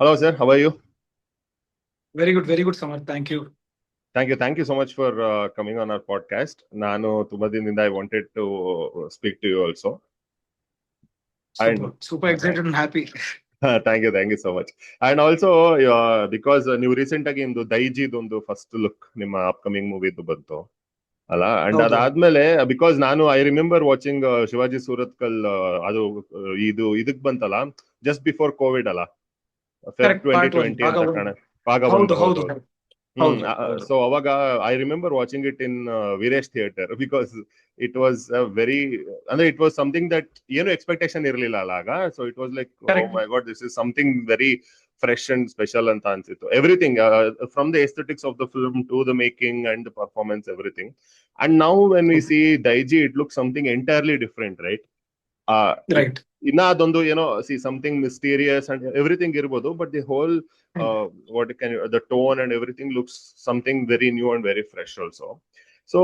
Hello, sir. How are you? Very good, Samar. Thank you. Thank you so much for coming on our podcast. ನಾನು ತುಂಬಾ ದಿನದಿಂದ I wanted to speak to you also. And Super excited and happy. thank you so much. And also because ನೀವು recent ಆಗಿ ಒಂದು ದೈಜಿದೊಂದು first look ನಿಮ್ಮ upcoming ಮೂವಿದು ಬಂತು ಅಲ್ಲ. And ಹೌದು ಅದಾದ್ಮೇಲೆ ಬಿಕಾಸ್ ನಾನು I remember watching Shivaji Surathkal ಅದು ಇದಕ್ ಬಂತಲ್ಲ, ಜಸ್ಟ್ ಬಿಫೋರ್ ಕೋವಿಡ್ ಅಲ್ಲ, Feb correct. Twenty part one twenty ಭಾಗ ಅಂತ ಒಂದು. ಕಾಣ ಭಾಗ ಹೌದು ಒಂದು. ಹೌದು ಹೌದು. ಹೌದು ಹೌದು ಸೊ ಅವಾಗ I remember watching it in Veeresh theatre because it was very, ಅಂದ್ರೆ ಇಟ್ ವಾಸ್ ಸಮಥಿಂಗ್ ದಟ್ ಏನು ಎಕ್ಸ್ಪೆಕ್ಟೇಷನ್ ಇರಲಿಲ್ಲ ಅಲ್ಲ ಆಗ. So it was like, oh correct. My god, this is something very fresh and special ಅಂತ ಅನ್ಸಿತ್ತು. Everything from the aesthetics of the film to the making and the performance, everything. And now when we see Daiji, it look something entirely different, right? Right. ಇನ್ನ ಅದೊಂದು ಏನೋ ಸಿ something mysterious and everything ಇರ್ಬೋದು, but the whole what can you, the tone and everything looks something very new and very fresh also. So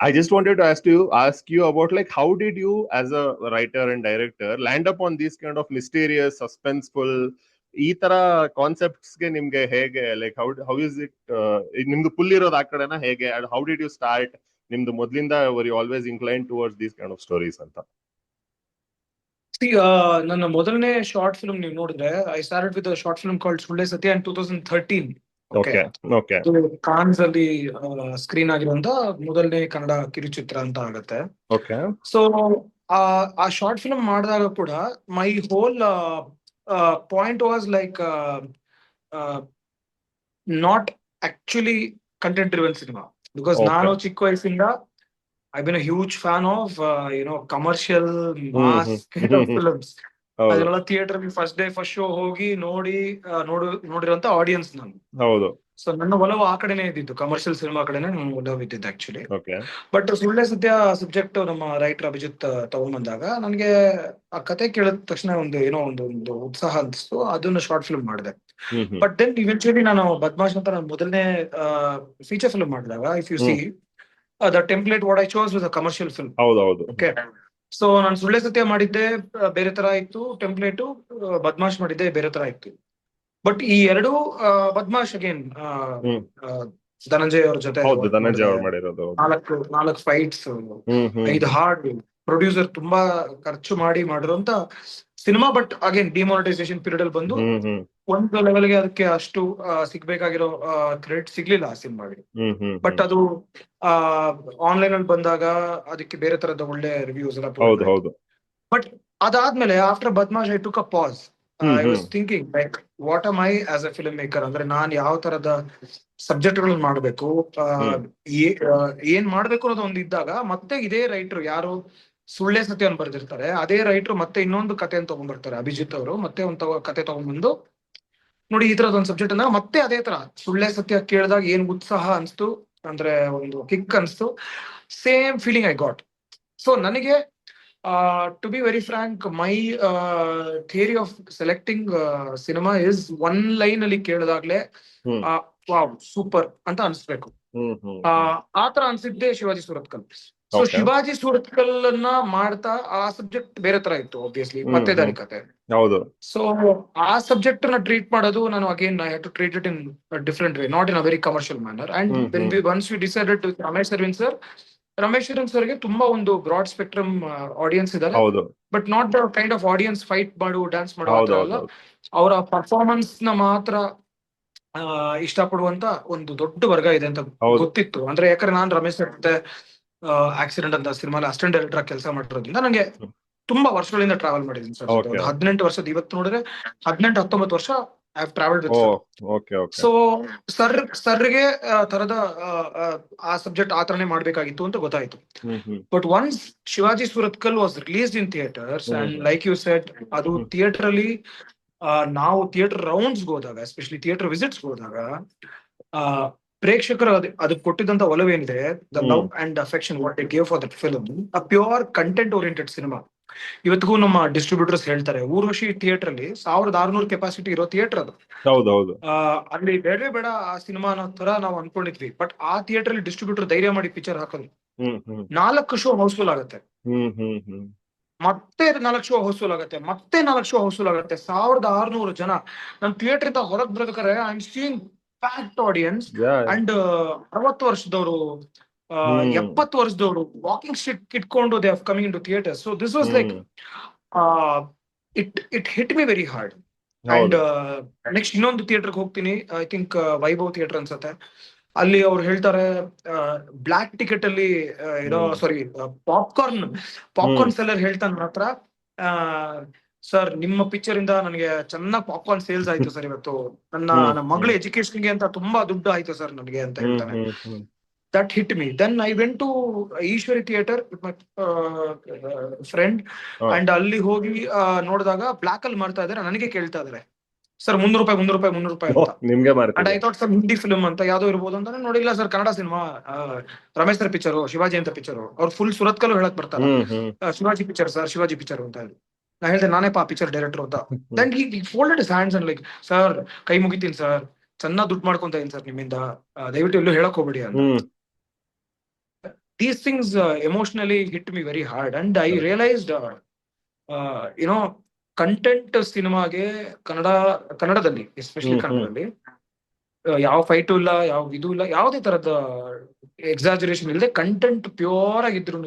I just wanted to ask you about, like, how did you as a writer and director land up on these kind of mysterious, suspenseful ಈ ತರ concepts ಗೆ ನಿಮ್ಗೆ ಹೇಗೆ, like how is it, ನಿಮ್ದು pull ಇರೋದು ಆ ಕಡೆನಾ ಹೇಗೆ? And how did you start? ನಿಮ್ದು ಮೊದ್ಲಿಂದ were you always incline towards these kind of stories ಅಂತ? ನನ್ನ ಮೊದಲನೇ ಶಾರ್ಟ್ ಫಿಲ್ಮ್ ನೀವು ನೋಡಿದ್ರೆ, I started with short film called Sulle Satya in 2013. Okay. Okay. Okay. Cannes ಅಲ್ಲಿ ಸ್ಕ್ರೀನ್ ಆಗಿರುವಂತ ಮೊದಲನೇ ಕನ್ನಡ ಕಿರುಚಿತ್ರ ಅಂತ ಆಗತ್ತೆ. ಓಕೆ. ಸೊ ಆ ಶಾರ್ಟ್ ಫಿಲ್ಮ್ ಮಾಡಿದಾಗ ಕೂಡ my whole point was like not actually content driven cinema. Because okay. ನಾನು ಚಿಕ್ಕ ವಯಸ್ಸಿಂದ I been a huge fan of commercial mass kind of films. ಹೌದು. ಅದೆಲ್ಲ theatre first day first show ಹೋಗಿ ನೋಡಿರೋಂತ ಆಡಿಯನ್ಸ್ ನಾನು. ಹೌದು. ಸೊ ನನ್ನ ಒಲವು ಆ ಕಡೆನೇ ಇದ್ದಿದ್ದು, ಕಮರ್ಷಿಯಲ್ ಸಿನಿಮಾ ಕಡೆನೇ ನನ್ನ ಒಲವು ಇದ್ದಿದ್ದು ಆಕ್ಚುಲಿ. ಓಕೆ. ಬಟ್ ಸುಳ್ಳೆ ಸತ್ಯ ಸಬ್ಜೆಕ್ಟ್ ನಮ್ಮ ರೈಟರ್ ಅಭಿಜಿತ್ ತಗೊಂಡ್ಬಂದಾಗ ನನಗೆ ಆ ಕತೆ ಕೇಳಿದ ತಕ್ಷಣ ಒಂದು ಉತ್ಸಾಹ ಅನಿಸ್ತು. ಅದನ್ನ ಶಾರ್ಟ್ ಫಿಲ್ಮ್ ಮಾಡಿದೆ. ಬಟ್ ದೆನ್ ಇವೆಂಚುಲಿ ನಾನು ಬದ್ಮಾಶ್ ಅಂತ ನನ್ನ ಮೊದಲನೇ ಫೀಚರ್ ಫಿಲ್ಮ್ ಮಾಡಿದಾಗ, if U C the template what I chose with a commercial film. ಹೌದೌದು. ಓಕೆ. ಸೊ ನಾನು ಸುಳ್ಳೆ ಸತ್ಯ ಮಾಡಿದ್ದೆ ಬೇರೆ ತರ ಇತ್ತು ಟೆಂಪ್ಲೇಟು, ಬದ್ಮಾಶ್ ಮಾಡಿದ್ದೆ ಬೇರೆ ತರ ಇತ್ತು. ಬಟ್ ಈ ಎರಡು ಬದ್ಮಾಶ್ ಅಗೇನ್ ಧನಂಜಯ್ ಅವ್ರ ಜೊತೆ ಹೌದು, ವರ್ಕ್ ಧನಂಜಯ ಮಾಡಿದೆ. ಅವ್ರು ಮಾಡಿರೋದು. ಹೌದು. ನಾಲ್ಕು ಫೈಟ್ಸ್, 5 ಹಾಡು, ಪ್ರೊಡ್ಯೂಸರ್ ತುಂಬಾ ಖರ್ಚು ಮಾಡಿರುವಂತ cinema. But again demonetisation period ಅಲ್ಲಿ ಬಂದು ಒಂದು ಲೆವೆಲ್ಗೆ ಅದಕ್ಕೆ ಅಷ್ಟು ಸಿಗ್ಬೇಕಾಗಿರೋ ಕ್ರೆಡಿಟ್ ಸಿಗ್ಲಿಲ್ಲ ಆ ಸಿನಿಮಾಗೆ. ಬಟ್ ಅದು ಆನ್ಲೈನ್ ಅಲ್ಲಿ ಬಂದಾಗ ಅದಕ್ಕೆ ಬೇರೆ ತರದ ಒಳ್ಳೆ ರಿವ್ಯೂಸ್ ಎಲ್ಲ ಹೌದು. ಹೌದು. ಬಟ್ ಅದಾದ್ಮೇಲೆ after Badmaash I took a pause. I was thinking like what am I as a film maker, ಅಂದ್ರೆ ನಾನ್ ಯಾವ ತರದ ಸಬ್ಜೆಕ್ಟ್ ಗಳನ್ನ ಮಾಡ್ಬೇಕು, ಏನ್ ಮಾಡ್ಬೇಕು ಅನ್ನೋದು ಒಂದು ಇದ್ದಾಗ, ಮತ್ತೆ ಇದೇ ರೈಟರ್ ಯಾರು ಸುಳ್ಳೆ ಸತ್ಯ ಬರ್ದಿರ್ತಾರೆ, ಅದೇ ರೈಟರ್ ಮತ್ತೆ ಇನ್ನೊಂದು ಕತೆ ತಗೊಂಡ್ಬರ್ತಾರೆ ಅಭಿಜಿತ್ ಅವರು. ಮತ್ತೆ ಒಂದು ಕತೆ ತಗೊಂಡ್ಬಂದು ನೋಡಿ ಈ ತರದ ಒಂದು ಸಬ್ಜೆಕ್ಟ್ ಅನ್ನ ಮತ್ತೆ ಅದೇ ತರ ಸುಳ್ಳೆ ಸತ್ಯ ಕೇಳಿದಾಗ ಏನ್ ಉತ್ಸಾಹ ಅನ್ಸ್ತು, ಅಂದ್ರೆ ಒಂದು ಕಿಕ್ ಅನ್ಸ್ತು. Same feeling I got. So ನನಗೆ to be very frank, my theory of selecting cinema is one line ಅಲ್ಲಿ ಕೇಳಿದಾಗ್ಲೇ ವಾವ್ ಸೂಪರ್ ಅಂತ ಅನ್ಸ್ಬೇಕು. ಆತರ ಅನ್ಸಿದ್ದೆ ಶಿವಾಜಿ ಸೂರತ್ಕಲ್. ಸೊ ಶಿವಾಜಿ ಸೂರತ್ಕಲ್ ಅನ್ನ ಮಾಡ್ತಾ ಆ ಸಬ್ಜೆಕ್ಟ್ ಬೇರೆ ತರ ಇತ್ತು ಆಬ್ವಿಯಸ್ಲಿ, ಮತ್ತೆ ದಾರಿ ಕತೆ. ಹೌದು. ಸೊ ಆ ಸಬ್ಜೆಕ್ಟ್ ನ ಟ್ರೀಟ್ ಮಾಡೋದು ನಾನು again I have to treat it in different way, not in a very commercial manner. And when once we decided to Ramesh Aravind ಸರ್ಗೆ ತುಂಬಾ ಒಂದು ಬ್ರಾಡ್ ಸ್ಪೆಕ್ಟ್ರಮ್ ಆಡಿಯನ್ಸ್ ಇದ್ದಾರೆ. But not the kind of audience fight ಮಾಡು dance ಮಾಡು ಆತರ ಅಲ್ಲ. ಅವರ performance ನ ಮಾತ್ರ ಇಷ್ಟಪಡುವಂತ ಒಂದು ದೊಡ್ಡ ವರ್ಗ ಇದೆ ಅಂತ ಗೊತ್ತಿತ್ತು. ಅಂದ್ರೆ ಯಾಕಂದ್ರೆ ನಾನ್ ರಮೇಶ್ ಸರ್ ಜೊತೆ ಆಕ್ಸಿಡೆಂಟ್ ಅಂತ ಸಿನಿಮಾಲಿ ಅಸಿಸ್ಟೆಂಟ್ ಡೈರೆಕ್ಟರ್ ಕೆಲಸ ಮಾಡಿರೋದ್ರಿಂದ ನಂಗೆ ತುಂಬಾ ವರ್ಷಗಳಿಂದ ಟ್ರಾವೆಲ್ ಮಾಡಿದ್ದೀನಿ ಸರ್ ಜೊತೆ. ಒಂದು 18 ವರ್ಷದ, ಇವತ್ತು ನೋಡಿದ್ರೆ 18-19 ವರ್ಷ I have travelled with sir. So ಸರ್ಗೆ ತರದ ಆ ಸಬ್ಜೆಕ್ಟ್ ಆತರನೇ ಮಾಡ್ಬೇಕಾಗಿತ್ತು ಅಂತ ಗೊತ್ತಾಯ್ತು. But once Shivaji Surathkal was released in theatres and like you said, ಅದು ಥಿಯೇಟರ್ ಅಲ್ಲಿ ನಾವು ಥಿಯೇಟರ್ ರೌಂಡ್ಸ್ ಹೋದಾಗ, ಎಸ್ಪೆಷಲಿ ಥಿಯೇಟರ್ ವಿಸಿಟ್ಸ್ ಹೋದಾಗ, ಪ್ರೇಕ್ಷಕರು ಅದಕ್ಕೆ ಕೊಟ್ಟಿದ್ದಂತ ಒಲವೇನಿದೆ, the love and affection what they gave for that film, a pure content oriented cinema. ಇವತ್ತಿಗೂ ನಮ್ಮ ಡಿಸ್ಟ್ರಿಬ್ಯೂಟರ್ಸ್ ಹೇಳ್ತಾರೆ, ಊರ್ವಶಿ ಥಿಯೇಟರ್ ಅಲ್ಲಿ 1600 ಕೆಪಾಸಿಟಿ ಇರೋ ಥಿಯೇಟರ್ ಅದು. ಅಲ್ಲಿ ಬೇಡವೇ ಬೇಡ ಆ ಸಿನಿಮಾ ಅನ್ನೋ ತರ ನಾವು ಅನ್ಕೊಂಡಿದ್ವಿ. ಬಟ್ ಆ ಥಿಯೇಟರ್ ಅಲ್ಲಿ ಡಿಸ್ಟ್ರಿಬ್ಯೂಟರ್ ಧೈರ್ಯ ಮಾಡಿ ಪಿಕ್ಚರ್ ಹಾಕೋದು, 4 ಶೋ ಹೌಸ್ಫುಲ್ ಆಗುತ್ತೆ. ಮತ್ತೆ 4 ಶೋ ವಸೂಲಾಗತ್ತೆ, ಮತ್ತೆ 4 ಶೋ ವಸೂಲಾಗತ್ತೆ. 1600 ಜನ. ನಾನು ಥಿಯೇಟರ್ ಇಂದ ಹೊರಗ್ ಬರ್ಬೇಕಾದ್ರೆ I am seeing packed audience. And 60 ವರ್ಷದವರು, 70 ವರ್ಷದವರು ವಾಕಿಂಗ್ ಸ್ಟಿಕ್ ಇಟ್ಕೊಂಡು they have coming in to theatre. So this was like it hit me very hard. And next ಇನ್ನೊಂದು ಥಿಯೇಟರ್ಗೆ ಹೋಗ್ತೀನಿ, ಐ ಥಿಂಕ್ ವೈಭವ್ ಥಿಯೇಟರ್ ಅನ್ಸುತ್ತೆ. ಅಲ್ಲಿ ಅವ್ರು ಹೇಳ್ತಾರೆ ಬ್ಲಾಕ್ ಟಿಕೆಟ್ ಅಲ್ಲಿ ಏನೋ ಸಾರಿ ಪಾಪ್ಕಾರ್ನ್ ಸೆಲ್ಲರ್ ಹೇಳ್ತಾನೆ ನನ್ನ ಹತ್ರ, ಸರ್ ನಿಮ್ಮ ಪಿಕ್ಚರ್ ಇಂದ ನನಗೆ ಚೆನ್ನಾಗಿ ಪಾಪ್ಕಾರ್ನ್ ಸೇಲ್ಸ್ ಆಯ್ತು ಸರ್, ಇವತ್ತು ನನ್ನ ಮಗಳ ಎಜುಕೇಶನ್ಗೆ ಅಂತ ತುಂಬಾ ದುಡ್ಡು ಆಯ್ತು ಸರ್ ನನಗೆ ಅಂತ ಹೇಳ್ತಾನೆ. That hit me. Then I went to Eshwari theatre with my friend. And ಅಲ್ಲಿ ಹೋಗಿ ನೋಡಿದಾಗ ಬ್ಲಾಕ್ ಅಲ್ಲಿ ಮಾಡ್ತಾ ಇದಾರೆ. ನನಗೆ ಕೇಳ್ತಾ ಇದಾರೆ, ಸರ್ 300 ರೂಪಾಯಿ ಅಂತ. And I thought sir Hindi film ಅಂತ ಯಾವ್ದೋ ಇರ್ಬೋದು ಅಂತ. ನೋಡಿಲ್ಲ sir, Kannada cinema, Ramesh sir picture, Shivaji ಅಂತ ಪಿಕ್ಚರ್. ಅವ್ರು ಫುಲ್ ಸುರತ್ಕಲ್ಲು ಹೇಳಕ್ ಬರ್ತಾರೆ, Shivaji picture sir, Shivaji picture ಅಂತ ಹೇಳಿ. ನಾ ಹೇಳ್ದೆ ನಾನೇ ಪಿಕ್ಚರ್ ಡೈರೆಕ್ಟರ್ ಅಂತ. Then he folded his hands and like, sir ಕೈ ಮುಗಿತೀನಿ ಸರ್, ಚೆನ್ನಾಗಿ ದುಡ್ಡು ಮಾಡ್ಕೊಂತ ಇದೀನಿ ಸರ್ ನಿಮ್ಮಿಂದ, ದಯವಿಟ್ಟು ಎಲ್ಲೂ ಹೇಳಕ್ ಹೋಗ್ಬೇಡಿ ಅಂತ. These things emotionally hit me very hard, and I realized content ಸಿನಿಮಾಗೆ ಕನ್ನಡದಲ್ಲಿ ಎಸ್ಪೆಷಲಿ ಕನ್ನಡದಲ್ಲಿ ಯಾವ ಫೈಟು ಇಲ್ಲ, ಯಾವ ಇದು ಇಲ್ಲ, ಯಾವುದೇ ತರದ ಎಕ್ಸಾಜುರೇಷನ್ ಇಲ್ಲದೆ ಕಂಟೆಂಟ್ ಪ್ಯೂರ್ ಆಗಿದ್ರು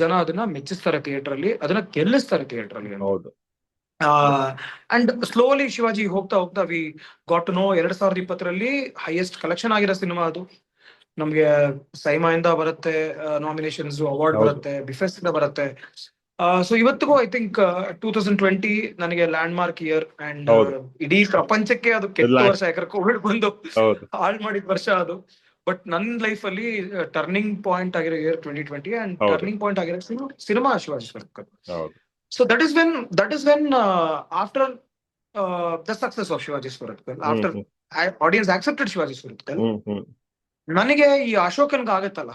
ಜನ ಅದನ್ನ ಮೆಚ್ಚಿಸ್ತಾರೆ ಥಿಯೇಟರ್ ಅಲ್ಲಿ, ಅದನ್ನ ಗೆಲ್ಲಿಸ್ತಾರೆ ಥಿಯೇಟರ್ ಅಲ್ಲಿ. ಅಂಡ್ ಸ್ಲೋಲಿ ಶಿವಾಜಿ ಹೋಗ್ತಾ ಹೋಗ್ತಾ we got to know 2020 highest collection ಆಗಿರೋ ಸಿನಿಮಾ ಅದು. ನಮ್ಗೆ ಸೈಮಾ ಇಂದ ಬರುತ್ತೆ ನಾಮಿನೇಷನ್ಸ್, ಅವಾರ್ಡ್ ಬರುತ್ತೆ, ಬಿಫೆಸ್ ಇಂದ ಬರುತ್ತೆ. ಸೊ ಇವತ್ತಿಗೂ ಐ ಥಿಂಕ್ 2020 ನನಗೆ ಲ್ಯಾಂಡ್ ಮಾರ್ಕ್ ಇಯರ್. ಅಂಡ್ ಇಡೀ ಪ್ರಪಂಚಕ್ಕೆ ಅದು ಕೆಟ್ಟ ವರ್ಷ, ಯಾಕಂದ್ರೆ ಕೋವಿಡ್ ಬಂದು ಹಾಳು ಮಾಡಿದ ವರ್ಷ ಅದು. ಬಟ್ ನನ್ನ ಲೈಫ್ ಅಲ್ಲಿ ಟರ್ನಿಂಗ್ ಪಾಯಿಂಟ್ ಆಗಿರೋ ಇಯರ್ 2020, ಅಂಡ್ ಟರ್ನಿಂಗ್ ಪಾಯಿಂಟ್ ಆಗಿರೋ cinema Shivaji Surathkal. So that is when after the success of Shivaji Surathkal, after audience accepted Shivaji Surathkal, ನನಗೆ ಈ ಅಶೋಕನ್ಗ ಆಗತ್ತಲ್ಲ,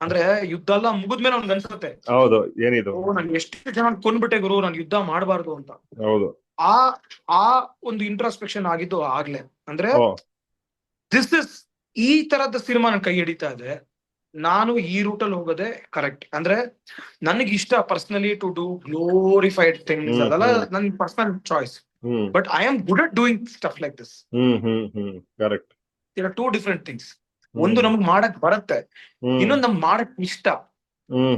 ಅಂದ್ರೆ ಯುದ್ಧ ಎಲ್ಲ ಮುಗಿದ್ಮೇಲೆ ಅವ್ನಿಗೆ ಅನ್ಸುತ್ತೆ, ಹೌದು ಏನಿದು ನನ್ಗೆ ಎಷ್ಟು ಜನ ಕೊಂಡ್ಬಿಟ್ಟೆ ಗುರು, ನಾನು ಯುದ್ಧ ಮಾಡಬಾರ್ದು ಅಂತ. ಹೌದು, ಆ ಒಂದು ಇಂಟ್ರಾಸ್ಪೆಕ್ಷನ್ ಆಗಿದ್ದು ಆಗ್ಲೇ. ಅಂದ್ರೆ ಈ ತರದ ಸಿನಿಮಾ ನನ್ ಕೈ ಹಿಡಿತಾ ಇದೆ, ನಾನು ಈ ರೂಟಲ್ಲಿ ಹೋಗೋದೇ ಕರೆಕ್ಟ್. ಅಂದ್ರೆ ನನಗೆ ಇಷ್ಟ personally to do glorified things, ಅದೆಲ್ಲ ನನ್ personal choice. But I am good at doing stuff like this. Correct. There are 2 different things. ಒಂದು ನಮ್ಗ್ ಮಾಡಕ್ ಬರುತ್ತೆ, ಇನ್ನೊಂದು ನಮ್ಗ್ ಮಾಡಕ್ ಇಷ್ಟ.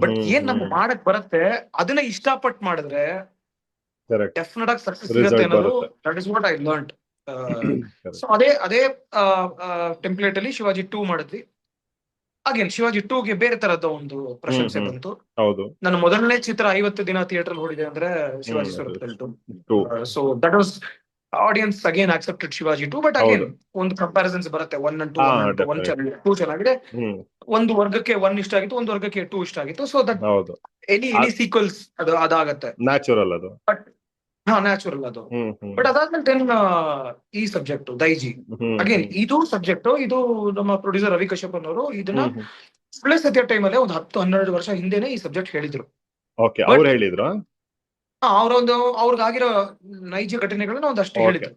ಬಟ್ ಏನ್ ನಮ್ಗ್ ಮಾಡಕ್ ಬರುತ್ತೆ ಅದನ್ನ ಇಷ್ಟಪಟ್ಟು ಮಾಡಿದ್ರೆ ಡೆಫಿನೆಟ್ ಆಗಿ ಸಕ್ಸಸ್ ಸಿಗುತ್ತೆ ಅನ್ನೋದು, that is what I learned. So ಅದೇ ಟೆಂಪ್ಲೇಟ್ ಅಲ್ಲಿ ಶಿವಾಜಿ 2 ಮಾಡಿದ್ವಿ. ಅಗೇನ್ ಶಿವಾಜಿ 2ಗೆ ಬೇರೆ ತರದ ಒಂದು ಪ್ರಶಂಸೆ ಬಂತು. ನನ್ನ ಮೊದಲನೇ ಚಿತ್ರ 50 ದಿನ ಥಿಯೇಟರ್ ನೋಡಿದೆ ಅಂದ್ರೆ Shivaji Surathkal 2. So that was audience again accepted Shivaji 2. But again ಒಂದು ಕಂಪ್ಯಾರಿಸನ್ಸ್ ಬರುತ್ತೆ, 1 and 2, 1 ಚೆನ್ನಾಗಿದೆ, 2 ಚೆನ್ನಾಗಿದೆ. ಒಂದು ವರ್ಗಕ್ಕೆ 1 ಇಷ್ಟ ಆಗಿತ್ತು, ಒಂದು ವರ್ಗಕ್ಕೆ 2 ಇಷ್ಟ ಆಗಿತ್ತು. ಸೊ ದಟ್ ಎನಿ ಸೀಕ್ವೆಲ್ಸ್ ಅದಾಗತ್ತೆ, ನ್ಯಾಚುರಲ್ ಅದು. ಬಟ್ ನ್ಯಾಚುರಲ್ ಅದು. ಬಟ್ ಅದಾದ್ಮೇಲೆ ಈ ಸಬ್ಜೆಕ್ಟ್ ದೈಜಿ, ಅಗೇನ್ ಇದು ಸಬ್ಜೆಕ್ಟ್, ಇದು ನಮ್ಮ ಪ್ರೊಡ್ಯೂಸರ್ ರವಿ ಕಶ್ಯಪ್ ಅವರು ಇದನ್ನ ಸುಳ್ಳೆ ಸತ್ಯ ಟೈಮಲ್ಲೇ ಒಂದು 10-12 ವರ್ಷ ಹಿಂದೆನೆ ಈ ಸಬ್ಜೆಕ್ಟ್ ಹೇಳಿದ್ರು. ಅವ್ರಿಗಾಗಿರೋ ನೈಜ ಘಟನೆಗಳನ್ನ ಒಂದಷ್ಟು ಹೇಳಿದ್ರು,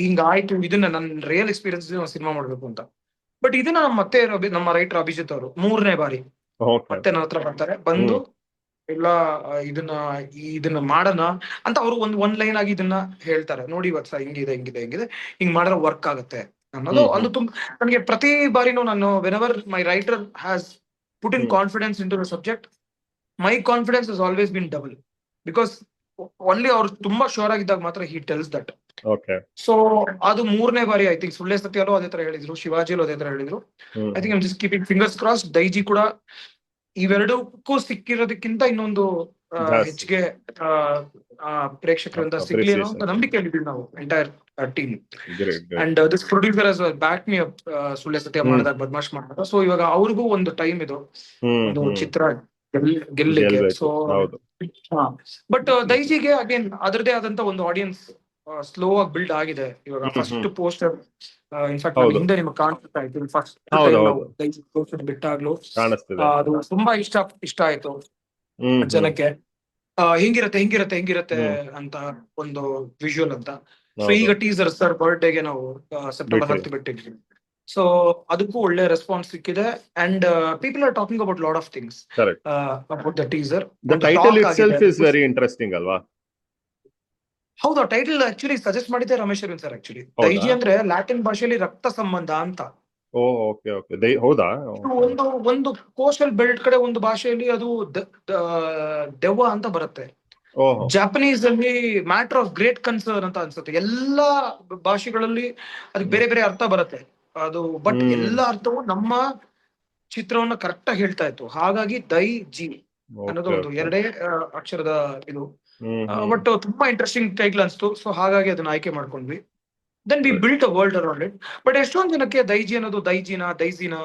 ಹಿಂಗಾಯ್ತು, ಇದನ್ನ ನನ್ನ ರಿಯಲ್ ಎಕ್ಸ್ಪೀರಿಯನ್ಸ್ ಸಿನಿಮಾ ಮಾಡ್ಬೇಕು ಅಂತ. ಬಟ್ ಇದನ್ನ ನಮ್ಮ ರೈಟರ್ ಅಭಿಜಿತ್ ಅವರು 3ನೇ ಬಾರಿ ಮತ್ತೆ ನನ್ನ ಹತ್ರ ಬರ್ತಾರೆ, ಬಂದು ಇಲ್ಲ ಇದನ್ನ ಮಾಡೋಣ ಅಂತ ಅವರು ಒಂದ್ ಲೈನ್ ಆಗಿ ಇದನ್ನ ಹೇಳ್ತಾರೆ. ನೋಡಿ ಇವತ್ತು ಹಿಂಗಿದೆ ಹಿಂಗ್ ಮಾಡಿದ್ರೆ ವರ್ಕ್ ಆಗುತ್ತೆ ಅನ್ನೋದು ಒಂದು ತುಂಬಾ ನನಗೆ ಪ್ರತಿ ಬಾರಿನೂ ನಾನು whenever my writer has put in confidence into the subject, my confidence has always been double. Because only ಅವ್ರು ತುಂಬಾ ಶೋರ್ ಆಗಿದ್ದಾಗ ಮಾತ್ರ ಹಿ ಟೆಲ್ಸ್ ದಟ್. ಸೊ ಅದು 3ನೇ ಬಾರಿ ಐ ಥಿಂಕ್ ಸುಳ್ಳೆ ಸತ್ಯಲ್ಲೂ ಅದೇ ತರ ಹೇಳಿದ್ರು, ಶಿವಾಜಿಲೂ ಅದೇ ತರ ಹೇಳಿದ್ರು. I think I'm just keeping fingers cross. Daiji ಕೂಡ ಇವೆರಡಕ್ಕೂ ಸಿಕ್ಕಿರೋದಕ್ಕಿಂತ ಇನ್ನೊಂದು ಹೆಚ್ಚಿಗೆ ಪ್ರೇಕ್ಷಕರಿಂದ ಸಿಗ್ಲಿ ಅನ್ನೋ ಅಂತ ನಂಬಿಕೆಯಲ್ಲಿದ್ದೀವಿ ನಾವು entire team. And this producer has back me up Sulle Satya ಮಾಡಿದಾಗ, ಬದ್ಮಾಶ್ ಮಾಡಿದಾಗ. ಸೊ ಇವಾಗ ಅವ್ರಿಗೂ ಒಂದು ಟೈಮ್ ಇದು, ಒಂದು ಚಿತ್ರ ಗೆಲ್ಲಿಗೆ. ಸೊ ಬಟ್ ದೈಜಿಗೆ ಅಗೇನ್ ಅದರದೇ ಆದಂತ ಒಂದು ಆಡಿಯನ್ಸ್ ಸ್ಲೋ ಆಗಿ ಬಿಲ್ಡ್ ಆಗಿದೆ ಇವಾಗ. ಫಸ್ಟ್ ಪೋಸ್ಟರ್ ಇನ್ಫ್ಯಾಕ್ಟ್ ಹಿಂದೆ ನಿಮ್ಗೆ ಕಾಣಿಸ್ತಾ ಇತ್ತು, ಫಸ್ಟ್ ಪೋಸ್ಟರ್ ಬಿಟ್ಟಾಗ್ಲೂ ಅದು ತುಂಬಾ ಇಷ್ಟ ಆಯ್ತು ಜನಕ್ಕೆ. ಹಿಂಗಿರತ್ತೆ ಅಂತ ಒಂದು ವಿಜುವಲ್ ಅಂತ. ಸೊ ಈಗ ಟೀಸರ್ ಸರ್ ಬರ್ಡೇಗೆ ನಾವು ಸೆಪ್ಟೆಂಬರ್ 10 ಬಿಟ್ಟಿದ್ವಿ. ಸೊ ಅದಕ್ಕೂ ಒಳ್ಳೆ ರೆಸ್ಪಾನ್ಸ್ ಸಿಕ್ಕಿದೆ. And people are talking about lot of things correct. About the teaser. The title it self is very interesting ಅಲ್ವಾ? ಹೌದು, ಟೈಟಲ್ ಆಕ್ಚುಲಿ ಸಜೆಸ್ಟ್ ಮಾಡಿದ್ದೆ ರಮೇಶ್ ಅರವಿಂದ್ ಸರ್. ಆಕ್ಚುಲಿ ದೈಜಿ ಅಂದ್ರೆ ಲ್ಯಾಟಿನ್ ಭಾಷೆಯಲ್ಲಿ ರಕ್ತ ಸಂಬಂಧ ಅಂತ. ಓಕೆ ಓಕೆ, ಹೌದಾ? ಒಂದು ಕೋಸ್ಟಲ್ ಬೆಲ್ಟ್ ಕಡೆ ಒಂದು ಭಾಷೆಯಲ್ಲಿ ಅದು ದೆವ್ವ ಅಂತ ಬರುತ್ತೆ. ಜಾಪನೀಸ್ ಅಲ್ಲಿ ಮ್ಯಾಟರ್ ಆಫ್ ಗ್ರೇಟ್ ಕನ್ಸರ್ನ್ ಅಂತ ಅನ್ಸುತ್ತೆ. ಎಲ್ಲಾ ಭಾಷೆಗಳಲ್ಲಿ ಅದಕ್ಕೆ ಬೇರೆ ಬೇರೆ ಅರ್ಥ ಬರುತ್ತೆ ಅದು. ಬಟ್ ಎಲ್ಲಾ ಅರ್ಥವು ನಮ್ಮ ಚಿತ್ರವನ್ನ ಕರೆಕ್ಟ್ ಆಗಿ ಹೇಳ್ತಾ ಇತ್ತು. ಹಾಗಾಗಿ ದೈ ಜಿ ಅನ್ನೋದು ಒಂದು ಎರಡೇ ಅಕ್ಷರದ ಇದು. ಬಟ್ ತುಂಬಾ ಇಂಟ್ರೆಸ್ಟಿಂಗ್ ಟೈಟಲ್ ಅನ್ಸ್ತು. ಸೊ ಹಾಗಾಗಿ ಅದನ್ನ ಆಯ್ಕೆ ಮಾಡ್ಕೊಂಡ್ವಿ. Then we built a world around it. But ಎಷ್ಟೊಂದ್ ಜನಕ್ಕೆ ದೈಜಿ ಅನ್ನೋದು ದೈಜಿನ, ದೈಜಿನ,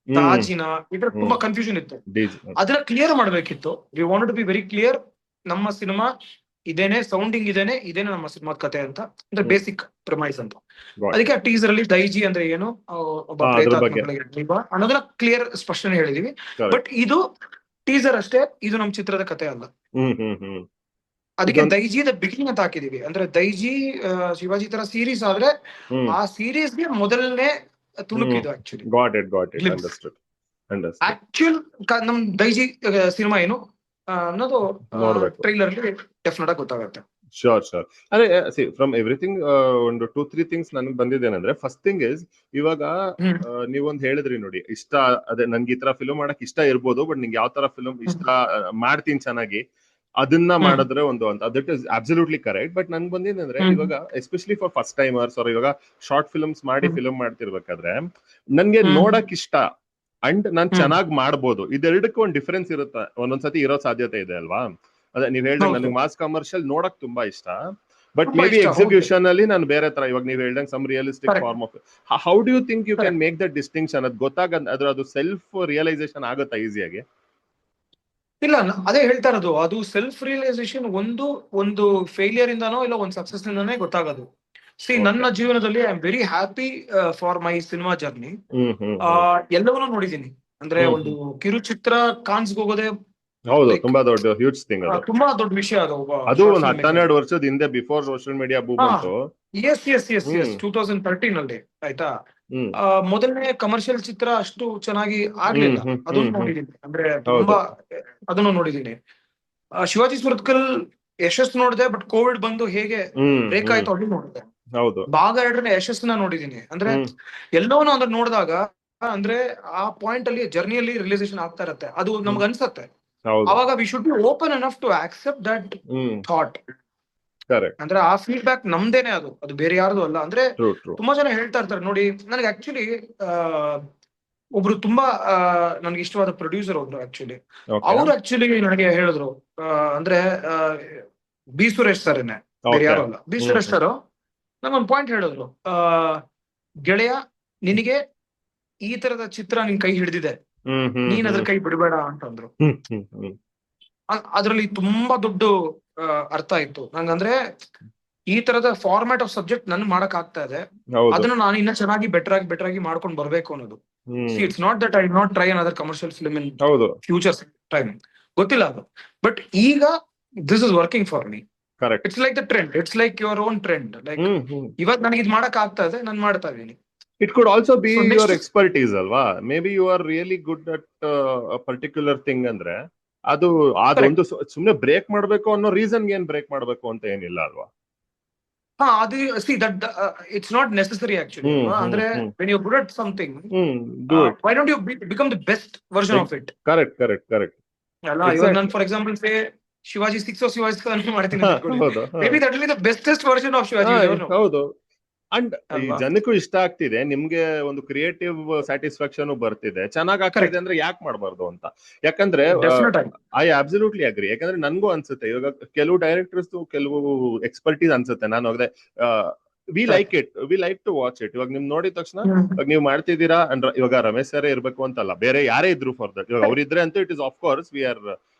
ತಾಜಿನ ಇದ್ರ ತುಂಬಾ ಕನ್ಫ್ಯೂಷನ್ ಇತ್ತು. ಅದನ್ನ ಕ್ಲಿಯರ್ ಮಾಡ್ಬೇಕಿತ್ತು. We want to be very clear. ನಮ್ಮ ಸಿನಿಮಾ ಇದೇನೆ, ಸೌಂಡಿಂಗ್ ಇದೇನೆ ನಮ್ಮ ಸಿನಿಮಾದ ಕತೆ ಅಂತ, ಅಂದ್ರೆ ಬೇಸಿಕ್ ಪ್ರಮೈಸ್ ಅಂತ. ಅದಕ್ಕೆ ಆ ಟೀಸರ್ ಅಲ್ಲಿ ದೈಜಿ ಅಂದ್ರೆ ಏನು, ಒಬ್ಬ ಪ್ರೇತಾತ್ಮಗಳಿಗೆ ಜೀವ ಅನ್ನೋದನ್ನ ಕ್ಲಿಯರ್ ಸ್ಪಷ್ಟನೆ ಹೇಳಿದೀವಿ. ಬಟ್ ಇದು ಟೀಸರ್ ಅಷ್ಟೇ, ಇದು ನಮ್ಮ ಚಿತ್ರದ ಕತೆ ಅಲ್ಲ. ಅದಕ್ಕೆ ದೈಜಿ ದ ಬಿಗಿನಿಂಗ್ ಅಂತ ಹಾಕಿದೀವಿ. ಅಂದ್ರೆ ದೈಜಿ ಶಿವಾಜಿ ತರ ಸೀರೀಸ್ ಆದ್ರೆ ಆ ಸೀರೀಸ್ಗೆ ಮೊದಲನೇ ತುಣುಕಿದು ಆಕ್ಚುಲಿ. ಆಕ್ಚುಯಲ್ ನಮ್ ದೈಜಿ ಸಿನಿಮಾ ಏನು ಅನ್ನೋದು ಟ್ರೈಲರ್ ಡೆಫಿನೆಟ್ ಆಗಿ ಗೊತ್ತಾಗುತ್ತೆ. ಶೋರ್ ಅದೇ ಫ್ರಮ್ ಎವ್ರಿಥಿಂಗ್ ಒಂದು 2-3 ಥಿಂಗ್ಸ್ ನನಗೆ ಬಂದಿದ್ದೇನೆಂದ್ರೆ, ಫಸ್ಟ್ ಥಿಂಗ್ ಇಸ್, ಇವಾಗ ನೀವೊಂದ್ ಹೇಳಿದ್ರಿ ನೋಡಿ, ಇಷ್ಟ ಅದೇ ನನ್ಗೆ ಈ ತರ ಫಿಲ್ಮ್ ಮಾಡಕ್ ಇಷ್ಟ ಇರ್ಬೋದು, ಬಟ್ ನಿಂಗೆ ಯಾವ ತರ ಫಿಲ್ಮ್ ಇಷ್ಟ ಮಾಡ್ತೀನಿ ಚೆನ್ನಾಗಿ ಅದನ್ನ ಮಾಡಿದ್ರೆ ಒಂದು ಅಂತ. That is absolutely correct. But ನನ್ಗೆ ಬಂದಿದ್ದಂದ್ರೆ, ಇವಾಗ ಎಸ್ಪೆಷಲಿ ಫಾರ್ ಫಸ್ಟ್ ಟೈಮರ್ಸ್ ಅವ್ರ ಇವಾಗ ಶಾರ್ಟ್ ಫಿಲ್ಮ್ಸ್ ಮಾಡಿ ಫಿಲ್ಮ್ ಮಾಡ್ತಿರ್ಬೇಕಾದ್ರೆ ನನ್ಗೆ ನೋಡಕ್ ಇಷ್ಟ ಅಂಡ್ ನಾನ್ ಚೆನ್ನಾಗ್ ಮಾಡ್ಬೋದು, ಇದೆರಡಕ್ಕೂ ಒಂದ್ ಡಿಫರೆನ್ಸ್ ಇರುತ್ತೆ. ಒಂದೊಂದ್ಸತಿ ಇರೋ ಸಾಧ್ಯತೆ ಇದೆ ಅಲ್ವಾ? ಅದೇ ನೀವ್ ಹೇಳ್ದಂಗೆ ನನಗೆ ಮಾಸ್ ಕಮರ್ಷಿಯಲ್ ನೋಡಕ್ ತುಂಬಾ ಇಷ್ಟ, ಬಟ್ ಮೇ ಬಿ ಎಕ್ಸಿಕ್ಯೂಷನ್ ಅಲ್ಲಿ ನಾನು ಬೇರೆ ತರ, ಇವಾಗ ನೀವ್ ಹೇಳ್ದಂಗೆ some realistic form of. How do you think you can make that distinction? ಅದ್ ಗೊತ್ತಾಗ ಅದು ಸೆಲ್ಫ್ ರಿಯಲೈಸೇಷನ್ ಆಗುತ್ತಾ ಈಸಿಯಾಗಿ? ಇಲ್ಲ, ಅದೇ ಹೇಳ್ತಾ ಇರೋದು. ಅದು ಸೆಲ್ಫ್ ರಿಯಲೈಸೇಷನ್ ಒಂದು ಫೇಲಿಯರ್ ಇಂದಾನೋ ಇಲ್ಲ ಒಂದು ಸಕ್ಸಸ್ ಇಂದಾನೇ ಗೊತ್ತಾಗೋದು. ನನ್ನ ಜೀವನದಲ್ಲಿ I am very happy for my cinema journey. ಎಲ್ಲವನ್ನೂ ನೋಡಿದೀನಿ. ಅಂದ್ರೆ ಒಂದು ಕಿರುಚಿತ್ರ ಕಾನ್ಸ್ಗೆ ಹೋಗೋದೇ ಹೌದು, ತುಂಬಾ ದೊಡ್ಡ ಹ್ಯೂಜ್ ಥಿಂಗ್. ತುಂಬಾ ದೊಡ್ಡ ವಿಷಯ ಅದು. ಅದು ಒಂದು 12 ವರ್ಷದ ಹಿಂದೆ, ಬಿಫೋರ್ ಸೋಷಿಯಲ್ ಮೀಡಿಯಾ ಬೂಮ್ ಅಂತು. ಎಸ್ 2013 ಅಲ್ಲಿ ಆಯ್ತಾ. ಮೊದಲನೇ ಕಮರ್ಷಿಯಲ್ ಚಿತ್ರ ಅಷ್ಟು ಚೆನ್ನಾಗಿ ಆಗ್ಲಿಲ್ಲ, ಅದನ್ನು ನೋಡಿದೀನಿ. ಅಂದ್ರೆ ತುಂಬಾ ಅದನ್ನು ನೋಡಿದೀನಿ. ಶಿವಾಜಿ ಸುರತ್ಕಲ್ ಯಶಸ್ಸು ನೋಡಿದೆ, ಬಟ್ ಕೋವಿಡ್ ಬಂದು ಹೇಗೆ ಬ್ರೇಕ್ ಆಯ್ತು ಅದು ನೋಡಿದೆ. ಭಾಗ 2ರ ಯಶಸ್ಸನ್ನ ನೋಡಿದೀನಿ. ಅಂದ್ರೆ ಎಲ್ಲವನ್ನೂ ಅಂದ್ರೆ ನೋಡಿದಾಗ, ಅಂದ್ರೆ ಆ ಪಾಯಿಂಟ್ ಅಲ್ಲಿ ಜರ್ನಿಯಲ್ಲಿ ರಿಯಲೈಸೇಷನ್ ಆಗ್ತಾ ಇರತ್ತೆ. ಅದು ನಮ್ಗೆ ಅನ್ಸತ್ತೆ. ಅವಾಗ we should be open enough to accept that thought. ಅಂದ್ರೆ ಆ ಫೀಡ್ಬ್ಯಾಕ್ ನಮ್ದೇನೆ, ಅದು ಬೇರೆ ಯಾರ್ದು ಅಲ್ಲ. ಅಂದ್ರೆ ತುಂಬಾ ಜನ ಹೇಳ್ತಾ ಇರ್ತಾರೆ ನೋಡಿ. ನನಗೆ ಆಕ್ಚುಲಿ ಒಬ್ರು ತುಂಬಾ ನನ್ಗೆ ಇಷ್ಟವಾದ ಪ್ರೊಡ್ಯೂಸರ್ ಒಬ್ರು ಆಕ್ಚುಲಿ, ಅವ್ರು ಆಕ್ಚುಲಿ ನನಗೆ ಹೇಳಿದ್ರು, ಅಂದ್ರೆ ಬಿ ಸುರೇಶ್ ಸರ್ನೆ, ಬೇರೆ ಯಾರು ಅಲ್ಲ. ಬಿ ಸುರೇಶ್ ಸರ್ ನಂಗೊಂದು ಪಾಯಿಂಟ್ ಹೇಳಿದ್ರು, ಗೆಳೆಯ ನಿನಗೆ ಈ ತರದ ಚಿತ್ರ ನಿನ್ ಕೈ ಹಿಡಿದಿದೆ, ನೀನ್ ಅದ್ರ ಕೈ ಬಿಡಬೇಡ ಅಂತಂದ್ರು. ಅದ್ರಲ್ಲಿ ತುಂಬಾ ದೊಡ್ಡ ಅರ್ಥ ಇತ್ತು ನಂಗಂದ್ರೆ, ಈ ತರದ ಫಾರ್ಮ್ಯಾಟ್ ಆಫ್ ಸಬ್ಜೆಕ್ಟ್ ನನ್ ಮಾಡಕ್ ಆಗ್ತಾ ಇದೆ, ಅದನ್ನ ನಾನು ಇನ್ನ ಚೆನ್ನಾಗಿ ಬೆಟರ್ ಆಗಿ ಮಾಡ್ಕೊಂಡು ಬರ್ಬೇಕು ಅನ್ನೋದು. It's not that I not try another commercial film in future time, ಗೊತ್ತಿಲ್ಲ ಅದು. ಬಟ್ ಈಗ this is working for me. It's like the trend, it's like your own trend. Like ಇವಾಗ ನನಗೆ ಇದು ಮಾಡಕ್ ಆಗ್ತಾ ಇದೆ, ನಾನು ಮಾಡ್ತಾ ಇದೀನಿ. It could also be your expertise alva. Maybe you are really good at a particular thing ಅಂದ್ರೆ ಅದು ಅದೊಂದು ಸುಮ್ಮನೆ ಬ್ರೇಕ್ ಮಾಡಬೇಕು ಅನ್ನೋ ರೀಸನ್ ಏನ್ ಬ್ರೇಕ್ ಮಾಡಬೇಕು ಅಂತ ಏನಿಲ್ಲ ಅಲ್ವಾ? ಅದು see that it's not necessary actually. ಅಂದ್ರೆ when you're good at something, why don't you become the best version of it? Correct. ಅಲ್ಲ, ಇವಾಗ ನಾನು for example say Shivaji 6 or Shivaji 7 ಮಾಡ್ತೀನಿ, maybe that will be the bestest version of Shivaji. ಹೌದು. And ಈ ಜನಕ್ಕೂ ಇಷ್ಟ ಆಗ್ತಿದೆ, ನಿಮ್ಗೆ ಒಂದು ಕ್ರಿಯೇಟಿವ್ ಸ್ಯಾಟಿಸ್ಫ್ಯಾಕ್ಷನ್ ಬರ್ತಿದೆ, ಚೆನ್ನಾಗ್ ಆಗ್ತಿದೆ ಅಂದ್ರೆ ಯಾಕೆ ಮಾಡಬಾರ್ದು ಅಂತ. ಯಾಕಂದ್ರೆ ಐ ಅಬ್ಸಲ್ಯೂಟ್ಲಿ ಅಗ್ರಿ. ಯಾಕಂದ್ರೆ ನನ್ಗೂ ಅನ್ಸುತ್ತೆ, ಇವಾಗ ಕೆಲವು ಡೈರೆಕ್ಟರ್ಸ್ ಕೆಲವು ಎಕ್ಸ್ಪರ್ಟೀಸ್ ಅನ್ಸುತ್ತೆ. ನಾನು ಹೋಗದೆ we like to watch it. ಇವಾಗ ನಿಮ್ ನೋಡಿದ ತಕ್ಷಣ ಇವಾಗ ನೀವು ಮಾಡ್ತಿದ್ದೀರಾ ಅಂದ್ರೆ, ಇವಾಗ ರಮೇಶ್ ಸರೇ ಇರ್ಬೇಕು ಅಂತಲ್ಲ, ಬೇರೆ ಯಾರೇ ಇದ್ರು ಫಾರ್ ದಟ್. ಇವಾಗ ಅವ್ರಿದ್ರೆ ಅಂತೂ it is of course we are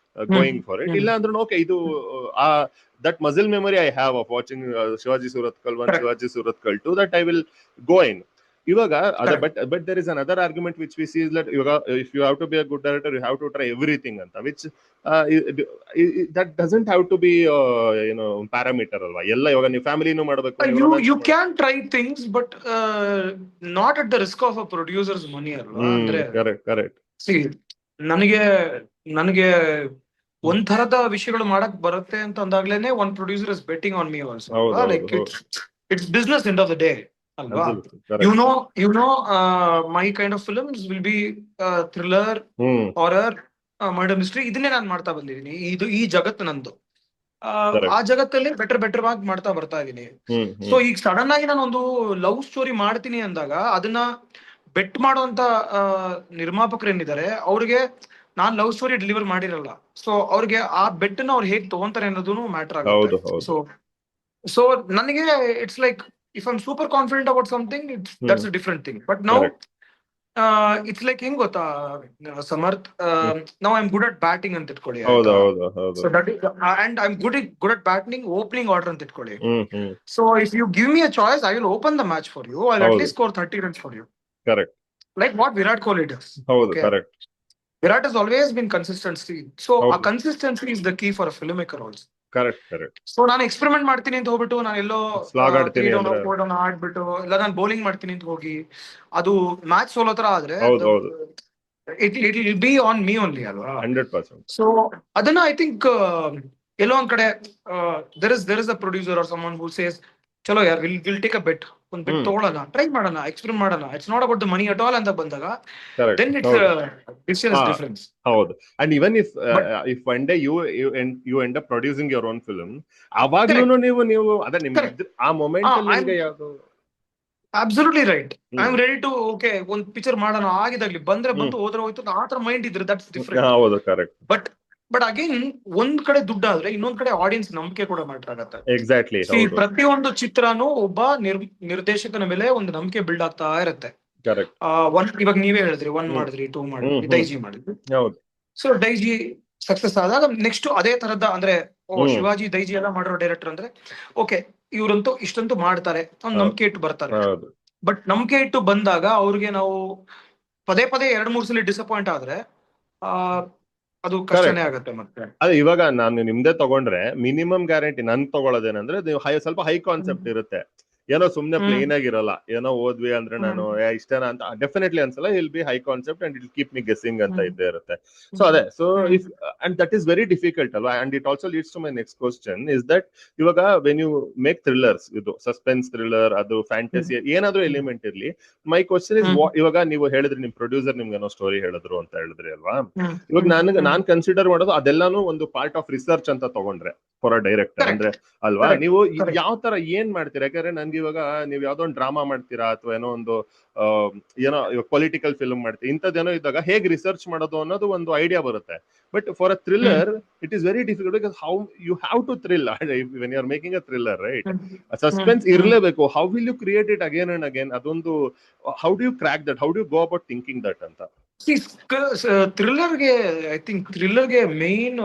going for it. ಇಲ್ಲ ಅಂದ್ರೆ ಓಕೆ, ಇದು that muscle memory I have of watching Shivaji Suratkal 1, Shivaji Suratkal 2, that I will go in. ಇವಾಗ ಅದ Correct. But there is another argument which we see is that ಇವಾಗ if you have to be a good director you have to try everything ಅಂತ which that doesn't have to be ಏನೋ parameter ಅಲ್ವಾ. ಎಲ್ಲ ಇವಾಗ ನೀವು ಫ್ಯಾಮಿಲಿನೂ ಮಾಡಬೇಕು, You can try things, but not at the risk of a producer's money ಅಲ್ವಾ. ಅಂದ್ರೆ correct C ನನಗೆ ಒಂದ್ ತರದ ವಿಷಯಗಳು ಮಾಡಕ್ ಬರುತ್ತೆ ಅಂತ ಅಂದಾಗ್ಲೇನೆ one producer is betting on me also. Like it's business end of the day ಅಲ್ವಾ. You know my kind of films will be thriller, horror, murder mystery. ಇದನ್ನೇ ನಾನು ಮಾಡ್ತಾ ಬಂದಿದ್ದೀನಿ. ಈ ಜಗತ್ತು ನಂದು. ಆ ಜಗತ್ತಲ್ಲಿ ಬೆಟರ್ ಆಗಿ ಮಾಡ್ತಾ ಬರ್ತಾ ಇದೀನಿ. ಸೊ ಈಗ ಸಡನ್ ಆಗಿ ನಾನು ಒಂದು ಲವ್ ಸ್ಟೋರಿ ಮಾಡ್ತೀನಿ ಅಂದಾಗ ಅದನ್ನ ಬೆಟ್ ಮಾಡುವಂತ ನಿರ್ಮಾಪಕರು ಏನಿದ್ದಾರೆ ಅವ್ರಿಗೆ ನಾನ್ ಲವ್ ಸ್ಟೋರಿ ಡೆಲಿವರ್ ಮಾಡಿರಲ್ಲ. ಸೊ ಅವ್ರಿಗೆ ಆ ಬೆಟ್ ನ ಅವ್ರು ಹೇಗ್ ತಗೊಂತಾರೆ ಅನ್ನೋದು ಮ್ಯಾಟರ್ ಆಗುತ್ತೆ. ಸೊ ನನಗೆ it's like if I am super confident about something, that's a different thing. But now it's like ಹೆಂಗ್ ಗೊತ್ತಾ Samarth, now I am good at batting ಅಂತ ಇಟ್ಕೊಳ್ಳಿ. So that is and I am good at batting opening order ಅಂತ ಇಟ್ಕೊಳ್ಳಿ. So if you give me a choice I will open the match for you. I will at least score 30 runs for you. Correct. Like what Virat Kohli does. Correct. Virat has always been consistency. So a consistency is the key for a filmmaker also. Correct. So ನಾನು experiment ಮಾಡ್ತೀನಿ ಅಂತ ಹೋಗ್ಬಿಟ್ಟು ನಾನು ಎಲ್ಲೋ 3 down 4 down ಆಡ್ಬಿಟ್ಟು ಇಲ್ಲ ನಾನು bowling ಮಾಡ್ತೀನಿ ಅಂತ ಹೋಗಿ ಅದು ಮ್ಯಾಚ್ ಸೋಲೋ ತರ ಆದ್ರೆ it will be on me only ಅಲ್ವಾ. 100%. So ಅದನ್ನ ಐ ಥಿಂಕ್ ಎಲ್ಲೋ ಒಂದ್ ಕಡೆ there is a producer or someone who says ಚಲೋ ಯಾರ್ ವಿಲ್ ಟೇಕ್ ಅ ಬೆಟ್, ಒಂದ್ ಬೆಟ್ ತಗೊಳ್ಳೋಣ, ಟ್ರೈ ಮಾಡೋಣ, ಎಕ್ಸ್ಪೆರಿಮೆಂಟ್ ಮಾಡೋಣ. It's not about the money at all ಅಂತ ಬಂದಾಗ ದೆನ್ ಇಟ್ಸ್ ಡಿಫರೆನ್ಸ್. ಹೌದು. And even if one day you end up producing your own film, ಅವಾಗ್ಲೂ ನೀವು ಅದೇ ನಿಮ್ಗೆ ಆ ಮೊಮೆಂಟ್ ಅಲ್ಲಿ ಯಾವುದು absolutely right. I am ready to okay ಒಂದ್ ಪಿಕ್ಚರ್ ಮಾಡೋಣ ಆಗಿದಾಗ್ಲಿ ಬಂದ್ರೆ ಬಂತು ಹೋದ್ರೆ ಹೋಯ್ತು ಆ ತರ ಮೈಂಡ್ ಇದ್ರೆ ದಟ್ಸ್ ಡಿಫರೆಂಟ್. ಹೌದು ಕರೆಕ್ಟ್. ಬಟ್ ಅಗೇನ್ ಒಂದ್ ಕಡೆ ದುಡ್ಡು ಆದ್ರೆ ಇನ್ನೊಂದ್ ಕಡೆ ಆಡಿಯನ್ಸ್ ನಂಬಿಕೆ ಕೂಡ ಮ್ಯಾಟರ್ ಆಗತ್ತೆ. ಎಕ್ಸಾಕ್ಟ್ಲಿ. ಪ್ರತಿಯೊಂದು ಚಿತ್ರನೂ ಒಬ್ಬ ನಿರ್ದೇಶಕನ ಮೇಲೆ ಒಂದು ನಂಬಿಕೆ ಬಿಲ್ಡ್ ಆಗ್ತಾ ಇರುತ್ತೆ. ಇವಾಗ ನೀವೇ ಹೇಳಿದ್ರಿ 1 ಮಾಡಿದ್ರಿ, 2 ಮಾಡಿದ್ರಿ, ಡೈಜಿ ಮಾಡಿದ್ರಿ. ಸೊ ಡೈಜಿ ಸಕ್ಸಸ್ ಆದಾಗ ನೆಕ್ಸ್ಟ್ ಅದೇ ತರದ ಅಂದ್ರೆ ಶಿವಾಜಿ ದೈಜಿ ಎಲ್ಲ ಮಾಡಿರೋ ಡೈರೆಕ್ಟರ್ ಅಂದ್ರೆ ಓಕೆ ಇವ್ರಂತೂ ಇಷ್ಟಂತೂ ಮಾಡ್ತಾರೆ ಅವ್ನು ನಂಬಿಕೆ ಇಟ್ಟು ಬರ್ತಾರೆ. ಬಟ್ ನಂಬಿಕೆ ಇಟ್ಟು ಬಂದಾಗ ಅವ್ರಿಗೆ ನಾವು ಪದೇ 2-3 ಸಲ ಡಿಸಪಾಯಿಂಟ್ ಆದ್ರೆ ಅದು ಕಷ್ಟನೇ ಆಗುತ್ತೆ. ಮತ್ತೆ ಅದೇ ಇವಾಗ ನಾನು ನಿಮ್ದೇ ತಗೊಂಡ್ರೆ ಮಿನಿಮಮ್ ಗ್ಯಾರಂಟಿ ನನ್ ತಗೊಳ್ಳೋದೇನಂದ್ರೆ ಸ್ವಲ್ಪ ಹೈ ಕಾನ್ಸೆಪ್ಟ್ ಇರುತ್ತೆ. ಏನೋ ಸುಮ್ನೆ ಪ್ಲೇನ್ ಆಗಿರಲ್ಲ, ಏನೋ ಓದ್ವಿ ಅಂದ್ರೆ ನಾನು ಇಷ್ಟನಾ ಅಂತ ಡೆಫಿನೆಟ್ಲಿ ಅನ್ಸಲ್ಲ. Will be high concept and it keep me guessing ಅಂತ ಇದ್ದೇ ಇರುತ್ತೆ. ಸೊ ಅದೇ so if and that is very difficult ಅಲ್ವಾ. And it also leads to my next question is that ಇವಾಗ ವೆನ್ ಯು ಮೇಕ್ ಥ್ರಿಲ್ಲರ್ಸ್, ಇದು suspense thriller, ಅದು fantasy ಏನಾದ್ರೂ element ಇರ್ಲಿ, ಮೈ ಕ್ವಶನ್ ಇಸ್ ಇವಾಗ ನೀವು ಹೇಳಿದ್ರಿ ನಿಮ್ ಪ್ರೊಡ್ಯೂಸರ್ ನಿಮ್ಗೆ ಏನೋ ಸ್ಟೋರಿ ಹೇಳಿದ್ರು ಅಂತ ಹೇಳಿದ್ರಿ ಅಲ್ವಾ. ಇವಾಗ ನಾನ್ ಕನ್ಸಿಡರ್ ಮಾಡೋದು ಅದೆಲ್ಲಾನು ಒಂದು ಪಾರ್ಟ್ ಆಫ್ ರಿಸರ್ಚ್ ಅಂತ ತಗೊಂಡ್ರೆ ಫಾರ್ ಅ ಡೈರೆಕ್ಟರ್ ಅಂದ್ರೆ ಅಲ್ವಾ. ನೀವು ಯಾವ ತರ ಏನ್ ಮಾಡ್ತೀರಾ? ಯಾಕಂದ್ರೆ ನನ್ಗೆ ಇವಾಗ ನೀವ್ ಯಾವ್ದೋ ಒಂದು ಡ್ರಾಮಾ ಮಾಡ್ತೀರಾ ಅಥವಾ ಏನೋ ಒಂದು ಏನೋ ಪೊಲಿಟಿಕಲ್ ಫಿಲ್ಮ್ ಮಾಡ್ತೀರಾ, ಇಂಥದ್ದೇನೋ ಇದ್ದಾಗ ಹೇಗ್ ರಿಸರ್ಚ್ ಮಾಡೋದು ಅನ್ನೋದು ಒಂದು ಐಡಿಯಾ ಬರುತ್ತೆ. But for a thriller it is very difficult because how you have to thrill when you are making a thriller, right? Suspense ಇರ್ಲೇಬೇಕು. How will you create it again and again? ಅದೊಂದು how do you crack that? How do you go about thinking that ಅಂತ? ಥ್ರಿಲ್ಲರ್ಗೆ I think ಥ್ರಿಲ್ಲರ್ಗೆ main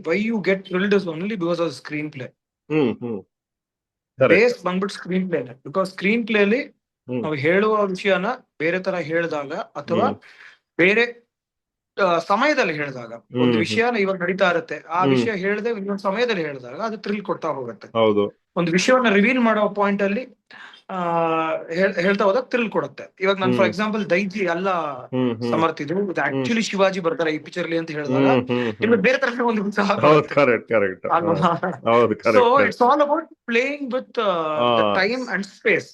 why you get thrilled is only because of screenplay. Base ಬಂದ್ಬಿಟ್ಟು screenplay. Because screen play ಅಲ್ಲಿ ನಾವು ಹೇಳುವ ವಿಷಯನ ಬೇರೆ ತರ ಹೇಳಿದಾಗ ಅಥವಾ ಬೇರೆ ಸಮಯದಲ್ಲಿ ಹೇಳಿದಾಗ, ಒಂದು ವಿಷಯನ ಇವಾಗ ನಡೀತಾ ಇರುತ್ತೆ, ಆ ವಿಷಯ ಹೇಳದೆ ಇನ್ನೊಂದು ಸಮಯದಲ್ಲಿ ಹೇಳಿದಾಗ ಅದು ಥ್ರಿಲ್ ಕೊಡ್ತಾ ಹೋಗುತ್ತೆ. ಒಂದು ವಿಷಯವನ್ನ ರಿವೀಲ್ ಮಾಡೋ ಪಾಯಿಂಟ್ ಅಲ್ಲಿ ಹೇಳ್ತಾ ಹೋದಾಗ ಥ್ರಿಲ್ ಕೊಡುತ್ತೆ. ಇವಾಗ ನಾನು ಫಾರ್ ಎಕ್ಸಾಂಪಲ್ ದೈಜಿ ಎಲ್ಲ ಸಮರ್ಥಿದ್ರು ಇದು ಆಕ್ಚುಲಿ ಶಿವಾಜಿ ಬರ್ತಾರೆ ಈ ಪಿಕ್ಚರ್ ಅಲ್ಲಿ ಅಂತ ಹೇಳಿದಾಗ ನಿಮ್ಗೆ ಬೇರೆ ತರ ಒಂದು ಉತ್ಸಾಹ. So it's all about playing with time and space.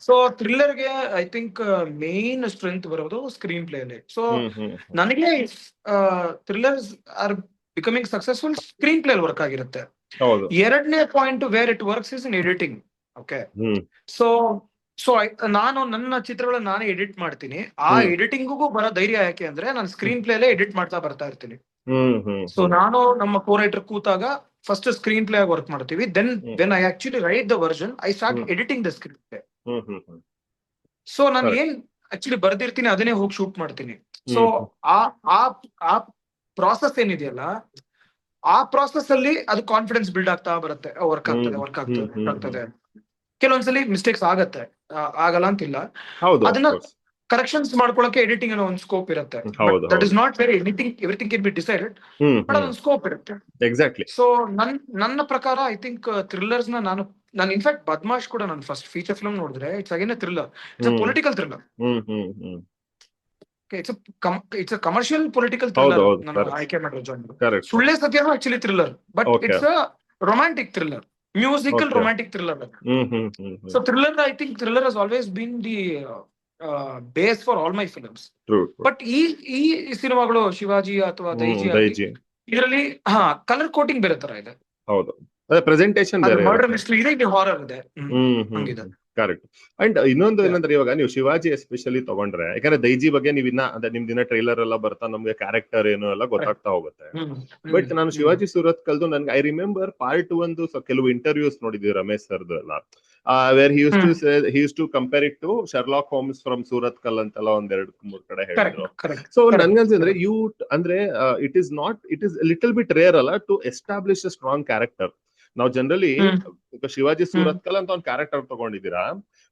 So ಥ್ರಿಲ್ಲರ್ಗೆ ಐ ಥಿಂಕ್ ಮೇನ್ ಸ್ಟ್ರೆಂತ್ ಬರೋದು ಸ್ಕ್ರೀನ್ ಪ್ಲೇ ಅಲ್ಲಿ. ಸೊ ನನಗೆ thrillers are becoming successful screenplay work ಆಗಿರುತ್ತೆ. ಎರಡನೇ point where it works is in editing. Okay, so ನಾನು ನನ್ನ ಚಿತ್ರಗಳನ್ನ ನಾನೇ ಎಡಿಟ್ ಮಾಡ್ತೀನಿ. ಆ ಎಡಿಟಿಂಗಿಗೂ ಬರೋ ಧೈರ್ಯ ಯಾಕೆ ಅಂದ್ರೆ ನಾನು ಸ್ಕ್ರೀನ್ ಪ್ಲೇ ಅಲ್ಲೇ ಎಡಿಟ್ ಮಾಡ್ತಾ ಬರ್ತಾ ಇರ್ತೀನಿ. ಸೊ ನಾನು ನಮ್ಮ ಕೋ-ರೈಟರ್ ಕೂತಾಗ ಫಸ್ಟ್ ಸ್ಕ್ರೀನ್ ಪ್ಲೇ ಆಗಿ ವರ್ಕ್ ಮಾಡ್ತೀವಿ. Then when I actually write the version I start editing the screen play. So ನಾನು ಏನ್ ಆಕ್ಚುಲಿ ಬರ್ದಿರ್ತೀನಿ ಅದನ್ನೇ ಹೋಗಿ ಶೂಟ್ ಮಾಡ್ತೀನಿ. ಸೊ ಆ ಪ್ರಾಸೆಸ್ ಏನಿದೆಯಲ್ಲ, ಆ ಪ್ರಾಸೆಸ್ ಅಲ್ಲಿ ಅದು ಕಾನ್ಫಿಡೆನ್ಸ್ ಬಿಲ್ಡ್ ಆಗ್ತಾ ಬರುತ್ತೆ. ವರ್ಕ್ ಆಗ್ತದೆ. ಕೆಲವೊಂದ್ಸಲಿ ಮಿಸ್ಟೇಕ್ಸ್ ಆಗತ್ತೆ. ಆಗಲ್ಲ ಅಂತಿಲ್ಲ. ಹೌದು ಅದನ್ನ ಕರೆಕ್ಷನ್ಸ್ ಮಾಡ್ಕೊಳಕ್ಕೆ ಎಡಿಟಿಂಗ್ ಅನ್ನೋ ಒಂದು ಸ್ಕೋಪ್ ಇರುತ್ತೆ. That is not very everything can be decided, but ಅದೊಂದು ಸ್ಕೋಪ್ ಇರುತ್ತೆ. ಎಕ್ಸಾಕ್ಟ್ಲಿ. ಸೊ ನನ್ನ ಪ್ರಕಾರ ಐ ಥಿಂಕ್ ಥ್ರಿಲ್ಲರ್ಸ್ ನಾನು ಇನ್ಫ್ಯಾಕ್ಟ್ ಬದ್ಮಾಶ್ ಕೂಡ ನನ್ನ ಫಸ್ಟ್ ಫೀಚರ್ ಫಿಲ್ಮ್ ನೋಡಿದ್ರೆ it's again thriller, it's a political thriller. It's a commercial political thriller ನಾನು ಆಯ್ಕೆ ಮಾಡಿರೋ ಜಾನರ್. ಸುಳ್ಳೆ ಸತ್ಯನೂ actually thriller, but it's a romantic thriller, musical romantic thriller. So thriller, I think thriller has always been the base for all my films. But ಈ ಸಿನಿಮಾಗಳು ಶಿವಾಜಿ ಅಥವಾ ದೈಜಿ ಇದರಲ್ಲಿ colour coating ಬೇರೆ ತರ ಇದೆ. ಹೌದು, ಪ್ರೆಸೆಂಟೇಷನ್ ಬೇರೆ, ಮರ್ಡರ್ ಮಿಸ್ಟರಿ ಇದೆ, ಹಾರರ್ ಇದೆ. ಕರೆಕ್ಟ್. ಅಂಡ್ ಇನ್ನೊಂದು ಏನಂದ್ರೆ, ಇವಾಗ ನೀವು ಶಿವಾಜಿ ಎಸ್ಪೆಷಲಿ ತಗೊಂಡ್ರೆ, ಯಾಕಂದ್ರೆ ದೈಜಿ ಬಗ್ಗೆ ನೀವು ನಿಮ್ದಿನ ಟ್ರೈಲರ್ ಎಲ್ಲ ಬರ್ತಾ ನಮ್ಗೆ ಕ್ಯಾರೆಕ್ಟರ್ ಏನು ಎಲ್ಲ ಗೊತ್ತಾಗ್ತಾ ಹೋಗುತ್ತೆ. ಬಟ್ ನಾನು ಶಿವಾಜಿ ಸೂರತ್ಕಲ್ದು ನನ್ಗೆ ಐ ರಿಮೆಂಬರ್ ಪಾರ್ಟ್ 1 ಕೆಲವು ಇಂಟರ್ವ್ಯೂಸ್ ನೋಡಿದ್ವಿ ರಮೇಶ್ ಸರ್ದು ಎಲ್ಲ, where he used to compare it to Sherlock Holmes from Surathkal ಅಂತೆಲ್ಲ ಒಂದ್ 2-3 ಕಡೆ ಹೇಳಿದ್ರು. ಸೊ ನನ್ಗನ್ಸಿದ್ರೆ it is a little bit rare ಅಲ್ಲ to establish a strong character. ನಾವು ಜನರಲಿ ಶಿವಾಜಿ ಸೂರತ್ಕಲ್ ಅಂತ ಒಂದು ಕ್ಯಾರೆಕ್ಟರ್ ತಗೊಂಡಿದ್ದೀರಾ,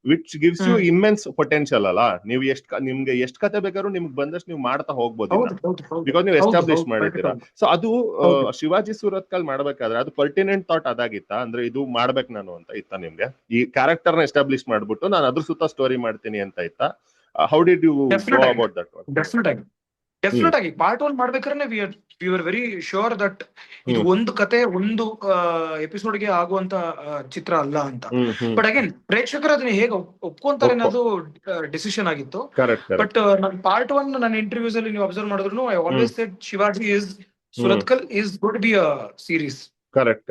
which gives you immense potential ಅಲ್ಲ. ನೀವು ನಿಮ್ಗೆ ಎಷ್ಟ್ ಕತೆ ಬೇಕಾದ್ರೂ ನಿಮ್ಗೆ ಬಂದಷ್ಟು ನೀವು ಮಾಡ್ತಾ ಹೋಗ್ಬೋದು, ಬಿಕಾಸ್ ನೀವು ಎಸ್ಟಾಬ್ಲಿಷ್ ಮಾಡಿದ್ದೀರಾ. ಸೊ ಅದು ಶಿವಾಜಿ ಸೂರತ್ಕಲ್ ಮಾಡ್ಬೇಕಾದ್ರೆ ಅದು ಪರ್ಟಿನೆಂಟ್ ಥಾಟ್ ಅದಾಗಿತ್ತಾ, ಅಂದ್ರೆ ಇದು ಮಾಡ್ಬೇಕು ನಾನು ಅಂತ ಇತ್ತ ನಿಮ್ಗೆ? ಈ ಕ್ಯಾರೆಕ್ಟರ್ ನ ಎಸ್ಟಾಬ್ಲಿಷ್ ಮಾಡ್ಬಿಟ್ಟು ನಾನು ಅದ್ರ ಸುತ್ತ ಸ್ಟೋರಿ ಮಾಡ್ತೀನಿ ಅಂತ ಇತ್ತ? How did you know about that? Definite ಆಗಿ ಪಾರ್ಟ್ 1 ಮಾಡ್ಬೇಕಾದ್ರೆ we were very sure that ಇದು ಒಂದು ಕತೆ ಒಂದು ಎಪಿಸೋಡ್ಗೆ ಆಗುವಂತ ಚಿತ್ರ ಅಲ್ಲ ಅಂತ. ಬಟ್ ಅಗೇನ್ ಪ್ರೇಕ್ಷಕರು ಅದನ್ನ ಹೇಗೆ ಒಪ್ಕೊಂತಾರೆ ಅನ್ನೋದು ಡಿಸಿಷನ್ ಆಗಿತ್ತು. ಬಟ್ ನನ್ನ ಪಾರ್ಟ್ 1 ನನ್ನ ಇಂಟರ್ವ್ಯೂಸ್ ಅಲ್ಲಿ ನೀವು ಅಬ್ಸರ್ವ್ ಮಾಡಿದ್ರು, I always shed Shivaji is Surathkal is going to be a series. Correct.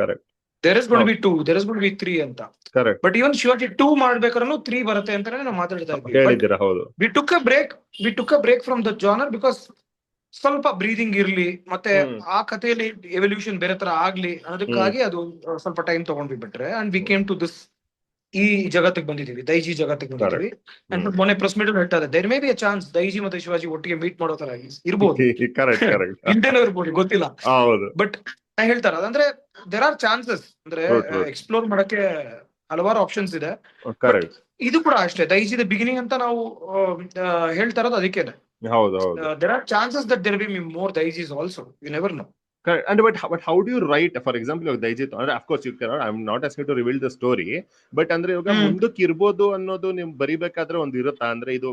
There is going to be 2, there is going to be 3 ಅಂತ. Correct. But even Shivaji 2 ಮಾಡ್ಬೇಕಾದ್ರೂ 3 ಬರುತ್ತೆ ಅಂತಾನೆ ನಾವು ಮಾತಾಡ್ತಾ ಇದ್ವಿ. We took a break from the genre because ಸ್ವಲ್ಪ breathing ಇರ್ಲಿ, ಮತ್ತೆ ಆ ಕಥೆಯಲ್ಲಿ ಎವಲ್ಯೂಷನ್ ಬೇರೆ ತರ ಆಗ್ಲಿ ಅನ್ನೋದಕ್ಕಾಗಿ ಅದು ಸ್ವಲ್ಪ ಟೈಮ್ ತಗೊಂಡ್ವಿ ಬಿಟ್ರೆ. And we came to this, ಈ ಜಗತ್ತಿಗೆ ಬಂದಿದೀವಿ, ದೈಜಿ ಜಗತ್ತಿಗೆ ಬಂದಿದೀವಿ. ಅಂಡ್ ಮೊನ್ನೆ ಪ್ರೆಸ್ ಮೀಟ್ ಹೇಳ್ತಾ ಇದೆ, there may be a chance Daiji ಮತ್ತೆ ಶಿವಾಜಿ ಒಟ್ಟಿಗೆ ಮೀಟ್ ಮಾಡೋ ತರ ಇರ್ಬೋದು, ಹಿಂದೆನೂ ಇರ್ಬೋದು, ಗೊತ್ತಿಲ್ಲ. ಬಟ್ ಹೇಳ್ತಾರ ಅದಂದ್ರೆ ದೇರ್ ಆರ್ ಚಾನ್ಸಸ್, ಅಂದ್ರೆ ಎಕ್ಸ್ಪ್ಲೋರ್ ಮಾಡಕ್ಕೆ ಹಲವಾರು ಆಪ್ಷನ್ಸ್ ಇದೆ. ಇದು ಕೂಡ ಅಷ್ಟೇ, ದೈಜಿದ ಬಿಗಿನಿಂಗ್ ಅಂತ ನಾವು ಹೇಳ್ತಾ ಇರೋದು ಅದಕ್ಕೇನೆ. There are chances that there will be more Daijis also. You never know. Correct. And but how do you write, for example, Daiji? Of course you cannot. I'm not asking to reveal the story. But ಅಂದ್ರೆ ಇವಾಗ ಮುಂದಕ್ಕೆ ಇರ್ಬೋದು ಅನ್ನೋದು ನಿಮ್ ಬರಿಬೇಕಾದ್ರೆ ಒಂದು ಇರುತ್ತಾ? ಅಂದ್ರೆ ಇದು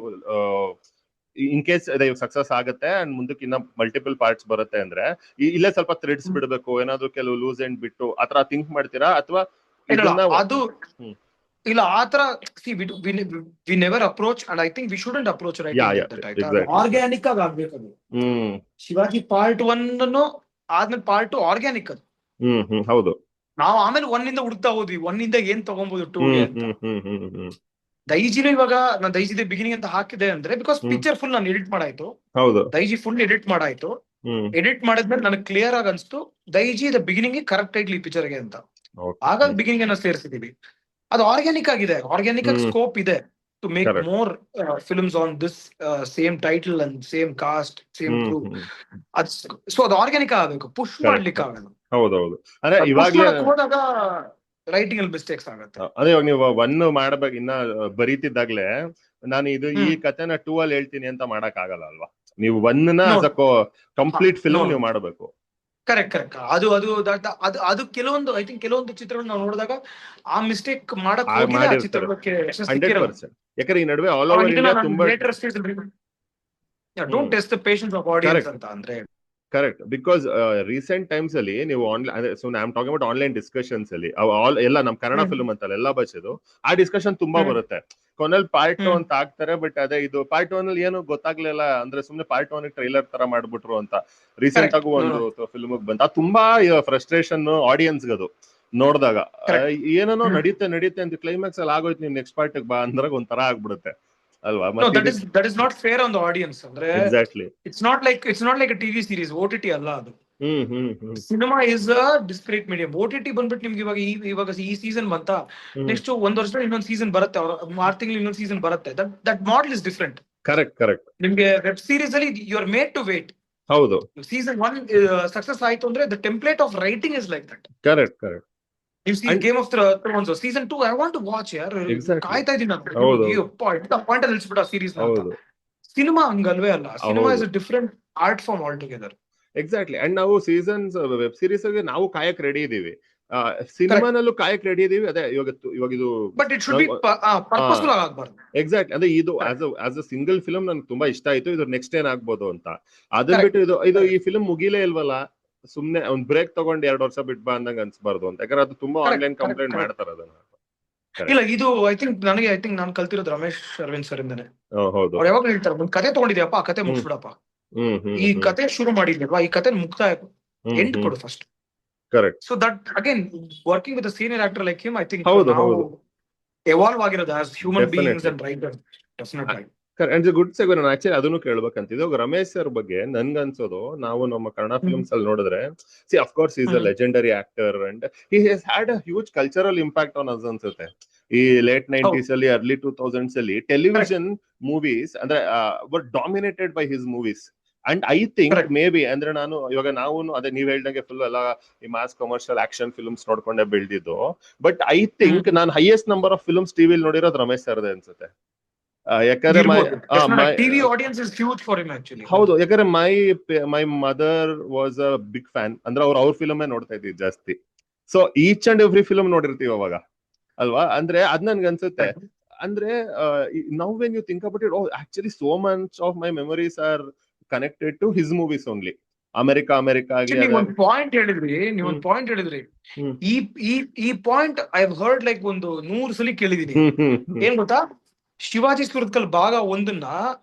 ಇನ್ ಕೇಸ್ ಸಕ್ಸಸ್ ಆಗುತ್ತೆ ಅಂಡ್ ಮುಂದಕ್ಕೆ ಇನ್ನ ಮಲ್ಟಿಪಲ್ ಪಾರ್ಟ್ಸ್ ಬರುತ್ತೆ ಅಂದ್ರೆ ಇಲ್ಲೇ ಸ್ವಲ್ಪ ಥ್ರೆಡ್ಸ್ ಬಿಡ್ಬೇಕು, ಏನಾದ್ರು ಕೆಲವು ಲೂಸ್ ಎಂಡ್ ಬಿಟ್ಟು ಆತರ ಥಿಂಕ್ ಮಾಡ್ತೀರಾ? ಅಥವಾ ಅದು ಇಲ್ಲ ಆತರ we never approach, and I think we shouldn't approach organic ಆಗಿ ಆಗ್ಬೇಕು ಅದು. ಶಿವಾಜಿ ಪಾರ್ಟ್ 1 ಆದ್ಮೇಲೆ ಪಾರ್ಟ್ 2 ಆರ್ಗ್ಯಾನಿಕ್ ಅದು. ಹೌದು, ನಾವು ಆಮೇಲೆ 1 ಇಂದ ಹುಡುಕ್ತಾ ಹೋದ್ವಿ, 1 ಇಂದ ಏನ್ ತಗೊಂಬೋದು 2 ಅಂತ. ದೈಜಿನ ಇವಾಗ ನಾನು ದೈಜಿದ ಬಿಗಿನಿಂಗ್ ಅಂತ ಹಾಕಿದೆ ಅಂದ್ರೆ ಬಿಕಾಸ್ ಪಿಕ್ಚರ್ ಫುಲ್ ನಾನು ಎಡಿಟ್ ಮಾಡಾಯ್ತು. ದೈಜಿ ಫುಲ್ ಎಡಿಟ್ ಮಾಡಾಯ್ತು. ಎಡಿಟ್ ಮಾಡಿದ್ಮೇಲೆ ನನಗೆ ಕ್ಲಿಯರ್ ಆಗಿ ಅನ್ಸ್ತು Daiji the beginning correct ideally ಪಿಕ್ಚರ್ಗೆ ಅಂತ. ಹಾಗಾಗಿ ಬಿಗಿನಿಂಗ್ ಅನ್ನ ಸೇರಿಸಿದೀವಿ. ಅದು ಆರ್ಗ್ಯಾನಿಕ್ ಆಗಿದೆ, ಆರ್ಗ್ಯಾನಿಕ್ ಆಗಿ ಸ್ಕೋಪ್ ಇದೆ to make more films on this same title and same cast, same crew. So ಅದು ಆರ್ಗ್ಯಾನಿಕ್ ಆಗಬೇಕು, ಪುಷ್ ಮಾಡ್ಲಿಕ್ಕೆ ಆಗಲ್ಲ. ಹೌದೌದು, ಅಂದ್ರೆ ಇವಾಗ ಹೋದಾಗ ರೈಟಿಂಗ್ ಅಲ್ಲಿ ಮಿಸ್ಟೇಕ್ಸ್ ಆಗುತ್ತೆ. ಅದೇ ಇವಾಗ ನೀವು 1 ಮಾಡ್ಬೇಕು, ಇನ್ನ ಬರೀತಿದ್ದಾಗ್ಲೇ ನಾನು ಈ ಕಥೆನ 2 ಅಲ್ಲಿ ಹೇಳ್ತೀನಿ ಅಂತ ಮಾಡಕ್ ಆಗಲ್ಲ ಅಲ್ವಾ? ನೀವು 1ನ ಕಂಪ್ಲೀಟ್ ಫಿಲ್ಮ್ ನೀವು ಮಾಡಬೇಕು. ಕರೆಕ್ಟ್. ಅದು ಕೆಲವೊಂದು ಐ ಥಿಂಕ್ ಕೆಲವೊಂದು ಚಿತ್ರಗಳು ನಾವು ನೋಡಿದಾಗ ಆ ಮಿಸ್ಟೇಕ್ ಮಾಡಕ್ ಹೋಗಿಲ್ಲ, ಆ ಚಿತ್ರಕ್ಕೆ 100%. ಯಾಕಂದ್ರೆ ಈ ನಡುವೆ ಆಲ್ ಓವರ್ ಇಂಡಿಯಾ ತುಂಬಾ don't test the patience of audience ಅಂತ ಅಂದ್ರೆ. ಕರೆಕ್ಟ್, ಬಿಕಾಸ್ ರೀಸೆಂಟ್ ಟೈಮ್ಸ್ ಅಲ್ಲಿ ನೀವು online, so I am talking about online discussions ಅಲ್ಲಿ ಎಲ್ಲ ನಮ್ ಕನ್ನಡ ಫಿಲ್ಮ್ ಅಂತಲ್ಲ ಎಲ್ಲ ಭಾಷೆದು ಆ ಡಿಸ್ಕಷನ್ ತುಂಬಾ ಬರುತ್ತೆ. ಕೊನೆಯಲ್ಲಿ ಪಾರ್ಟ್ 2 ಅಂತ ಆಗ್ತಾರೆ, ಬಟ್ ಅದೇ ಇದು ಪಾರ್ಟ್ 1 ಅಲ್ಲಿ ಏನು ಗೊತ್ತಾಗ್ಲಿಲ್ಲ ಅಂದ್ರೆ ಸುಮ್ನೆ ಪಾರ್ಟ್ 1 ಟ್ರೈಲರ್ ತರ ಮಾಡ್ಬಿಟ್ರು ಅಂತ ರೀಸೆಂಟ್ ಆಗೂ ಒಂದು ಫಿಲ್ಮ್ ಬಂತ. ಅದು ತುಂಬಾ ಫ್ರಸ್ಟ್ರೇಷನ್ ಆಡಿಯನ್ಸ್ ಗದು ನೋಡಿದಾಗ, ಏನೋ ನಡೀತೆ ಅಂತ ಕ್ಲೈಮ್ಯಾಕ್ಸ್ ಅಲ್ಲಿ ಆಗೋಯ್ತು, ನೀವು ನೆಕ್ಸ್ಟ್ ಪಾರ್ಟ್ ಬಾ ಅಂದಾಗ ಒಂಥರ ಆಗ್ಬಿಡುತ್ತೆ ಅಲ್ವಾ? that is not fair on the audience. ಅಂದ್ರೆ exactly, it's not like a TV series, OTT ಅಲ್ಲ ಅದು. Cinema is a discrete medium. OTT ಬಂದ್ಬಿಟ್ಟು ನಿಮ್ಗೆ ಇವಾಗ ಈ ಸೀಸನ್ ಬಂತ, ನೆಕ್ಸ್ಟ್ 1 ವರ್ಷದಲ್ಲಿ ಇನ್ನೊಂದು ಸೀಸನ್ ಬರುತ್ತೆ, 6 ತಿಂಗಳು ಇನ್ನೊಂದು ಸೀಸನ್ ಬರುತ್ತೆ. That model is different. Correct. ನಿಮ್ಗೆ ವೆಬ್ ಸೀರೀಸ್ ಅಲ್ಲಿ you are made to wait. ಹೌದು, ಸೀಸನ್ 1 ಸಕ್ಸಸ್ ಆಯ್ತು ಅಂದ್ರೆ the template of writing is like that. Correct. You see Game of Thrones season 2 I want to watch yaar. ಕಾಯ್ತಾ ಇದೀನಿ ನಾನು. ಎಂತ point ಅಲ್ಲಿ ನಿಲ್ಸ್ಬಿಟ್ಟ ಸೀರೀಸ್ ನ ಅಂತ. ಸಿನಿಮಾ ಹಂಗಲ್ವೇ ಅಲ್ಲ. Cinema is a different art form all together. Exactly. And ನಾವು ಸೀಸನ್ಸ್ ವೆಬ್ ಸೀರೀಸ್ ನಾವು ಕಾಯಕ್ ರೆಡಿ ಇದೀವಿ, ಸಿನಿಮಾನಲ್ಲೂ ಕಾಯಕ್ ರೆಡಿ ಇದೀವಿ. ಅದೇ ಇವಾಗ ಇದು but it should be purposeful ಆಗಬಾರ್ದು. ಎಕ್ಸಾಕ್ಟ್. ಅದೇ ಇದು ಆಸ್ ಅ ಸಿಂಗಲ್ ಫಿಲ್ಮ್ ನನ್ಗೆ ತುಂಬಾ ಇಷ್ಟ ಆಯ್ತು, ಇದು ನೆಕ್ಸ್ಟ್ ಏನ್ ಆಗ್ಬೋದು ಅಂತ. ಅದನ್ನ ಬಿಟ್ಟು ಇದು ಈ ಫಿಲ್ಮ್ ಮುಗಿಲೇ ಇಲ್ವಲ್ಲ, ಸುಮ್ನೆ ಒಂದ್ ಬ್ರೇಕ್ ತಗೊಂಡ್ 2 ವರ್ಷ ಬಿಟ್ ಬಾ ಅಂದಂಗ ಅನ್ಸ್ಬಾರ್ದು ಅಂತ. ಯಾಕಂದ್ರೆ ಅದು ತುಂಬಾ ಆನ್ಲೈನ್ ಕಂಪ್ಲೇಂಟ್ ಮಾಡ್ತಾರ ಅದನ್ನ. ಇಲ್ಲ ಇದು ಐ ಥಿಂಕ್ ನಾನು ಕಲ್ತಿರೋದು ರಮೇಶ್ ಅರವಿಂದ್ ಸರ್ ಇಂದಾನೆ. ಹೌದು. ಅವ್ರು ಯಾವಾಗ ಹೇಳ್ತಾರೆ, ಒಂದ್ ಕತೆ ತಗೊಂಡಿದ್ಯಪ್ಪ, ಆ ಕತೆ ಮುಗಿಸ್ಬಿಡಪ್ಪ. ಈ ಕತೆ ಶುರು ಮಾಡಿದ್ಯಲ್ವಾ, ಈ ಕತೆ ಮುಕ್ತಾಯ ಎಂಡ್ ಕೊಡು first. Correct. So that again working with senior actor like him, I think ಹೌದು ಎವಾಲ್ವ್ ಆಗಿರೋದು as human beings and writers. Definitely. And good segue. ನಾನು ಆಕ್ಚುಲಿ ಅದನ್ನು ಕೇಳ್ಬೇಕಂತಿದ್ದು, ರಮೇಶ್ ಸರ್ ಬಗ್ಗೆ ನನ್ಗನ್ಸೋದು, ನಾವು ನಮ್ಮ ಕನ್ನಡ ಫಿಲ್ಮ್ಸ್ ಅಲ್ಲಿ ನೋಡಿದ್ರೆ, see of course is a legendary actor and he has had a huge cultural impact on us ಅನ್ಸುತ್ತೆ. ಈ ಲೇಟ್ 90s ಅಲ್ಲಿ, ಅರ್ಲಿ 2000s ಅಲ್ಲಿ ಟೆಲಿವಿಷನ್ ಮೂವೀಸ್ ಅಂದ್ರೆ were dominated by his movies. And I think maybe ಅಂದ್ರೆ ನಾವು ಅದೇ ನೀವ್ ಹೇಳ್ದಂಗೆ ಫುಲ್ ಎಲ್ಲ ಈ ಮಾಸ್ ಕಮರ್ಷಿಯಲ್ ಆಕ್ಷನ್ ಫಿಲ್ಮ್ಸ್ ನೋಡ್ಕೊಂಡೆ ಬೆಳ್ದಿದ್ದು. ಬಟ್ ಐ ಥಿಂಕ್ ನಾನು ಹೈಯೆಸ್ಟ್ ನಂಬರ್ ಆಫ್ ಫಿಲ್ಮ್ಸ್ ಟಿವಿಲಿ ನೋಡಿರೋದು ರಮೇಶ್ ಸರ್ದೇ ಅನ್ಸುತ್ತೆ. ಯಾಕಂದ್ರೆ ಹೌದು, ಯಾಕಂದ್ರೆ my mother was a big fan. ಅಂದ್ರೆ ಅವ್ರ ಫಿಲ್ಮ್ ನೋಡ್ತಾ ಇದ್ದೀವಿ ಜಾಸ್ತಿ. So each and every film ನೋಡಿರ್ತೀವಿ ಅವಾಗ ಅಲ್ವಾ. ಅಂದ್ರೆ ಅದ್ ನನ್ಗೆ ಅನ್ಸುತ್ತೆ. ಅಂದ್ರೆ now when you think about it, actually so much of my memories are connected to his movies only. America ಒಂದು ಪಾಯಿಂಟ್ ಹೇಳಿದ್ರಿ. ಈ point I have heard like ಒಂದು 100 ಸಲ ಕೇಳಿದೀನಿ. ಏನ್ ಗೊತ್ತಾ, ಶಿವಾಜಿ ಸುರತ್ಕಲ್ ಭಾಗ 1ನ್ನ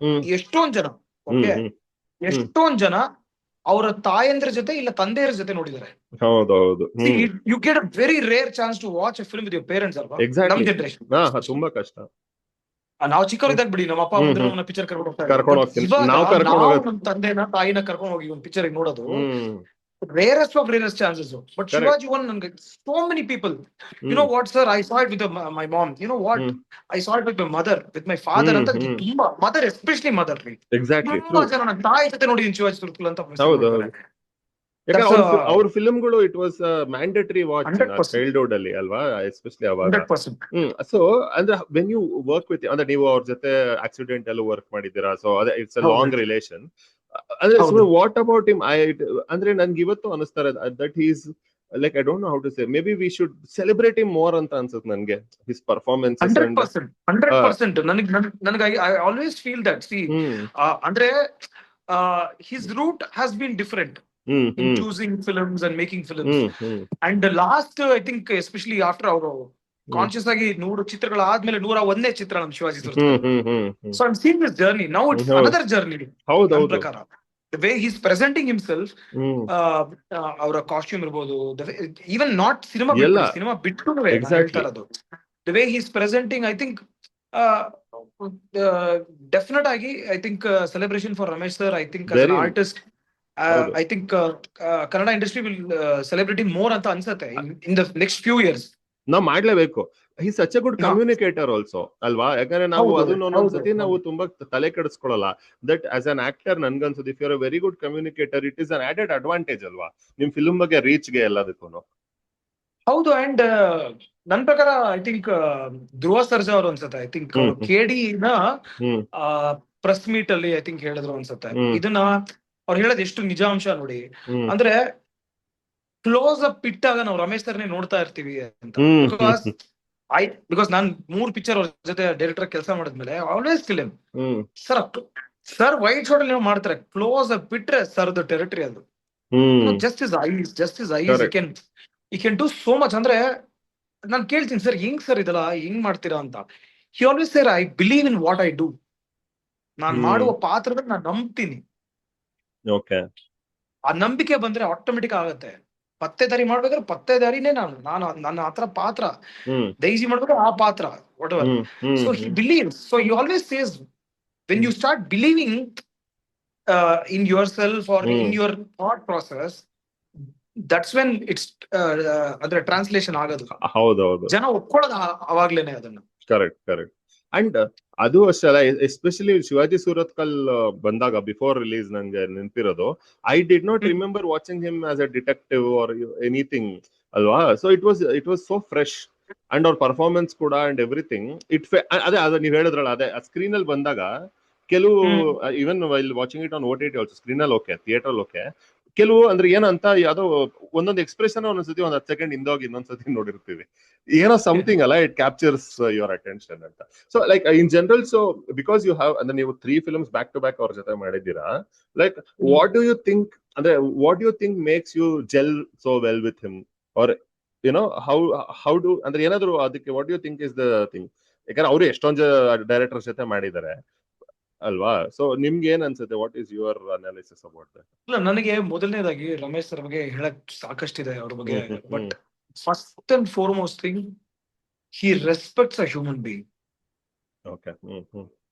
ಎಷ್ಟೊಂದ್ ಜನ ಅವರ ತಾಯಂದ್ರ ಜೊತೆ ಇಲ್ಲ ತಂದೆಯರ ಜೊತೆ ನೋಡಿದ್ದಾರೆ. ಹೌದೌದು. You get a very rare chance to watch a film with your parents ಅಲ್ವಾ. ನಮ್ ಜನರೇಷನ್ ತುಂಬಾ ಕಷ್ಟ. ನಾವು ಚಿಕ್ಕವರಿದ್ದಾಗ ಬಿಡಿ, ನಮ್ಮ ಅಪ್ಪ ಮುಂದೆ ಪಿಕ್ಚರ್ ಕರ್ಕೊಂಡು ಹೋಗ್ತಾರೆ. ನಮ್ಮ ತಂದೆನ ತಾಯಿನ ಕರ್ಕೊಂಡು ಹೋಗಿ ಒಂದು ಪಿಕ್ಚರ್ ನೋಡೋದು rarest of rarest chances. But Shivaji one, so many people. You know what, sir? I saw it with my mom. You know what? I saw it with my mother, with my father. Anta tumba mother, especially mother. Exactly. Tumba jana ತಾಯಿ ಜೊತೆ ನೋಡಿದೀನಿ ಶಿವಾಜಿ ಸುರತ್ಕಲ್ ಅಂತ. ಹೌದು. ಅವ್ರ ಫಿಲ್ಮ್ಗಳು it was mandatory watch childhood ಅಲ್ಲಿ ಅಲ್ವಾ, especially ಅವಾಗ. ಸೊ ಅಂದ್ರೆ ವೆನ್ ಯು ವರ್ಕ್ ವಿತ್, ಅಂದ್ರೆ ನೀವು ಅವ್ರ ಜೊತೆ ಆಕ್ಸಿಡೆಂಟ್ ಎಲ್ಲ ವರ್ಕ್ ಮಾಡಿದ್ದೀರಾ, ಸೊ ಅದೇ ಇಟ್ಸ್ ಅ ಲಾಂಗ್ ರಿಲೇಷನ್. ಅಂದ್ರೆ ವಾಟ್ ಅಬೌಟ್ ಹಿಮ್, ಅಂದ್ರೆ ನನ್ಗೆ ಇವತ್ತು ಅನಿಸ್ತಾರೆ that is like, I don't know how to say, maybe we should celebrate him more ಅಂತ ಅನ್ಸುತ್ತೆ ನನ್ಗೆ. His performance 100%. ನನಗೆ I always feel that. See ಅಂದ್ರೆ his route has been different in choosing films and making films. And the last, I think, especially after our conscious ಆಗಿ 100 ಚಿತ್ರಗಳ ಆದ್ಮೇಲೆ 101ನೇ ಚಿತ್ರ ನಮ್ Shivaji Surathkal. So I am seeing this journey now. It's another journey ನನ್ನ ಪ್ರಕಾರ. The way he is presenting himself, ಅವರ costume ಇರ್ಬೋದು, ಈವನ್ ನಾಟ್ ಸಿನಿಮಾ ಬಿಟ್ಟು ಹೇಳ್ತಾ ಇರೋದು, the way he is presenting, I think definite ಆಗಿ I think celebration for Ramesh sir. I think as an artist, I think Kannada industry will celebrate him more ಅಂತ ಅನ್ಸುತ್ತೆ in the next few years. ನಾವ್ ಮಾಡ್ಲೇಬೇಕು. He such a good communicator also ಅಲ್ವಾ. ಯಾಕಂದ್ರೆ ನಾವು ಅದನ್ನ ಒಂದೊಂದ್ಸತಿ ನಾವು ತುಂಬಾ ತಲೆ ಕೆಡಿಸ್ಕೊಳ್ಳಲ್ಲ. ದಟ್ ಆಸ್ ಅನ್ ಆಕ್ಟರ್ ನನ್ಗನ್ಸುತ್ತೆ, if you are a very good communicator, it is an added advantage ಅಲ್ವಾ ನಿಮ್ ಫಿಲ್ಮ್ ಬಗ್ಗೆ ರೀಚ್ ಗೆ ಎಲ್ಲದಕ್ಕೂ. ಹೌದು. ಅಂಡ್ ನನ್ ಪ್ರಕಾರ ಐ ಥಿಂಕ್ ಧ್ರುವ ಸರ್ಜಾ ಅವರು ಅನ್ಸುತ್ತೆ, ಐ ಥಿಂಕ್ ಕೆಡಿ ನ ಪ್ರೆಸ್ ಮೀಟ್ ಅಲ್ಲಿ ಐ ಥಿಂಕ್ ಹೇಳಿದ್ರು ಅನ್ಸುತ್ತೆ. ಇದನ್ನ ಅವ್ರು ಹೇಳೋದು ಎಷ್ಟು ನಿಜಾಂಶ ನೋಡಿ. ಅಂದ್ರೆ ಕ್ಲೋಸ್ ಅಪ್ ಇಟ್ಟಾಗ ನಾವು ರಮೇಶ್ ಸರ್ನೇ ನೋಡ್ತಾ ಇರ್ತೀವಿ ಅಂತ. ಬಿಕಾಸ್ ನಾನ್ 3 ಪಿಕ್ಚರ್ ಅವ್ರ ಜೊತೆ ಡೈರೆಕ್ಟರ್ ಕೆಲಸ ಮಾಡಿದ್ಮೇಲೆ always film sir wide shot ಅಲ್ಲಿ ನೀವು ಮಾಡ್ತಾರೆ, ಕ್ಲೋಸ್ ಅಪ್ ಬಿಟ್ರೆ ಸರ್ದು ಟೆರಿಟರಿ ಅದು. Just is eyes you can do so much. ಅಂದ್ರೆ ನಾನ್ ಕೇಳ್ತೀನಿ, ಸರ್ ಹೆಂಗ್ ಸರ್ ಇದೆಲ್ಲ ಹೆಂಗ್ ಮಾಡ್ತೀರಾ ಅಂತ. He always says, I believe in what I do. ನಾನ್ ಮಾಡುವ ಪಾತ್ರದಲ್ಲಿ ನಾನು ನಂಬ್ತೀನಿ. ಆ ನಂಬಿಕೆ ಬಂದ್ರೆ ಆಟೋಮೆಟಿಕ್ ಆಗತ್ತೆ. ಪತ್ತೆದಾರಿ ಮಾಡ್ಬೇಕಾದ್ರೆ ಪತ್ತೆದಾರಿನೇ ನಾನು ನನ್ನ ಹತ್ರ ಪಾತ್ರ, ದೈಜಿ ಮಾಡ್ಬೇಕಾದ್ರೆ ಆ ಪಾತ್ರ, whatever. So he believes. So he always says, when you start believing in yourself or in your thought process, that's when it's ಅಂದ್ರೆ ಟ್ರಾನ್ಸ್ಲೇಷನ್ ಆಗೋದು. ಹೌದೌದು, ಜನ ಒಪ್ಕೊಳ್ಳೋದು ಅವಾಗ್ಲೇನೆ ಅದನ್ನ. ಕರೆಕ್ಟ್. ಅಂಡ್ ಅದು ಅಷ್ಟೇ ಅಲ್ಲ, ಎಸ್ಪೆಷಲಿ ಶಿವಾಜಿ ಸುರತ್ಕಲ್ ಬಂದಾಗ ಬಿಫೋರ್ ರಿಲೀಸ್ ನಂಗೆ ನೆನಪಿರೋದು, I did not remember watching him as a detective or anything. ಅಲ್ವಾ? So it was so fresh and ಅವ್ರ ಪರ್ಫಾರ್ಮೆನ್ಸ್ ಕೂಡ ಅಂಡ್ ಎವ್ರಿಥಿಂಗ್ ಅದೇ ನೀವ್ ಹೇಳಿದ್ರಲ್ಲ, ಅದೇ ಸ್ಕ್ರೀನ್ ಅಲ್ಲಿ ಬಂದಾಗ ಕೆಲವು even while watching it on OTT also, screen ಅಲ್ಲಿ ಓಕೆ, ಥಿಯೇಟರ್ ಓಕೆ, ಕೆಲವು ಅಂದ್ರೆ ಏನಂತ ಯಾವ್ದೋ ಒಂದೊಂದು ಎಕ್ಸ್ಪ್ರೆಷನ್ ಒಂದೊಂದ್ಸತಿ ಒಂದ್ 10 ಸೆಕೆಂಡ್ ಹಿಂದೋಗಿ ಇನ್ನೊಂದ್ಸತಿ ನೋಡಿರ್ತೀವಿ, ಏನೋ ಸಮಥಿಂಗ್ ಅಲ್ಲ, ಇಟ್ ಕ್ಯಾಪ್ಚರ್ಸ್ ಯುವರ್ ಅಟೆನ್ಷನ್ ಅಂತ. So like in general, so because you have, ಅಂದ್ರೆ ನೀವು 3 ಫಿಲ್ಮ್ಸ್ ಬ್ಯಾಕ್ ಟು ಬ್ಯಾಕ್ ಅವ್ರ ಜೊತೆ ಮಾಡಿದ್ದೀರಾ, like what do you think, ಅಂದ್ರೆ what do you think makes you gel so well with him, or you know how do, ಅಂದ್ರೆ ಏನಾದ್ರು ಅದಕ್ಕೆ what you think is the thing? ಯಾಕಂದ್ರೆ ಅವರು ಎಷ್ಟೊಂದು ಡೈರೆಕ್ಟರ್ ಜೊತೆ ಮಾಡಿದ್ದಾರೆ ಅಲ್ವಾ? ಸೊ ನಿಮ್ಗೆ ಏನ್ ಅನ್ಸುತ್ತೆ? What is your analysis about that? ಇಲ್ಲ, ನನಗೆ ಮೊದಲನೇದಾಗಿ ರಮೇಶ್ ಸರ್ ಬಗ್ಗೆ ಹೇಳಕ್ ಸಾಕಷ್ಟಿದೆ ಅವ್ರ ಬಗ್ಗೆ. But first and foremost thing, he respects a human being. Okay.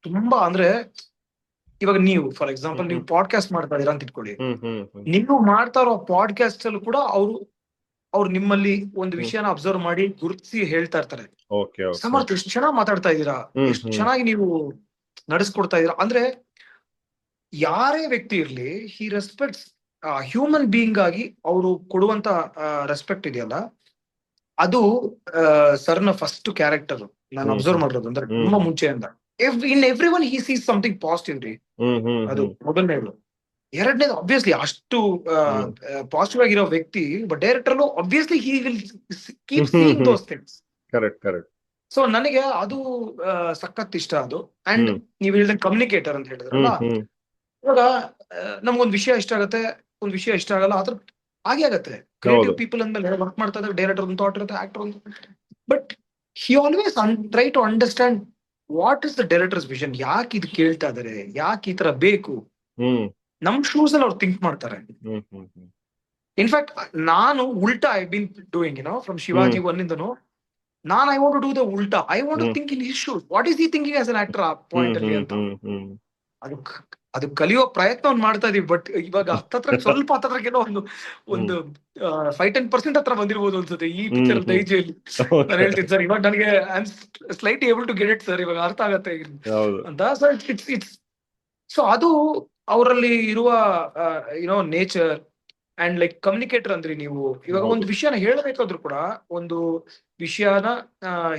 ತುಂಬಾ ಅಂದ್ರೆ, ಇವಾಗ ನೀವು ಫಾರ್ ಎಕ್ಸಾಂಪಲ್ ನೀವು ಪಾಡ್ಕಾಸ್ಟ್ ಮಾಡ್ತಾ ಇದೀರಾ ಅಂತ ಇಟ್ಕೊಳ್ಳಿ. ನೀವು ಮಾಡ್ತಾ ಇರೋ ಪಾಡ್ಕಾಸ್ಟ್ ಅಲ್ಲೂ ಕೂಡ ಅವ್ರು ನಿಮ್ಮಲ್ಲಿ ಒಂದು ವಿಷಯನ ಅಬ್ಸರ್ವ್ ಮಾಡಿ ಗುರುತಿಸಿ ಹೇಳ್ತಾ ಇರ್ತಾರೆ, ಸಮರ್ಥ ಎಷ್ಟು ಚೆನ್ನಾಗಿ ಮಾತಾಡ್ತಾ ಇದ್ದೀರಾ, ಎಷ್ಟು ಚೆನ್ನಾಗಿ ನೀವು ನಡೆಸ್ಕೊಡ್ತಾ ಇದೀರಾ. ಅಂದ್ರೆ ಯಾರೇ ವ್ಯಕ್ತಿ ಇರ್ಲಿ, ಹಿ ರೆಸ್ಪೆಕ್ಟ್ಸ್ ಹ್ಯೂಮನ್ ಬೀಯಿಂಗ್ ಆಗಿ ಅವರು ಕೊಡುವಂತ ರೆಸ್ಪೆಕ್ಟ್ ಇದೆಯಲ್ಲ, ಅದು ಸರ್ನ ಫಸ್ಟ್ ಕ್ಯಾರೆಕ್ಟರ್ ನಾನು ಅಬ್ಸರ್ವ್ ಮಾಡಿರೋದು. ಅಂದ್ರೆ ತುಂಬಾ ಮುಂಚೆಯಿಂದ in every one he sees something positive ರೀ. ಅದು ಮೊದಲನೇದು. ಎರಡನೇದು, ಆಬ್ವಿಯಸ್ಲಿ ಅಷ್ಟು ಪಾಸಿಟಿವ್ ಆಗಿರೋ ವ್ಯಕ್ತಿ, but director obviously he will keep seeing those things. Correct. So ನನಗೆ ಅದು ಸಖತ್ ಇಷ್ಟ ಅದು. ಅಂಡ್ ನೀವ್ ಹೇಳಿದ ಕಮ್ಯುನಿಕೇಟರ್ ಅಂತ ಹೇಳಿದ್ರಲ್ಲ, ಇವಾಗ ನಮ್ಗೊಂದ್ ವಿಷಯ ಇಷ್ಟ ಆಗತ್ತೆ, ಒಂದ್ ವಿಷಯ ಇಷ್ಟ ಆಗಲ್ಲ, ಅದ್ರ ಹಾಗೆ ಆಗತ್ತೆ. ಕ್ರಿಯೇಟಿವ್ ಪೀಪಲ್ ಅಂದ್ಮೇಲೆ ವರ್ಕ್ ಮಾಡ್ತಾ ಇದ್ದಾರೆ, ಡೈರೆಕ್ಟರ್ ಒಂದು ಥಾಟ್ ಇರುತ್ತೆ, ಆಕ್ಟರ್ ಒಂದು, but he always try to understand what is the director's vision. ಯಾಕೆ ಇದು ಕೇಳ್ತಾ ಇದಾರೆ, ಯಾಕೆ ಈ ತರ ಬೇಕು, ನಮ್ ಶೂಸ್ ಅಲ್ಲಿ ಅವ್ರು ಥಿಂಕ್ ಮಾಡ್ತಾರೆ. ಇನ್ಫ್ಯಾಕ್ಟ್ ನಾನು ಉಲ್ಟಾ I been doing from Shivaji ಒನ್ನಿಂದನು, ನಾನು I want to do the ಉಲ್ಟಾ. I want to think in his shoes, what is he thinking as an actor ಆ ಪಾಯಿಂಟ್ ಅಲ್ಲಿ ಅಂತ. ಅದು ಕಲಿಯೋ ಪ್ರಯತ್ನ ಮಾಡ್ತಾ ಇದೀವಿ. ಬಟ್ ಇವಾಗ ಸ್ವಲ್ಪ ಹತ್ತತ್ರಕ್ಕೆಲ್ಲ ಒಂದು 5-10% ಹತ್ರ ಬಂದಿರ್ಬೋದು ಅನ್ಸುತ್ತೆ ಈ ಪಿಕ್ಚರ್ ದೈಜಿಯಲ್ಲಿ. ನಾನು ಹೇಳ್ತೀನಿ ಸರ್, ಇವಾಗ ನನಗೆ I am slight able to get it sir, ಇವಾಗ ಅರ್ಥ ಆಗತ್ತೆ ಅಂತ. ಸೊ ಇಟ್ಸ್ ಸೊ ಅದು ಅವರಲ್ಲಿ ಇರುವ ನೇಚರ್ ಅಂಡ್ ಲೈಕ್ ಕಮ್ಯುನಿಕೇಟರ್ ಅಂದ್ರಿ ನೀವು. ಇವಾಗ ಒಂದು ವಿಷಯನ ಹೇಳಬೇಕಾದ್ರೂ ಕೂಡ ಒಂದು ವಿಷಯನ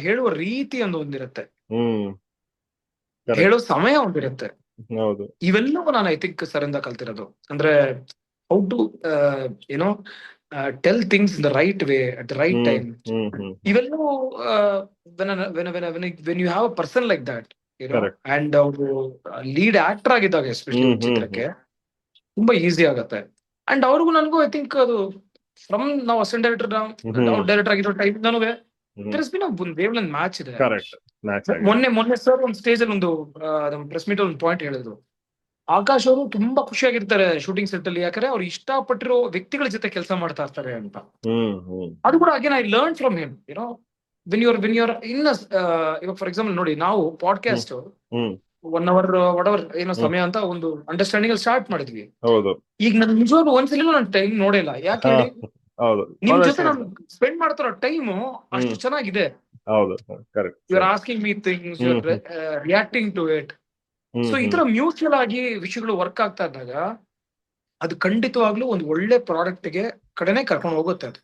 ಹೇಳುವ ರೀತಿ ಒಂದಿರುತ್ತೆ, ಹೇಳೋ ಸಮಯ ಒಂದಿರುತ್ತೆ. ಇವೆಲ್ಲವೂ ನಾನು ಐ ಥಿಂಕ್ ಸರ್ ಇಂದ ಕಲ್ತಿರೋದು. ಅಂದ್ರೆ how to tell things in the right way at the right time. ಇವೆಲ್ಲವೂ when you have a person like that, and ಅವರು ಲೀಡ್ ಆಕ್ಟರ್ ಆಗಿದ್ದಾಗ ಎಸ್ಪೆಷಲಿ ಚಿತ್ರಕ್ಕೆ ತುಂಬಾ ಈಸಿ ಆಗತ್ತೆ. ಅಂಡ್ ಅವ್ರಿಗೂ ನನಗೂ ಐ ಥಿಂಕ್ ಅದು ಫ್ರಮ್ ನಾವು ಅಸಿಸ್ಟೆಂಟ್ ಡೈರೆಕ್ಟರ್ ಆಗಿರೋ ಟೈಮ್ ನನಗೆ ವೇವ್ಲೆಂತ್ ಮ್ಯಾಚ್ ಇದೆ. ಮೊನ್ನೆ ಸರ್ ಒಂದು ಸ್ಟೇಜ್ ಅಲ್ಲಿ ಒಂದು ಪ್ರೆಸ್ ಮೀಟ್ ಒಂದು ಪಾಯಿಂಟ್ ಹೇಳಿದ್ರು, ಆಕಾಶ್ ಅವರು ತುಂಬಾ ಖುಷಿಯಾಗಿರ್ತಾರೆ ಶೂಟಿಂಗ್ ಸೆಟ್ ಅಲ್ಲಿ, ಯಾಕಂದ್ರೆ ಅವ್ರು ಇಷ್ಟಪಟ್ಟಿರೋ ವ್ಯಕ್ತಿಗಳ ಜೊತೆ ಕೆಲಸ ಮಾಡ್ತಾ ಇರ್ತಾರೆ ಅಂತ. ಅದು ಕೂಡ again I learn from him. When your in ಇವಾಗ ಫಾರ್ ಎಕ್ಸಾಂಪಲ್ ನೋಡಿ, ನಾವು ಪಾಡ್ಕಾಸ್ಟ್ 1 hour whatever ಏನೋ ಸಮಯ ಅಂತ ಒಂದು ಅಂಡರ್ಸ್ಟ್ಯಾಂಡಿಂಗ್ ಅಲ್ಲಿ ಸ್ಟಾರ್ಟ್ ಮಾಡಿದ್ವಿ. ಈಗ ನನ್ ನಿಜವಾಗ್ಲೂ ಒಂದ್ಸಲ ನಾನು ಟೈಮ್ ನೋಡಿಲ್ಲ. ಯಾಕೆ ಹೇಳಿ, ನಿಮ್ ಜೊತೆ ನಾನು ಸ್ಪೆಂಡ್ ಮಾಡ್ತಾರೋ ಟೈಮು ಅಷ್ಟು ಚೆನ್ನಾಗಿದೆ. You are asking me things, you are reacting to it. So ಈ ತರ ಮ್ಯೂಚುವಲ್ ಆಗಿ ವಿಷಯಗಳು ವರ್ಕ್ ಆಗ್ತಾ ಇದ್ದಾಗ ಅದು ಖಂಡಿತವಾಗ್ಲೂ ಒಂದು ಒಳ್ಳೆ ಪ್ರಾಡಕ್ಟ್ ಗೆ ಕಡೆನೆ ಕರ್ಕೊಂಡು ಹೋಗುತ್ತೆ ಅದು.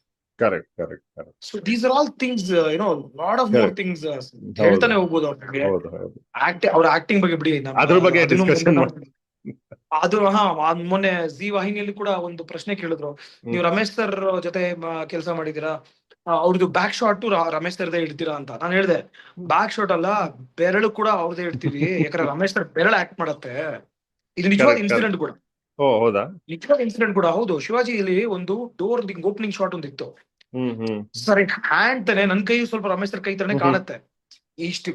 So these are all things, lot of more things ಹೇಳ್ತಾನೆ ಹೋಗ್ಬೋದು ಅವ್ರಿಗೆ. ಅವ್ರ ಆಕ್ಟಿಂಗ್ ಬಗ್ಗೆ ಬಿಡಿ, ಅದು ಮೊನ್ನೆ ಜಿ ವಾಹಿನಿಯಲ್ಲಿ ಕೂಡ ಒಂದು ಪ್ರಶ್ನೆ ಕೇಳಿದ್ರು, ನೀವು ರಮೇಶ್ ಸರ್ ಜೊತೆ ಕೆಲಸ ಮಾಡಿದೀರಾ, ಅವ್ರದ್ದು ಬ್ಯಾಕ್ ಶಾಟ್ ರಮೇಶ್ ಸರ್ದೇ ಇಡ್ತೀರಾ ಅಂತ. ನಾನು ಹೇಳಿದೆ, ಬ್ಯಾಕ್ ಶಾಟ್ ಅಲ್ಲ, ಬೆರಳು ಕೂಡ ಅವ್ರದೇ ಇಡ್ತೀವಿ, ಯಾಕಂದ್ರೆ ರಮೇಶ್ ಸರ್ ಬೆರಳು ಆಕ್ಟ್ ಮಾಡತ್ತೆ. ಇದು ನಿಜವಾದ ಇನ್ಸಿಡೆಂಟ್ ಕೂಡ. ನಿಜವಾದ ಇನ್ಸಿಡೆಂಟ್ ಕೂಡ ಹೌದು. ಶಿವಾಜಿಯಲ್ಲಿ ಒಂದು ಡೋರ್ ಓಪನಿಂಗ್ ಶಾಟ್ ಒಂದಿತ್ತು ಸರ್, ಹ್ಯಾಂಡ್ ತಾನೆ ನನ್ ಕೈ ಸ್ವಲ್ಪ ರಮೇಶ್ ಸರ್ ಕೈ ತರನೇ ಕಾಣುತ್ತೆ, ಇಷ್ಟು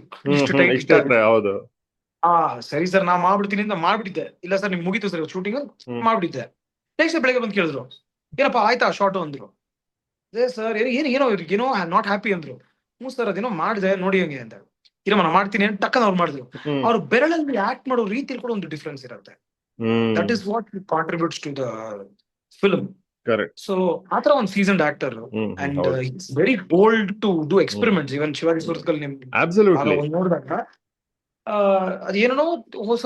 ಟೈಟ್. ಸರಿ ಸರ್, ನಾ ಮಾಡ್ಬಿಡ್ತೀನಿ ಅಂತ ಮಾಡ್ಬಿಟ್ಟಿದ್ದೆ. ಇಲ್ಲ ಸರ್ ನಿಮ್ಗೆ ಮುಗೀತು ಸರ್ ಶೂಟಿಂಗ್ ಮಾಡ್ಬಿಟ್ಟಿದ್ದೆ. ನೆಕ್ಸ್ಟ್ ಬೆಳಗ್ಗೆ ಬಂದು ಕೇಳಿದ್ರು, ಏನಪ್ಪಾ ಆಯ್ತಾ ಶಾರ್ಟ್ ಅಂದ್ರು. ಅದೇ ಸರ್ ಏನೋ ನಾಟ್ ಹ್ಯಾಪಿ ಅಂದ್ರು. ಸರ್ ಅದೇನೋ ಮಾಡಿದೆ ನೋಡಿ ಹಂಗೆ ಅಂತ. ಇರಮ್ಮ ನಾ ಮಾಡ್ತೀನಿ ಅಂತ ಟಕ್ಕನ ಅವ್ರು ಮಾಡಿದ್ರು. ಅವ್ರ ಬೆರಳಲ್ಲಿ ಆಕ್ಟ್ ಮಾಡೋ ರೀತಿಯಲ್ಲಿ ಕೂಡ ಒಂದು ಡಿಫ್ರೆನ್ಸ್ ಇರುತ್ತೆ. That is what contributes to the film. So ಆತರ ಒಂದು seasoned actor, and it's very bold to do experiments. Even Shivaji Surathkal ನೋಡಿದಾಗ ಅದೇನೋ ಹೊಸ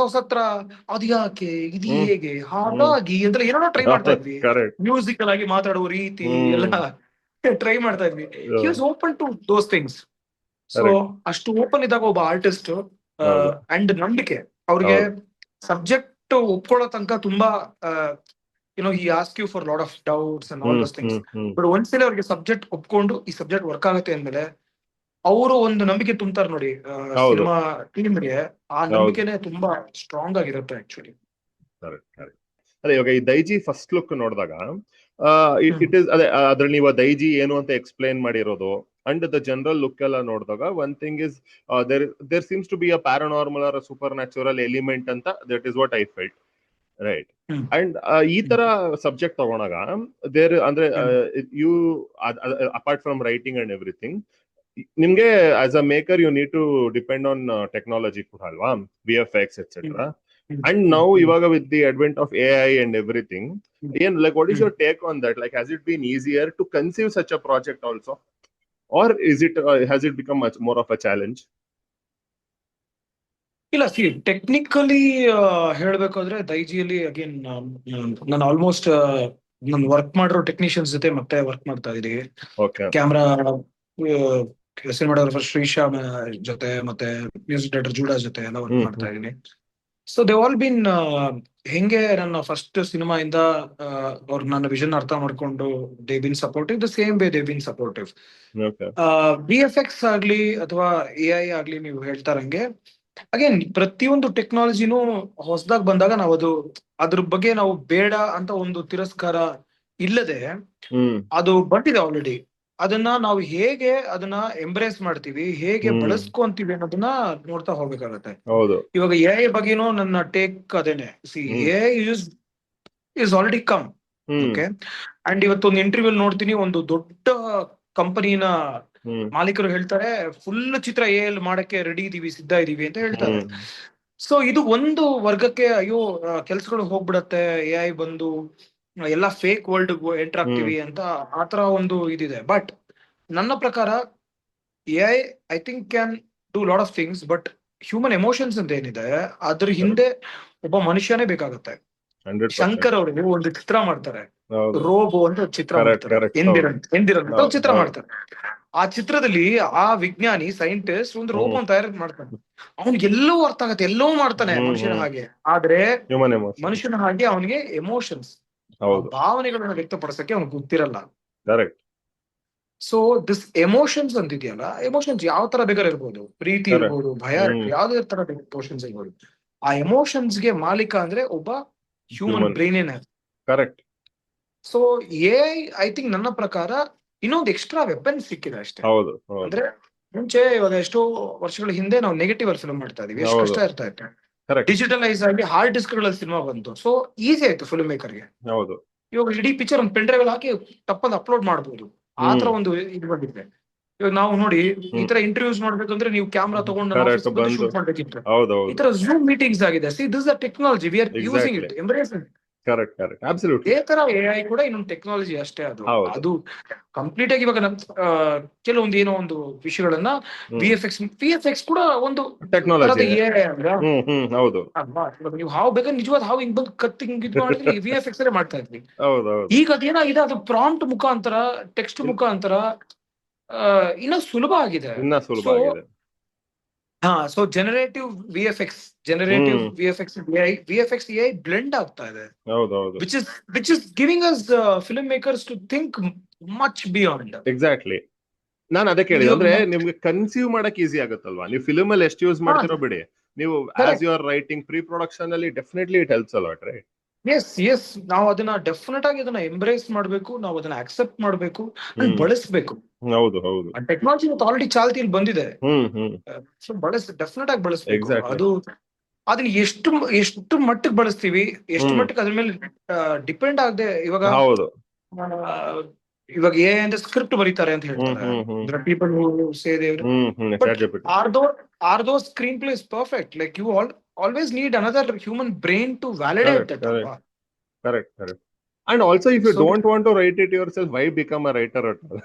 ಅದು ಯಾಕೆ, ಇದು ಹೇಗೆ, ಹಾಗಾಗಿ ಅಂತ ಏನೋ ಟ್ರೈ ಮಾಡ್ತಾ ಇದ್ವಿ. ಮ್ಯೂಸಿಕಲ್ ಆಗಿ ಮಾತಾಡುವ ರೀತಿ ಎಲ್ಲ ಟ್ರೈ ಮಾಡ್ತಾ ಇದ್ವಿ. He was open to those things. So Correct. ಅಷ್ಟು ಓಪನ್ ಇದ್ದಾಗ ಒಬ್ಬ ಆರ್ಟಿಸ್ಟ್ ಹೌದು. ಅಂಡ್ ನಂಬಿಕೆ ಅವ್ರಿಗೆ ಹೌದು. ಸಬ್ಜೆಕ್ಟ್ ಒಪ್ಕೊಳ್ಳೋ ತನಕ ತುಂಬಾ he ask you for lot of doubts and all those things. But ಒಂದ್ಸಲ ಅವ್ರಿಗೆ ಸಬ್ಜೆಕ್ಟ್ ಒಪ್ಕೊಂಡು ಈ ಸಬ್ಜೆಕ್ಟ್ ವರ್ಕ್ ಆಗುತ್ತೆ ಅಂದ್ಮೇಲೆ ಅವರು ಒಂದು ನಂಬಿಕೆ ತುಂಬ್ತಾರೆ ನೋಡಿ ಹೌದು. ಸಿನಿಮಾ ಟೀಮ್ಗೆ. ಆ ಹೌದು. ನಂಬಿಕೆನೆ ತುಂಬಾ ಸ್ಟ್ರಾಂಗ್ ಆಗಿರುತ್ತೆ ಆಕ್ಚುಲಿ. ಕರೆಕ್ಟ್. ಅದೇ ಇವಾಗ ಈ ದೈಜಿ ಫಸ್ಟ್ ಲುಕ್ ನೋಡಿದಾಗ ಇಟ್ ಇಸ್ ಅದೇ ಅದ್ರಲ್ಲಿ ನೀವು ದೈಜಿ ಏನು ಅಂತ ಎಕ್ಸ್ಪ್ಲೈನ್ ಮಾಡಿರೋದು ಅಂಡ್ ದ ಜನರಲ್ ಲುಕ್ ಎಲ್ಲ ನೋಡಿದಾಗ one thing is there seems to be a paranormal or supernatural element ಅಂತ that is what I felt, right? And ಈ ತರ ಸಬ್ಜೆಕ್ಟ್ ತಗೊಂಡಾಗ ದೇರ್ ಅಂದ್ರೆ you apart from writing and everything, ನಿಮ್ಗೆ as a maker you need to depend on technology ಕೂಡ ಅಲ್ವಾ, VFX etcetera. And now ivaga with the advent of AI and everything, again, like what is your take on that? Like, has it been easier to conceive such a project also, or is it has it become much more of a challenge? ಇಲ್ಲ, C technically ಹೇಳ್ಬೇಕಾದ್ರೆ ದೈಜಿಯಲ್ಲಿ again ನಾನು almost ನಾನು work ಮಾಡಿರೋ technicians ಜೊತೆ ಮತ್ತೆ work ಮಾಡ್ತಾ ಇದೀವಿ. Okay. Camera cinematographer ಶ್ರೀಶಾಮ್ ಜೊತೆ ಮತ್ತೆ ಮ್ಯೂಸಿಕ್ ಡೈರೆಕ್ಟರ್ ಜೂಡಾಸ್ ಜೊತೆ ಎಲ್ಲ ವರ್ಕ್ ಮಾಡ್ತಾ ಇದೀನಿ. ಸೊ ದೇ ಆಲ್ ಬಿನ್ ಹೆಂಗೆ ನನ್ನ ಫಸ್ಟ್ ಸಿನಿಮಾ ಇಂದ ಅವ್ರು ನನ್ನ ವಿಷನ್ ಅರ್ಥ ಮಾಡ್ಕೊಂಡು they bin supportive the same way they bin supportive. Okay. VFX ಆಗ್ಲಿ ಅಥವಾ AI ಆಗ್ಲಿ, ನೀವು ಹೇಳ್ತಾರಂಗೆ ಅಗೇನ್ ಪ್ರತಿಯೊಂದು ಟೆಕ್ನಾಲಜಿನೂ ಹೊಸದಾಗಿ ಬಂದಾಗ ನಾವು ಅದ್ರ ಬಗ್ಗೆ ನಾವು ಬೇಡ ಅಂತ ಒಂದು ತಿರಸ್ಕಾರ ಇಲ್ಲದೆ ಅದು ಬಂದಿದೆ ಆಲ್ರೆಡಿ. ಅದನ್ನ ನಾವು ಹೇಗೆ ಅದನ್ನ ಎಂಬ್ರೇಸ್ ಮಾಡ್ತೀವಿ, ಹೇಗೆ ಬಳಸ್ಕೊಂತೀವಿ ಅನ್ನೋದನ್ನ ನೋಡ್ತಾ ಹೋಗ್ಬೇಕಾಗತ್ತೆ. ಹೌದು. ಇವಾಗ AI ಬಗ್ಗೆನೂ ನನ್ನ ಟೇಕ್ ಅದೇನೆ. C AI is already come. Okay. And ಇವತ್ತೊಂದು ಇಂಟರ್ವ್ಯೂ ನೋಡ್ತೀನಿ, ಒಂದು ದೊಡ್ಡ ಕಂಪನಿನ ಮಾಲೀಕರು ಹೇಳ್ತಾರೆ ಫುಲ್ ಚಿತ್ರ AI ಮಾಡಕ್ಕೆ ರೆಡಿ ಇದೀವಿ, ಸಿದ್ಧ ಇದೀವಿ ಅಂತ ಹೇಳ್ತಾರೆ. ಸೊ ಇದು ಒಂದು ವರ್ಗಕ್ಕೆ ಅಯ್ಯೋ ಕೆಲ್ಸಗಳು ಹೋಗ್ಬಿಡತ್ತೆ, AI ಬಂದು ಎಲ್ಲ ಫೇಕ್ ವರ್ಲ್ಡ್ ಎಂಟರ್ ಆಗ್ತೀವಿ ಅಂತ ಆತರ ಒಂದು ಇದಿದೆ. ಬಟ್ ನನ್ನ ಪ್ರಕಾರ AI I think can do lot of things, but human emotions ಅಂತ ಏನಿದೆ ಅದ್ರ ಹಿಂದೆ ಒಬ್ಬ ಮನುಷ್ಯನೇ ಬೇಕಾಗತ್ತೆ. ಶಂಕರ್ ಅವರು ಒಂದು ಚಿತ್ರ ಮಾಡ್ತಾರೆ, ರೋಬೋ ಅಂತ ಚಿತ್ರ ಮಾಡ್ತಾರೆ, ಎಂದಿರಂತ ಚಿತ್ರ ಮಾಡ್ತಾರೆ. ಆ ಚಿತ್ರದಲ್ಲಿ ಆ ವಿಜ್ಞಾನಿ ಸೈಂಟಿಸ್ಟ್ ಒಂದು ರೋಬೋ ತಯಾರು ಮಾಡ್ತಾನೆ. ಅವ್ನಿಗೆ ಎಲ್ಲವೂ ಅರ್ಥ ಆಗತ್ತೆ, ಎಲ್ಲವೂ ಮಾಡ್ತಾನೆ ಮನುಷ್ಯನ ಹಾಗೆ. ಆದ್ರೆ ಮನುಷ್ಯನ ಹಾಗೆ ಅವನಿಗೆ ಎಮೋಷನ್ಸ್, ಭಾವನೆಗಳನ್ನ ವ್ಯಕ್ತಪಡಿಸಕ್ಕೆ ಅವ್ನಿಗೆ ಗೊತ್ತಿರಲ್ಲ. ಸೊ ದಿಸ್ ಎಮೋಷನ್ಸ್ ಅಂತಿದೆಯಲ್ಲ, ಎಮೋಷನ್ಸ್ ಯಾವ ತರ ಬೇಕಾದ್ರೆ ಇರ್ಬೋದು, ಪ್ರೀತಿ ಇರ್ಬೋದು, ಭಯ ಯಾವ್ದೇ ತರ ಎಮೋಷನ್ಸ್ ಇರ್ಬೋದು. ಆ ಎಮೋಷನ್ಸ್ಗೆ ಮಾಲೀಕ ಅಂದ್ರೆ ಒಬ್ಬ human brain. Correct. So I think ನನ್ನ ಪ್ರಕಾರ ಇನ್ನೊಂದು ಎಕ್ಸ್ಟ್ರಾ ವೆಪನ್ ಸಿಕ್ಕಿದೆ ಅಷ್ಟೇ. ಅಂದ್ರೆ ಮುಂಚೆ ಇವಾಗ ಎಷ್ಟೋ ವರ್ಷಗಳ ಹಿಂದೆ ನಾವು ನೆಗೆಟಿವ್ ಅಲ್ಲಿ ಫಿಲ್ಮ್ ಮಾಡ್ತಾ ಇದೀವಿ, ಎಷ್ಟು ಕಷ್ಟ ಇರ್ತಾ ಇತ್ತು. ಡಿಜಿಟಲೈಸ್ ಆಗಿ ಹಾರ್ಡ್ ಡಿಸ್ಕ್ ಗಳಲ್ಲಿ ಸಿನಿಮಾ ಬಂತು. ಸೊ ಈಸಿ ಆಯ್ತು ಫಿಲ್ಮ್ ಮೇಕರ್ಗೆ. ಇವಾಗ ಇಡೀ ಪಿಕ್ಚರ್ ಒಂದು ಪೆನ್ ಡ್ರೈವ್ ಅಲ್ಲಿ ಹಾಕಿ ತಪ್ಪಂದು ಅಪ್ಲೋಡ್ ಮಾಡಬಹುದು. ಆತರ ಒಂದು ಇದು ಬಂದಿದೆ. ಇವಾಗ ನಾವು ನೋಡಿ ಈ ತರ ಇಂಟರ್ವ್ಯೂಸ್ ಮಾಡ್ಬೇಕಂದ್ರೆ ನೀವು ಕ್ಯಾಮ್ರಾ ತಗೊಂಡು ಶೂಟ್ ಮಾಡ್ಬೇಕಿತ್ತು. ಈ ತರ ಝೂಮ್ ಮೀಟಿಂಗ್ಸ್ ಆಗಿದೆ. See this is technology, we are using it, embracing. ಅದೇ ತರ AI ಕೂಡ ಇನ್ನೊಂದು ಟೆಕ್ನಾಲಜಿ ಅಷ್ಟೇ. ಅದು ಕಂಪ್ಲೀಟ್ ಆಗಿ ಇವಾಗ ಕೆಲವೊಂದು ಏನೋ ಒಂದು ವಿಷಯಗಳನ್ನ VFX ಕೂಡ ಒಂದು ಟೆಕ್ನಾಲಜಿ. ನೀವು ಹಾವು ಬೇಕಾದ್ರೆ ನಿಜವಾದ ಹಾವು ಹಿಂಗ್ ಬಂದು ಕತ್ತಿ ಹಿಂಗ್ ಇದು ಮಾಡಿದ್ರೆ VFX ಅಲ್ಲೇ ಮಾಡ್ತಾ ಇದ್ವಿ. ಈಗ ಅದೇನಾಗಿದೆ, ಅದು ಪ್ರಾಂಪ್ಟ್ ಮುಖಾಂತರ, ಟೆಕ್ಸ್ಟ್ ಮುಖಾಂತರ ಇನ್ನೂ ಸುಲಭ ಆಗಿದೆ. So generative VFX AI blend ಆಗ್ತಾ ಇದೆ, which is giving us film makers to think much beyond. Exactly. ನಾನು ಅದೇ ಕೇಳಿದೆ, ಅಂದ್ರೆ ನಿಮ್ಗೆ ಕನ್ಸೀವ್ ಮಾಡಕ್ ಈಸಿ ಆಗುತ್ತಲ್ವಾ? ನೀವು ಫಿಲ್ಮ್ ಅಲ್ಲಿ ಎಷ್ಟು ಯೂಸ್ ಮಾಡ್ತಿರೋ ಬಿಡಿ, ನೀವು as you are writing pre production ಅಲ್ಲಿ definitely it helps a lot, right? Yes ನಾವು ಅದನ್ನ ಡೆಫಿನೆಟ್ ಆಗಿ ಅದನ್ನ ಎಂಬ್ರೇಸ್ ಮಾಡ್ಬೇಕು, ನಾವು ಅದನ್ನ ಅಕ್ಸೆಪ್ಟ್ ಮಾಡ್ಬೇಕು, ಬಳಸಬೇಕು. ಟೆಕ್ನಾಲಜಿ ಆಲ್ರೆಡಿ ಚಾಲ್ತಿಯಲ್ಲಿ ಬಂದಿದೆ, ಸೊ ಡೆಫಿನೆಟ್ ಆಗಿ ಬಳಸಬೇಕು. ಅದು ಅದನ್ನ ಎಷ್ಟು ಮಟ್ಟಿಗೆ ಬಳಸ್ತೀವಿ, ಎಷ್ಟು ಮಟ್ಟಿಗೆ ಅದ್ರ ಮೇಲೆ ಡಿಪೆಂಡ್ ಆಗದೆ. ಇವಾಗ AI ಅಂತ ಸ್ಕ್ರಿಪ್ಟ್ ಬರೀತಾರೆ ಅಂತ ಹೇಳ್ತಾರೆ, people who say they are those screenplay is perfect. Like you always need another human brain to validate that. Correct. And also if you So, don't want to write it yourself, why become a writer?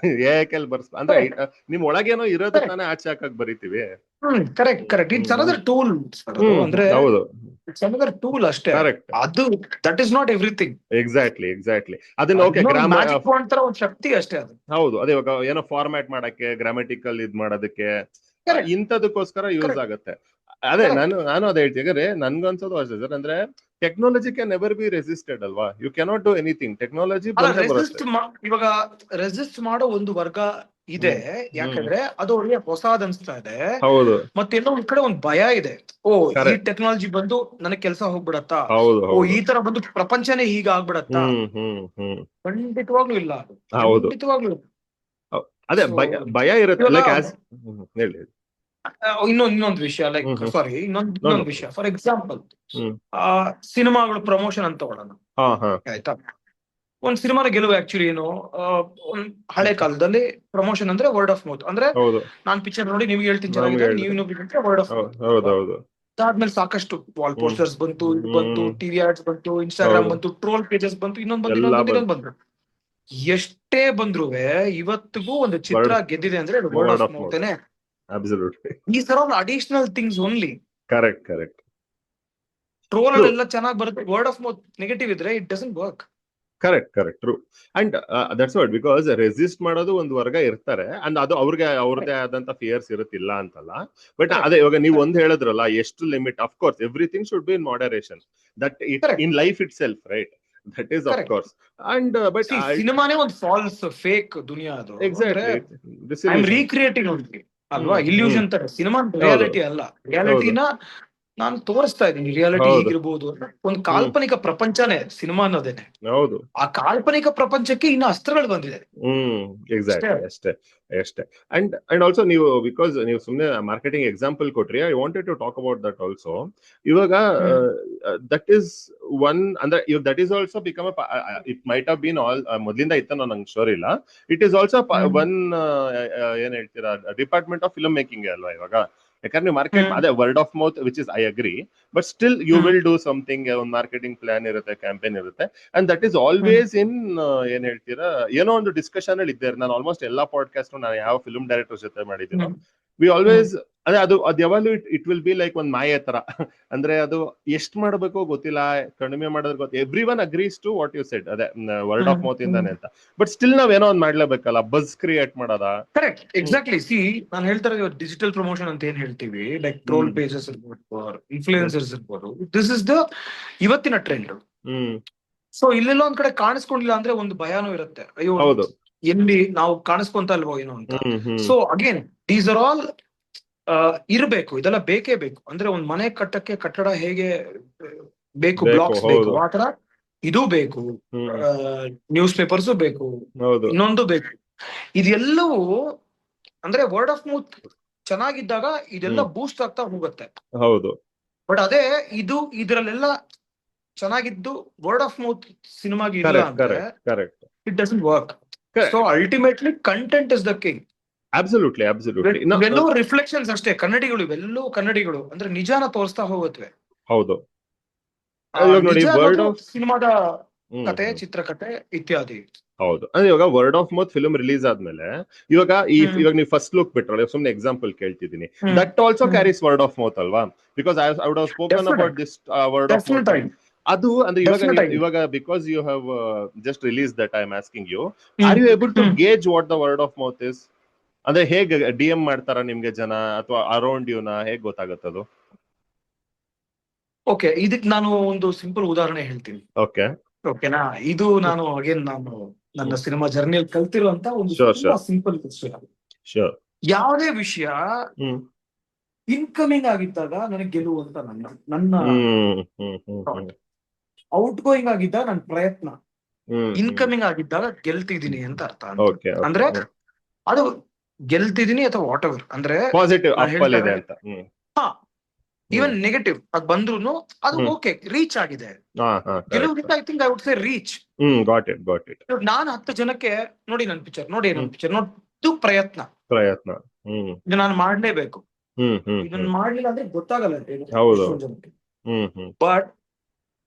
ಏಕೆಲ್ ಬರ್ಸ್ ಅಂದ್ರೆ ನಿಮ್ ಒಳಗೇನೋ ಇರೋದು correct. ತಾನೇ ಆಚೆ ಹಾಕಕ್ ಬರೀತೀವಿ. Correct. It's another tool sir ಅದು. ಅಂದ್ರೆ ಹೌದು, ಇಟ್ಸ್ ಅನದರ್ ಟೂಲ್ ಅಷ್ಟೇ. ಕರೆಕ್ಟ್, ಅದು that is not everything. Exactly ಅದನ್ನ ಓಕೆ ಗ್ರಾಮರ್ ಮ್ಯಾಜಿಕ್ ಪಾಯಿಂಟ್ ತರ ಒಂದು ಶಕ್ತಿ ಅಷ್ಟೇ ಅದು. ಹೌದು, ಅದೇ ಇವಾಗ ಏನೋ ಫಾರ್ಮ್ಯಾಟ್ ಮಾಡಕ್ಕೆ, ಗ್ರಾಮೆಟಿಕಲ್ ಇದ್ ಮಾಡೋದಕ್ಕೆ, Correct. ಇಂಥದಕ್ಕೋಸ್ಕರ use Correct. ಆಗುತ್ತೆ. ಅದೇ Correct. ನಾನು ಅದೇ ಹೇಳ್ತೀನಿ. ಯಾಕಂದ್ರೆ ನನ್ಗನ್ಸೋದು ಅಷ್ಟೇ ಸರ್, ಅಂದ್ರೆ technology can never be resisted ಅಲ್ವಾ. You cannot do anything, technology ಬಂದೇ ಬರುತ್ತೆ. ಇವಾಗ ರೆಸಿಸ್ಟ್ ಮಾಡೋ ಒಂದು ವರ್ಗ ಇದೆ. ಯಾಕಂದ್ರೆ ಅದು ಅವ್ರಿಗೆ ಹೊಸಾದ್ ಅನ್ಸ್ತಾ ಇದೆ. ಹೌದು, ಮತ್ತೆಲ್ಲೋ ಒಂದ್ ಕಡೆ ಒಂದ್ ಭಯ ಇದೆ. ಓ, ಈ Correct. ಟೆಕ್ನಾಲಜಿ ಬಂದು ನನಗ್ ಕೆಲಸ ಹೋಗ್ಬಿಡತ್ತಾ? ಹೌದು, ಓ, ಈ ತರ ಬಂದು ಪ್ರಪಂಚನೇ ಹೀಗ ಆಗ್ಬಿಡತ್ತಾ? ಖಂಡಿತವಾಗ್ಲೂ ಇಲ್ಲ. ಹೌದು. ಖಂಡಿತವಾಗ್ಲೂ ಇಲ್ಲ. ಅದೇ So, ಭಯ ಇರುತ್ತೆ. ಇವಾಗ ಲೈಕ್ ಆಸ್ ಹೇಳಿ. ಇನ್ನೊಂದು ವಿಷಯ, ಲೈಕ್ ಸಾರಿ, ಇನ್ನೊಂದು ವಿಷಯ. ಫಾರ್ ಎಕ್ಸಾಂಪಲ್, ಸಿನಿಮಾಗಳು ಪ್ರಮೋಷನ್ ಅಂತ ತಗೊಳ್ಳೋಣ. ಆಯ್ತಾ? ಒಂದ್ ಸಿನಿಮಾನ ಗೆಲುವು ಆಕ್ಚುಲಿ ಏನು, ಒಂದ್ ಹಳೆ ಕಾಲದಲ್ಲಿ ಪ್ರಮೋಷನ್ ಅಂದ್ರೆ ವರ್ಡ್ ಆಫ್ ಮೌತ್. ಅಂದ್ರೆ ನಾನ್ ಪಿಕ್ಚರ್ ನೋಡಿ ನಿಮ್ಗೆ ಹೇಳ್ತೀನಿ ಚೆನ್ನಾಗಿದೆ, ನೀವು ವರ್ಡ್ ಆಫ್ ಮೌತ್. ಅದಾದ್ಮೇಲೆ ಸಾಕಷ್ಟು ವಾಲ್ ಪೋಸ್ಟರ್ಸ್ ಬಂತು, ಇದು ಬಂತು, ಟಿವಿ ಆಡ್ಸ್ ಬಂತು, ಇನ್ಸ್ಟಾಗ್ರಾಮ್ ಬಂತು, ಟ್ರೋಲ್ ಪೇಜಸ್ ಬಂತು, ಇನ್ನೊಂದು ಬಂತು. ಎಷ್ಟೇ ಬಂದ್ರು ಇವತ್ತಿಗೂ ಒಂದು ಚಿತ್ರ ಗೆದ್ದಿದೆ ಅಂದ್ರೆ ವರ್ಡ್ ಆಫ್ ಮೌತೇನೆ. These are all additional things only. Correct. Troll ಅಲ್ಲೆಲ್ಲ ಚೆನ್ನಾಗಿ ಬರುತ್ತೆ, ವರ್ಡ್ ಆಫ್ ಮೌತ್ ನೆಗೆಟಿವ್ ಇದ್ರೆ it doesn't work. Correct true. And that's what, because resist ಮಾಡೋದು ಒಂದು ವರ್ಗ ಇರ್ತಾರೆ, ಅಂಡ್ ಅದು ಅವ್ರದೇ ಆದಂತ ಫಿಯರ್ಸ್ ಇರುತ್ತಿಲ್ಲ ಅಂತಲ್ಲ. ಬಟ್ ಅದೇ ಇವಾಗ ನೀವು ಒಂದ್ ಹೇಳಿದ್ರಲ್ಲ, ಎಷ್ಟು limit. Of course everything should be in moderation, that in life it self, right? That is of course. And but ಸಿನಿಮಾನೇ ಒಂದು ಫಾಲ್ಸ್ ಫೇಕ್ ದುನಿಯಾ ಅದು. Exactly. I am recreating only ಅಲ್ವಾ, ಇಲ್ಯೂಷನ್ ತರ. ಸಿನಿಮಾ ರಿಯಾಲಿಟಿ ಅಲ್ಲ. ರಿಯಾಲಿಟಿನ ನಾನು ತೋರಿಸ್ತಾ ಇದ್ದೀನಿ. ರಿಯಾಲಿಟಿ ಹೀಗಿರ್ಬೋದು. ಒಂದು ಕಾಲ್ಪನಿಕ ಪ್ರಪಂಚನೇ ಸಿನಿಮಾ ಅನ್ನೋದೇನೆ. ಹೌದು. ಆ ಕಾಲ್ಪನಿಕ ಪ್ರಪಂಚಕ್ಕೆ ಇನ್ನು ಅಸ್ತ್ರಗಳು ಬಂದಿದೆ. ಎಕ್ಸಾಕ್ಟ್ಲಿ ಅಷ್ಟೇ. ಅಂಡ್ ಆಲ್ಸೋ ನೀವು, ಬಿಕಾಸ್ ನೀವು ಸುಮ್ಮನೆ ಮಾರ್ಕೆಟಿಂಗ್ ಎಕ್ಸಾಂಪಲ್ ಕೊಟ್ರಿ, I wanted to talk about that also. ಇವಾಗ ದಟ್ ಈಸ್ ಒನ್, ಅಂದ್ರೆ that is also become it might have been all ಮೊದಲಿಂದ ಇತ್ತ, ನಂಗೆ ಶೋರ್ ಇಲ್ಲ. ಇಟ್ ಈಸ್ ಆಲ್ಸೋ ಒನ್ ಏನ್ ಹೇಳ್ತೀರಾ, ಡಿಪಾರ್ಟ್ಮೆಂಟ್ ಆಫ್ ಫಿಲ್ಮ್ ಮೇಕಿಂಗ್ ಅಲ್ವಾ ಇವಾಗ. ಯಾಕಂದ್ರೆ ಮಾರ್ಕೆಟ್ ಅದೇ word of mouth, which is I agree, but still you will do something. ಒಂದು ಮಾರ್ಕೆಟಿಂಗ್ ಪ್ಲಾನ್ ಇರುತ್ತೆ, ಕ್ಯಾಂಪೇನ್ ಇರುತ್ತೆ, and that is always in ಏನ್ ಹೇಳ್ತೀರಾ, ಏನೋ ಒಂದು ಡಿಸ್ಕಷನ್ ಅಲ್ಲಿ ಇದ್ದಾರೆ. ನಾನು ಆಲ್ಮೋಸ್ಟ್ ಎಲ್ಲಾ ಪಾಡ್ಕಾಸ್ಟ್ ನಾನು ಯಾವ ಫಿಲ್ಮ್ ಡೈರೆಕ್ಟರ್ ಜೊತೆ ಮಾಡಿದ್ದೀನಿ, ವಿ ಆಲ್ವೇಸ್ ಅದೇ ಅದು ಯಾವಾಗಲೂ ಇಟ್ ವಿಲ್ ಬಿ ಲೈಕ್ ಒಂದ್ ಮಾಯೆ ತರ. ಅಂದ್ರೆ ಅದು ಎಷ್ಟ್ ಮಾಡ್ಬೇಕು ಗೊತ್ತಿಲ್ಲ, ಕಡಿಮೆ ಮಾಡೋದ್ರ ಗೊತ್ತಿಲ್ಲ. Every one agrees to what you said, ಅದೇ ವರ್ಡ್ ಆಫ್ ಮೌತ್ ಇಂದಾನೆ ಅಂತ. ಬಟ್ ಸ್ಟಿಲ್ ನಾವ್ ಏನೋ ಒಂದ್ ಮಾಡ್ಲೇಬೇಕಲ್ಲ, ಬಸ್ ಕ್ರಿಯೇಟ್ ಮಾಡೋದ. Correct, exactly. ಸಿ, ನಾನು ಹೇಳ್ತಾರೆ ಡಿಜಿಟಲ್ ಪ್ರಮೋಷನ್ ಅಂತ ಏನ್ ಹೇಳ್ತೀವಿ, ಲೈಕ್ ಟ್ರೋಲ್ ಪೇಜಸ್ ಇರ್ಬೋದು, ಇನ್ಫ್ಲೂಯೆನ್ಸರ್ಸ್ ಇರ್ಬೋದು. ದಿಸ್ ಇಸ್ ದ ಇವತ್ತಿನ ಟ್ರೆಂಡ್. ಸೊ ಇಲ್ಲೆಲ್ಲ ಒಂದ್ ಕಡೆ ಕಾಣಿಸ್ಕೊಂಡಿಲ್ಲ ಅಂದ್ರೆ ಒಂದು ಭಯಾನೂ ಇರುತ್ತೆ. ಅಯ್ಯೋ, ಎಲ್ಲಿ ನಾವು ಕಾಣಿಸ್ಕೊಂತ ಅಲ್ವೋ ಏನೋ ಅಂತ. So again, these are all ಇರ್ಬೇಕು. ಇದೆಲ್ಲ ಬೇಕೇ ಬೇಕು. ಅಂದ್ರೆ ಒಂದ್ ಮನೆ ಕಟ್ಟಕ್ಕೆ ಕಟ್ಟಡ ಹೇಗೆ ಬೇಕು, ಬ್ಲಾಕ್ಸ್ ಬೇಕು, ಆತರ ಇದು ಬೇಕು. ನ್ಯೂಸ್ ಪೇಪರ್ಸ್ ಬೇಕು, ಇನ್ನೊಂದು ಬೇಕು. ಇದೆಲ್ಲವೂ ಅಂದ್ರೆ ವರ್ಡ್ ಆಫ್ ಮೌತ್ ಚೆನ್ನಾಗಿದ್ದಾಗ ಇದೆಲ್ಲ ಬೂಸ್ಟ್ ಆಗ್ತಾ ಹೋಗುತ್ತೆ. ಹೌದು. ಬಟ್ ಅದೇ ಇದ್ರಲ್ಲೆಲ್ಲ ಚೆನ್ನಾಗಿದ್ದು ವರ್ಡ್ ಆಫ್ ಮೌತ್ ಸಿನಿಮಾಗೆ ಇಲ್ಲ ಅಂದ್ರೆ it doesn't work. So ultimately content is the king. Absolutely. ಇವೆಲ್ಲೂ ರಿಫ್ಲೆಕ್ಷನ್ಸ್ ಅಷ್ಟೇ. ಇವೆಲ್ಲವೂ ಕನ್ನಡಿಗಳು ಅಂದ್ರೆ ನಿಜಾನ ತೋರಿಸ್ತಾ ಹೋಗುತ್ತವೆ. ಹೌದು. ಸಿನಿಮಾದ ಕತೆ, ಚಿತ್ರಕಥೆ ಇತ್ಯಾದಿ. ಹೌದು. ಅಂದ್ರೆ ಇವಾಗ word of mouth film release ಆದ್ಮೇಲೆ ಇವಾಗ ನೀವು ಫಸ್ಟ್ ಲುಕ್ ಬಿಟ್ರಲ್ಲ, ಸುಮ್ಮನೆ ಎಕ್ಸಾಂಪಲ್ ಕೇಳ್ತಿದ್ದೀನಿ, that also carries word of mouth ಅಲ್ವಾ? Because I would have spoken about this word of mouth. ಅದು ಅಂದ್ರೆ ಇವಾಗ because you have just release that, I am asking you, are you able to gauge what the word of mouth is? ಅಂದ್ರೆ ಹೇಗೆ DM ಮಾಡ್ತಾರ ನಿಮ್ಗೆ ಜನ, ಅಥವಾ around ಯುನ ಹೇಗ್ ಗೊತ್ತಾಗತ್ತದು? ಓಕೆ, ಇದಕ್ ನಾನು ಒಂದು ಸಿಂಪಲ್ ಉದಾಹರಣೆ ಹೇಳ್ತೀನಿ. ಓಕೆನಾ? ಇದು ನಾನು ನನ್ನ ಸಿನಿಮಾ ಜರ್ನಿಯಲ್ಲಿ ಕಲ್ತಿರುವಂತ ಒಂದು ಸಿಂಪಲ್ ವಿಷಯ. ಯಾವುದೇ ವಿಷಯ ಇನ್ಕಮಿಂಗ್ ಆಗಿದ್ದಾಗ ನನಗೆ ಗೆಲುವು ಅಂತ ನನ್ನ ಔಟ್ ಗೋಯಿಂಗ್ ಆಗಿದ್ದಾಗ ನನ್ನ ಪ್ರಯತ್ನ, ಇನ್ಕಮಿಂಗ್ ಆಗಿದ್ದಾಗ ಗೆಲ್ತಿದೀನಿ ಅಂತ ಅರ್ಥ. ಅಂದ್ರೆ ಅದು ಗೆಲ್ತಿದೀನಿ ಅಥವಾ ವಾಟ್ ಎವರ್, ಅಂದ್ರೆ ಈವನ್ ನೆಗೆಟಿವ್ ಆಗಿ ಬಂದ್ರು ಅದು ಓಕೆ, ರೀಚ್ ಆಗಿದೆ. ಗೆಲುವಿನಿಂದ I think I would say reach. ನಾನು 10 ಜನಕ್ಕೆ ನೋಡಿ ನನ್ನ ಪಿಕ್ಚರ್ ನೋಡು ಪ್ರಯತ್ನ ಇದು ನಾನು ಮಾಡ್ಲೇಬೇಕು. ಇದನ್ನ ಮಾಡ್ಲಿಲ್ಲ ಅಂದ್ರೆ ಗೊತ್ತಾಗಲ್ಲ ಜನಕ್ಕೆ. ಬಟ್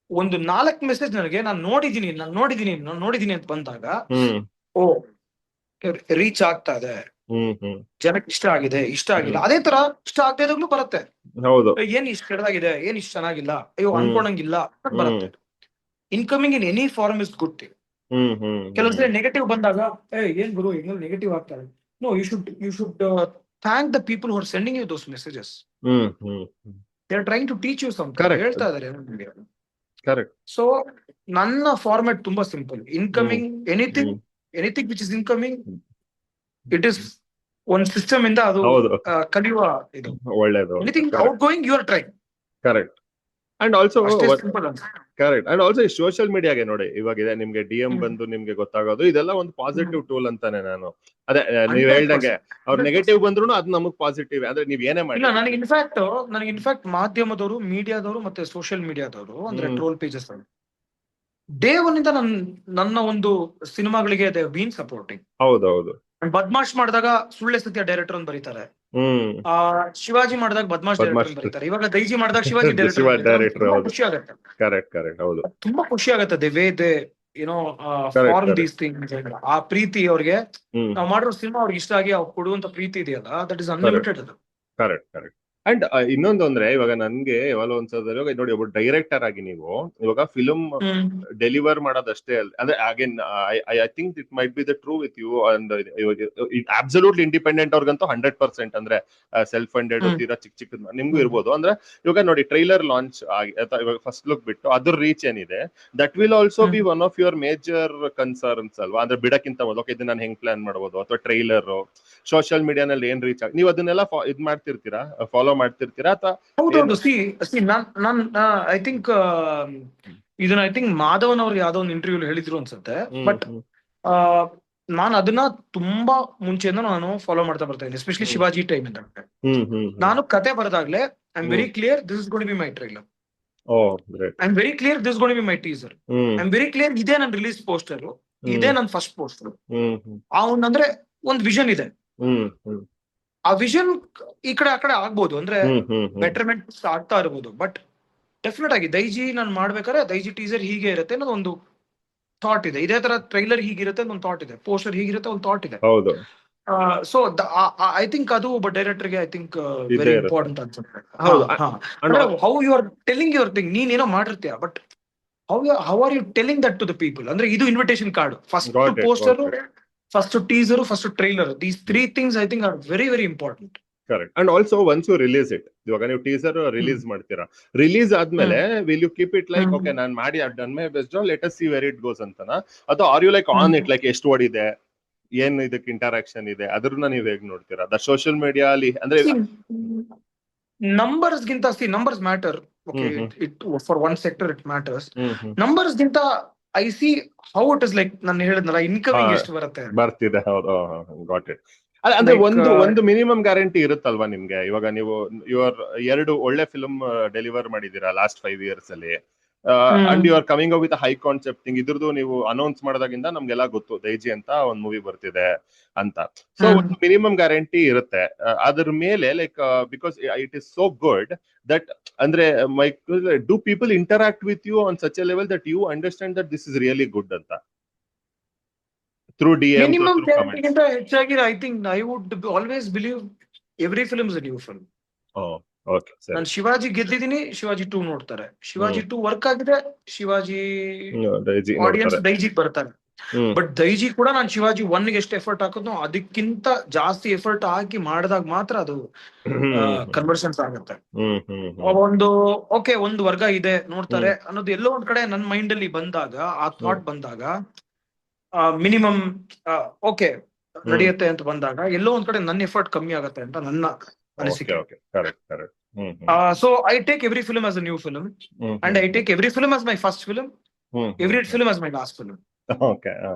ಒಂದು 4 ಮೆಸೇಜ್ ನನಗೆ ನಾನು ನೋಡಿದೀನಿ ಅಂತ ಬಂದಾಗ ಓ ರೀಚ್ ಆಗ್ತಾ ಇದೆ, ಜನಕ್ಕೆ ಇಷ್ಟ ಆಗಿಲ್ಲ. ಅದೇ ತರ ಇಷ್ಟ ಆಗದೆ ಇದಾಗ್ಲೂ ಬರುತ್ತೆ. ಹೌದು, ಏನ್ ಇಷ್ಟ ಕೆಟ್ಟದಾಗಿದೆ, ಏನ್ ಇಷ್ಟ ಚೆನ್ನಾಗಿಲ್ಲ, ಅಯ್ಯೋ ಅನ್ಕೊಂಡಂಗಿಲ್ಲ ಬರುತ್ತೆ. Incoming in any form is good thing. ಕೆಲವೊಂದ್ಸಲ ನೆಗೆಟಿವ್ ಬಂದಾಗ ಏನ್ ಗುರು ಹೆಂಗ್ ನೆಗೆಟಿವ್ ಆಗ್ತಾರೆ, no you should thank the people who are sending you those messages. They are trying to teach you something, ಹೇಳ್ತಾ ಇದಾರೆ. ಕರೆಕ್ಟ್. ಸೊ ನನ್ನ ಫಾರ್ಮ್ಯಾಟ್ ತುಂಬಾ simple. Incoming anything which is incoming, it is ಒಂದ್ system ಇಂದ ಅದು ಕಲಿಯುವ ಇದು. ಒಳ್ಳೇದು. Anything outgoing you are trying. Correct. And also simple. Correct. And also ಈ ಸೋಷಿಯಲ್ ಮೀಡಿಯಾಗೆ ನೋಡಿ, ಇವಾಗ ನಿಮ್ಗೆ DM ಬಂದು ನಿಮ್ಗೆ ಗೊತ್ತಾಗೋದು, ಇದೆಲ್ಲ ಒಂದು ಪಾಸಿಟಿವ್ ಟೂಲ್ ಅಂತಾನೆ ನಾನು. ಅದೇ ನೀವ್ ಹೇಳ್ದಂಗೆ ಅವ್ರ ನೆಗೆಟಿವ್ ಬಂದ್ರು ಅದು ನಮಗ್ ಪಾಸಿಟಿವ್. ಅಂದ್ರೆ ನೀವ್ ಏನೇ ಮಾಡಿ. ನನಗೆ ಇನ್ಫ್ಯಾಕ್ಟ್ ಮಾಧ್ಯಮದವರು, ಮೀಡಿಯಾದವರು ಮತ್ತೆ ಸೋಷಿಯಲ್ ಮೀಡಿಯಾದವರು ಅಂದ್ರೆ ಟ್ರೋಲ್ ಪೇಜಸ್ ಡೇ ಒನ್ ಇಂದ ನನ್ನ ಒಂದು ಸಿನಿಮಾಗಳಿಗೆ ದೇ ಬೀನ್ ಸಪೋರ್ಟಿಂಗ್. ಹೌದೌದು. ಬದ್ಮಾಶ್ ಮಾಡಿದಾಗ ಸುಳ್ಳೆ ಸತ್ಯ ಡೈರೆಕ್ಟರ್ ಅಂತ ಬರೀತಾರೆ, ಶಿವಾಜಿ ಮಾಡಿದಾಗ ಬದ್ಮಾಶ್ ಡೈರೆಕ್ಟರ್ ಬರೀತಾರೆ, ಇವಾಗ ದೈಜಿ ಮಾಡಿದಾಗ ಶಿವಾಜಿ ಡೈರೆಕ್ಟರ್. ಖುಷಿ ಆಗುತ್ತೆ. Correct correct. ಹೌದು, ತುಂಬಾ ಖುಷಿ ಆಗುತ್ತೆ. They way they form these things. ಆ ಪ್ರೀತಿ ಅವ್ರಿಗೆ ನಾವು ಮಾಡಿರೋ ಸಿನಿಮಾ ಅವ್ರಿಗೆ ಇಷ್ಟ ಆಗಿ ಅವ್ರು ಕೊಡುವಂತ ಪ್ರೀತಿ ಇದೆಯಲ್ಲ, ದಟ್ ಇಸ್ ಅನ್ಲಿಮಿಟೆಡ್. ಅದು ಕರೆಕ್ಟ್ ಕರೆಕ್ಟ್. ಅಂಡ್ ಇನ್ನೊಂದು ಅಂದ್ರೆ ಇವಾಗ ನನ್ಗೆ ಯಾವಾಗ ಒಂದ್ಸಲ ನೋಡಿ, ಒಬ್ಬ ಡೈರೆಕ್ಟರ್ ಆಗಿ ನೀವು ಇವಾಗ ಫಿಲ್ಮ್ ಡೆಲಿವರ್ ಮಾಡೋದಷ್ಟೇ ಅಲ್ಲ, ಅಂದ್ರೆ again I think it might be the true with you. And absolutely independent ಅವ್ರಿಗಂತೂ 100%, ಅಂದ್ರೆ ಸೆಲ್ಫ್ ಫಂಡೆಡ್ ತೀರಾ ಚಿಕ್ಕ ನಿಮ್ಗೂ ಇರ್ಬೋದು. ಅಂದ್ರೆ ಇವಾಗ ನೋಡಿ, ಟ್ರೈಲರ್ ಲಾಂಚ್ ಆಗಿ ಇವಾಗ ಫಸ್ಟ್ ಲುಕ್ ಬಿಟ್ಟು ಅದ್ರ ರೀಚ್ ಏನಿದೆ, that will also be one of your major concerns ಅಲ್ವಾ? ಅಂದ್ರೆ ಬಿಡಕ್ಕಿಂತ ಮೊದಲು ಓಕೆ ಇದು ನಾನು ಹೆಂಗ್ ಪ್ಲಾನ್ ಮಾಡ್ಬೋದು, ಅಥವಾ ಟ್ರೈಲರ್ ಸೋಷಿಯಲ್ ಮೀಡಿಯಾನಲ್ಲಿ ಏನ್ ರೀಚ್ ಆಗಿ ನೀವು ಅದನ್ನೆಲ್ಲ ಇದ್ ಮಾಡ್ತಿರ್ತೀರಾ, ಫಾಲೋ ಮಾಡ್ತಿರ್ತೀರಾ ಅಥವಾ? ಹೌದೌದು. ಐ ಥಿಂಕ್ ಇದನ್ನ ಮಾಧವನ್ ಅವ್ರು ಯಾವ್ದೋ ಒಂದು ಇಂಟರ್ವ್ಯೂ ಹೇಳಿದ್ರು ಅನ್ಸುತ್ತೆ. ಬಟ್ ನಾನು ಅದನ್ನ ತುಂಬಾ ಮುಂಚೆಯಿಂದ ನಾನು ಫಾಲೋ ಮಾಡ್ತಾ ಬರ್ತಾ ಇದ್ದೀನಿ, ಎಸ್ಪೆಷಲಿ ಶಿವಾಜಿ ಟೈಮ್ ಇಂದ. ನಾನು ಕತೆ ಬರೆದಾಗ್ಲೇ I am very clear this is going to be my trailer, I am very clear this going to be my teaser, I am very clear ಇದೇ ನನ್ನ ರಿಲೀಸ್ ಪೋಸ್ಟರ್, ಇದೇ ನನ್ನ ಫಸ್ಟ್ ಪೋಸ್ಟರ್. ಅಂದ್ರೆ ಒಂದ್ ವಿಷನ್ ಇದೆ. ಆ ವಿಷನ್ ಈ ಕಡೆ ಆ ಕಡೆ ಆಗ್ಬೋದು, ಅಂದ್ರೆ ಬೆಟರ್ಮೆಂಟ್ ಆಗ್ತಾ ಇರ್ಬೋದು. ಬಟ್ ಡೆಫಿನೆಟ್ ಆಗಿ ದೈಜಿ ನಾನು ಮಾಡ್ಬೇಕಾದ್ರೆ ದೈಜಿ ಟೀಸರ್ ಹೀಗೆ ಇರುತ್ತೆ ಅನ್ನೋದು ಒಂದು ಥಾಟ್ ಇದೆ, ಇದೇ ತರ ಟ್ರೈಲರ್ ಹೀಗಿರುತ್ತೆ ಒಂದು ಥಾಟ್ ಇದೆ, ಪೋಸ್ಟರ್ ಹೀಗಿರುತ್ತೆ ಒಂದು ಥಾಟ್ ಇದೆ. ಸೊ ಐ ಥಿಂಕ್ ಅದು ಒಬ್ಬ ಡೈರೆಕ್ಟರ್ಗೆ ಐ ಥಿಂಕ್ ವೆರಿ ಇಂಪಾರ್ಟೆಂಟ್ ಅನ್ಸುತ್ತೆ. How you are telling your thing. ನೀನ್ ಏನೋ ಮಾಡಿರ್ತೀಯ, but how are you telling that to the people? ಅಂದ್ರೆ ಇದು invitation card. First poster, first teaser, first trailer, these 3 things I think are very very important. Correct. And also once you release it, ಇವಾಗ ನೀವು teaser release ಮಾಡ್ತೀರಾ, release ಆದ್ಮೇಲೆ will you keep it like okay ನಾನು ಮಾಡಿ I done my best, let us see where it goes ಅಂತನಾ? ಅಥವಾ are you like on it, like ಎಷ್ಟು ಓಡಿದೆ, ಏನ್ ಇದಕ್ಕೆ ಇಂಟರಾಕ್ಷನ್ ಇದೆ, ಅದನ್ನ ನೀವು ಹೇಗ್ ನೋಡ್ತೀರಾ? ದ ಸೋಷಿಯಲ್ ಮೀಡಿಯಾ ಅಲ್ಲಿ ಅಂದ್ರೆ ನಂಬರ್ಸ್ ಗಿಂತ numbers matter. Okay, it for one sector it matters. Numbers ಗಿಂತ I see how it is, like ನಾನು ಹೇಳಿದ್ನಲ್ಲ, ಇನ್ಕಮಿಂಗ್ ಎಷ್ಟು ಬರ್ತಿದೆ. Got it. ಅಂದ್ರೆ ಒಂದು ಮಿನಿಮಮ್ ಗ್ಯಾರಂಟಿ ಇರುತ್ತಲ್ವಾ ನಿಮ್ಗೆ? ಇವಾಗ ನೀವು ಯುವರ್ 2 ಒಳ್ಳೆ ಫಿಲ್ಮ್ ಡೆಲಿವರ್ ಮಾಡಿದೀರಾ ಲಾಸ್ಟ್ 5 years ಅಲ್ಲಿ, and you are coming up with high concept thing. ಇದ್ರದ್ದು ನೀವು ಅನೌನ್ಸ್ ಮಾಡಿದಾಗಿಂದ ನಮ್ಗೆಲ್ಲ ಗೊತ್ತು ದೈಜಿ ಅಂತ ಒಂದು ಮೂವಿ ಬರ್ತಿದೆ ಅಂತ. ಸೊ ಒಂದು ಮಿನಿಮಮ್ ಗ್ಯಾರಂಟಿ ಇರುತ್ತೆ. ಅದ್ರ ಮೇಲೆ like because it is so good that ಅಂದ್ರೆ do people interact with you on such a level that you understand that this is really good ಅಂತ? Through DM, minimum ಗಿಂತ ಹೆಚ್ಚಾಗಿ I think I would always believe every film is a new film. Okay sir, ನಾನು ಶಿವಾಜಿ ಗೆದ್ದಿದ್ದೀನಿ, ಶಿವಾಜಿ 2 ನೋಡ್ತಾರೆ, Shivaji 2 work ಆಗಿದೆ, Shivaji audience ದೈಜಿಗೆ ಬರ್ತಾರೆ. But Daiji ಕೂಡ ನಾನು ಶಿವಾಜಿ 1 ಗೆ ಎಷ್ಟು ಎಫರ್ಟ್ ಹಾಕೋದು ಅದಕ್ಕಿಂತ ಜಾಸ್ತಿ ಎಫರ್ಟ್ ಹಾಕಿ ಮಾಡಿದಾಗ ಮಾತ್ರ ಅದು ಕನ್ವರ್ಷನ್ಸ್ ಆಗುತ್ತೆ. ಒಂದು ಓಕೆ ಒಂದು ವರ್ಗ ಇದೆ ನೋಡ್ತಾರೆ ಅನ್ನೋದು ಎಲ್ಲೋ ಒಂದ್ ಕಡೆ ನನ್ನ ಮೈಂಡ್ ಅಲ್ಲಿ ಬಂದಾಗ, ಆ ಥಾಟ್ ಬಂದಾಗ, ಮಿನಿಮಮ್ ಓಕೆ ನಡೆಯುತ್ತೆ ಅಂತ ಬಂದಾಗ ಎಲ್ಲೋ ಒಂದ್ ಕಡೆ ನನ್ನ ಎಫರ್ಟ್ ಕಮ್ಮಿ ಆಗುತ್ತೆ ಅಂತ ನನ್ನ ಅನಿಸಿಕೆ. So I take every film as a new film, and I take every film as my first film, every film as my last film.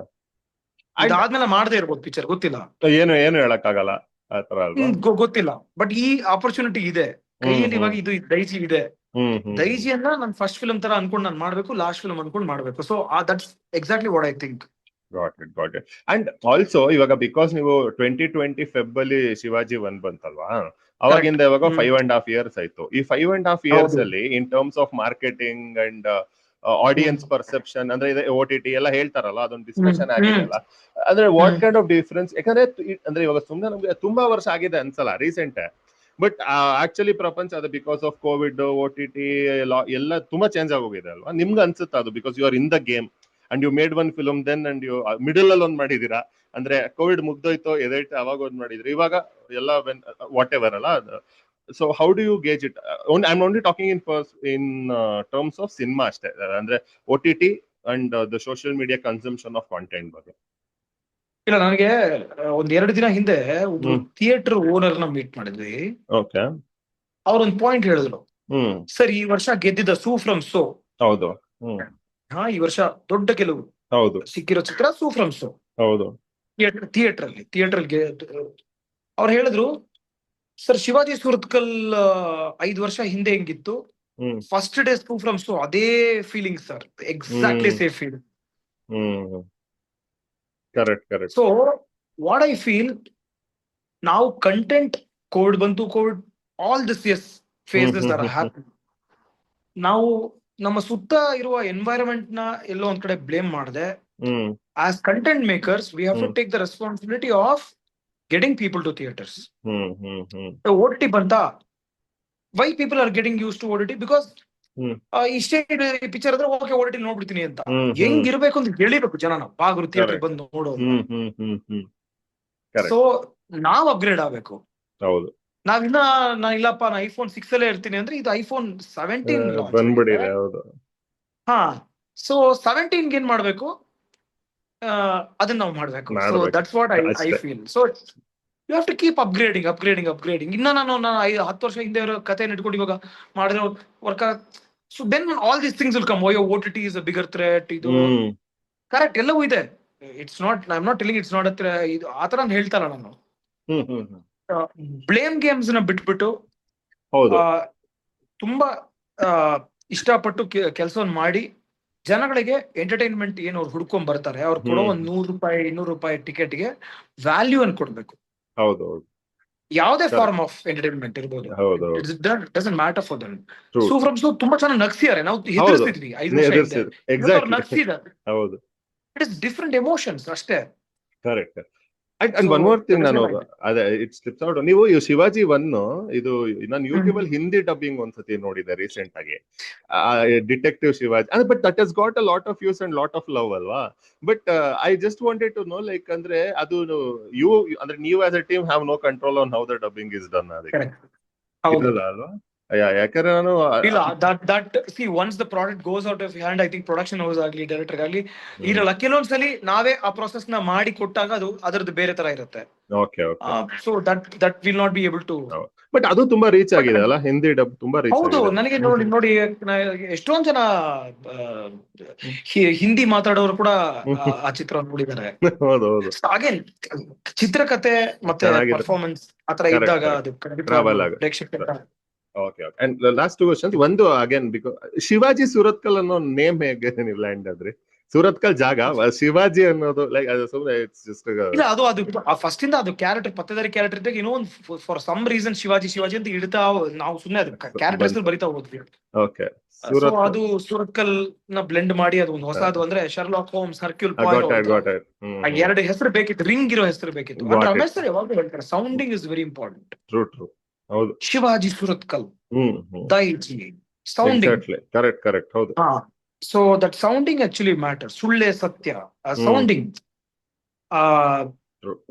ಇದಾದ್ಮೇಲೆ ಮಾಡದೇ ಇರ್ಬೋದು ಪಿಕ್ಚರ್, ಗೊತ್ತಿಲ್ಲ, ಏನು ಹೇಳಕ್ಕಾಗಲ್ಲ, ಗೊತ್ತಿಲ್ಲ. ಬಟ್ ಈ ಆಪರ್ಚುನಿಟಿ ಇದೆ ಕೈಯಲ್ಲಿ, ಇವಾಗ ಇದು ದೈಜಿ ಇದೆ. ದೈಜಿಯನ್ನ ನನ್ನ ಫಸ್ಟ್ ಫಿಲ್ಮ್ ತರ ಅನ್ಕೊಂಡು ನಾನು ಮಾಡ್ಬೇಕು, ಲಾಸ್ಟ್ ಫಿಲ್ಮ್ ಅನ್ಕೊಂಡು ಮಾಡ್ಬೇಕು. So that's exactly what I think. Got it. And also ಇವಾಗ ಬಿಕಾಸ್ ನೀವು 2020 ಫೆಬ್ ಅಲ್ಲಿ ಶಿವಾಜಿ 1 ಬಂತಲ್ವಾ, ಅವಾಗಿಂದ ಇವಾಗ 5.5 years ಆಯ್ತು. ಈ 5.5 years ಅಲ್ಲಿ ಇನ್ terms of marketing and audience perception ಅಂದ್ರೆ ಇದೆ OTT ಎಲ್ಲ ಹೇಳ್ತಾರಲ್ಲ, ಅದೊಂದು ಡಿಸ್ಕಷನ್ ಆಗಿದೆ ಅಲ್ಲ. ಅಂದ್ರೆ ವಾಟ್ ಕೈಂಡ್ ಆಫ್ ಡಿಫ್ರೆನ್ಸ್, ಯಾಕಂದ್ರೆ ಅಂದ್ರೆ ಇವಾಗ ಸುಮ್ನೆ ನಮ್ಗೆ ತುಂಬಾ ವರ್ಷ ಆಗಿದೆ ಅನ್ಸಲ್ಲ ರೀಸೆಂಟ್, ಬಟ್ ಆಕ್ಚುಲಿ ಪ್ರಪಂಚ ಅದು ಬಿಕಾಸ್ ಆಫ್ ಕೋವಿಡ್ OTT ಎಲ್ಲ ತುಂಬಾ ಚೇಂಜ್ ಆಗೋಗಿದೆ ಅಲ್ವಾ? ನಿಮ್ಗೆ ಅನ್ಸುತ್ತಾ ಅದು? Because you are in the game and you made one film then and you middle ಅಲ್ಲಿ ಒಂದ್ ಮಾಡಿದೀರಾ, ಅಂದ್ರೆ ಕೋವಿಡ್ ಮುಗ್ದೋಯ್ತು ಎದೈತೆ ಅವಾಗ ಒಂದ್ ಮಾಡಿದ್ರಿ, ಇವಾಗ ಎಲ್ಲ ವಾಟ್ ಎವರ್ ಅಲ್ಲ. So how do you gauge it? I am only talking in terms of cinema ಅಷ್ಟೇ, ಅಂದ್ರೆ OTT and the social media consumption of content ಬಗ್ಗೆ. ಇಲ್ಲ, ನನಗೆ ಒಂದ್ 2 ದಿನ ಹಿಂದೆ ಒಬ್ರು ಥಿಯೇಟರ್ ಓನರ್ ನ ಮೀಟ್ ಮಾಡಿದ್ವಿ. ಓಕೆ. ಅವ್ರೊಂದ್ ಪಾಯಿಂಟ್ ಹೇಳಿದ್ರು, ಸರ್ ಈ ವರ್ಷ ಗೆದ್ದಿದ್ದ ಸೂ ಫ್ರಮ್ ಸೋ. ಹೌದು. ಈ ವರ್ಷ ದೊಡ್ಡ ಗೆಲುವು ಹೌದು ಸಿಕ್ಕಿರೋ ಚಿತ್ರ ಸೂ ಫ್ರಮ್ ಸೋ. ಹೌದು. ಥಿಯೇಟರ್ ಅಲ್ಲಿ ಅವ್ರು ಹೇಳಿದ್ರು, ಸರ್ ಶಿವಾಜಿ ಸುರತ್ಕಲ್ 5 ವರ್ಷ ಹಿಂದೆ ಹೆಂಗಿತ್ತು, ಫಸ್ಟ್ ಡೇ ಸೂ ಫ್ರಮ್ ಸೋ ಅದೇ feeling sir, exactly same feeling. Correct. So what I feel, ನಾವು ಕಂಟೆಂಟ್ ಕೋವಿಡ್ ಬಂತು, COVID all this as phases are happen. ನಾವು ನಮ್ಮ ಸುತ್ತ ಇರುವ ಎನ್ವೈರನ್ಮೆಂಟ್ ನ ಎಲ್ಲೋ ಒಂದ್ ಕಡೆ ಬ್ಲೇಮ್ ಮಾಡದೆ, as content makers we have to take the responsibility of getting people to theatres. OTT ಬಂತ, why people are getting use to OTT? Because ಇಷ್ಟೇ ಪಿಕ್ಚರ್ ಆದ್ರೆ ಓಕೆ OTT ನೋಡ್ಬಿಡ್ತೀನಿ ಅಂತ. ಹೆಂಗಿರ್ಬೇಕು ಅಂತ ಹೇಳಿಬೇಕು ಜನನ, ಬಾಗ್ರು ಥಿಯೇಟರ್ ಬಂದು ನೋಡೋದು. ಸೊ ನಾವ್ ಅಪ್ಗ್ರೇಡ್ ಆಗ್ಬೇಕು. ಹೌದು. ನಾವಿನ್ನ ಇಲ್ಲಪ್ಪ ನಾ iPhone 6 ಅಲ್ಲೇ ಇರ್ತೀನಿ ಅಂದ್ರೆ, ಇದು iPhone 17 ಬಂದ್ಬಿಟ್ಟಿದೆ. ಹೌದು. ಸೊ 17 ಏನ್ ಮಾಡ್ಬೇಕು, ಅದನ್ನ ನಾವು ಮಾಡ್ಬೇಕು. So that's what I feel. So you have to keep upgrading. ಇನ್ನ ನಾನು 10 ವರ್ಷ ಹಿಂದೆ ಇರೋ ಕಥೆನ ಇಟ್ಕೊಂಡು ಇವಾಗ ಮಾಡಿದ್ರೆ work. So then all these things will come. OTT is a bigger threat. ಇದು ಕರೆಕ್ಟ್, ಎಲ್ಲವೂ ಇದೆ. It's not, I am not telling it's not ಇದು ಆತರ ಹೇಳ್ತಾರ. ನಾನು ಬ್ಲೇಮ್ ಗೇಮ್ಸ್ ನ ಬಿಟ್ಬಿಟ್ಟು ತುಂಬಾ ಇಷ್ಟಪಟ್ಟು ಕೆಲಸವನ್ನು ಮಾಡಿ ಜನಗಳಿಗೆ ಎಂಟರ್ಟೈನ್ಮೆಂಟ್ ಏನು ಅವ್ರು ಹುಡ್ಕೊಂಡ್ ಬರ್ತಾರೆ, ಅವ್ರು ಕೊಡೋ ಒಂದ್ $100-200 ಟಿಕೆಟ್ಗೆ ವ್ಯಾಲ್ಯೂ ಅನ್ನು ಕೊಡ್ಬೇಕು. ಹೌದು. ಯಾವುದೇ ಫಾರ್ಮ್ ಆಫ್ ಎಂಟರ್ಟೈನ್ಮೆಂಟ್ ಇರ್ಬೋದು, doesn't matter for them. Su from So ತುಂಬಾ ಚೆನ್ನಾಗಿ ನಗ್ಸಿದ್ದಾರೆ. ನಾವು ಹೆದರ್ಸಿದ್ವಿ 5 ವರ್ಷ ಹಿಂದೆ, ನಗ್ಸಿದ್ದಾರೆ. ಇಟ್ ಇಸ್ ಡಿಫ್ರೆಂಟ್ ಎಮೋಷನ್ಸ್ ಅಷ್ಟೇ. Correct. And one more thing, ನಾನು ಅದೇ ಇಟ್ ಸ್ಲಿಪ್ಸ್ ಔಟ್. ನೀವು ಶಿವಾಜಿ 1 ಇದು ನಾನು ಯೂಟ್ಯೂಬ್ ಅಲ್ಲಿ ಹಿಂದಿ ಡಬ್ಬಿಂಗ್ ಒಂದ್ಸತಿ ನೋಡಿದೆ ರೀಸೆಂಟ್ ಆಗಿ, detective Shivaji. But that has got a lot of views and lot of love ಅಲ್ವಾ? But I just wanted to know, like ಅಂದ್ರೆ ಅದು ಅಂದ್ರೆ ನೀವು as a team have no control on how the dubbing is done, ಅದಕ್ಕೆ ಅಲ್ವಾ? ಯಾಕಂದ್ರೆ ನಾನು ಇಲ್ಲ, that see once the product goes out of hand, I think production house ಆಗ್ಲಿ, ಡೈರೆಕ್ಟರ್ ಆಗ್ಲಿ ಇರಲ್ಲ. ಕೆಲವೊಂದ್ಸಲಿ ನಾವೇ ಆ ಪ್ರೊಸೆಸ್ ನ ಮಾಡಿ ಕೊಟ್ಟಾಗ ಅದು ಅದರದ್ದು ಬೇರೆ ತರ ಇರುತ್ತೆ. So that will not be able to. But ಅದು ತುಂಬಾ ರೀಚ್ ಆಗಿದೆ ಅಲ್ಲ, ಹಿಂದಿ ಡಬ್ ತುಂಬಾ ರೀಚ್ ಆಗಿದೆ. ಹೌದು, ನನಗೆ ನೋಡಿ ಎಷ್ಟೊಂದ್ ಜನ ಹಿಂದಿ ಮಾತಾಡೋರು ಕೂಡ ಆ ಚಿತ್ರವನ್ನು ನೋಡಿದ್ದಾರೆ. ಅಗೇನ್ ಚಿತ್ರಕಥೆ ಮತ್ತೆ ಪರ್ಫಾರ್ಮೆನ್ಸ್ ಆತರ ಇದ್ದಾಗ ಅದು ಪ್ರೇಕ್ಷಕರ. Okay. And the last 2 questions. ಒಂದು ಅಗೇನ್, ಬಿಕಾಸ್ ಶಿವಾಜಿ ಸುರತ್ಕಲ್ ಅನ್ನೋ ನೇಮ್ ಹೇಗೆ ನೀವು ಲ್ಯಾಂಡ್ ಆದ್ರಿ? ಸುರತ್ಕಲ್ ಜಾಗ, ಶಿವಾಜಿ ಅನ್ನೋದು ಲೈಕ್ ಅದು ಸುಮ್ಮನೆ ಇಟ್ಸ್ ಜಸ್ಟ್ ಇಲ್ಲ. ಅದು ಫಸ್ಟ್ ಇಂದ ಅದು ಕ್ಯಾರೆಕ್ಟರ್, ಪತ್ತೇದಾರಿ ಕ್ಯಾರೆಕ್ಟರ್ ಇದ್ದಾಗ ಏನೋ ಒಂದು ಫಾರ್ ಸಮ್ ರೀಸನ್ ಶಿವಾಜಿ ಅಂತ ಇಡ್ತಾ ನಾವು ಸುಮ್ಮನೆ ಅದು ಕ್ಯಾರೆಕ್ಟರ್ಸ್ ಬರಿತಾ ಹೋದ್ವಿ. ಓಕೆ. ಅದು ಸುರತ್ಕಲ್ ನ ಬ್ಲೆಂಡ್ ಮಾಡಿ ಅದು ಒಂದು ಹೊಸದು, ಅಂದ್ರೆ ಶರ್ಲಾಕ್ ಹೋಮ್ಸ್, ಹರ್ಕ್ಯೂಲ್ ಪಾಯ್ರೋಟ್, 2 ಹೆಸರು ಬೇಕಿತ್ತು, ರಿಂಗ್ ಇರೋ ಹೆಸರು ಬೇಕಿತ್ತು. ಹೆಸರು ಯಾವಾಗಲೂ ಹೇಳ್ತಾರೆ, sounding is very important. True. ಹೌದು. ಶಿವಾಜಿ ಸುರತ್ಕಲ್, ದೈಜಿ, ಸೌಂಡಿಂಗ್. ಕರೆಕ್ಟ್. ಹೌದು. So that sounding actually matter. ಸುಳ್ಳೆ ಸತ್ಯ, sounding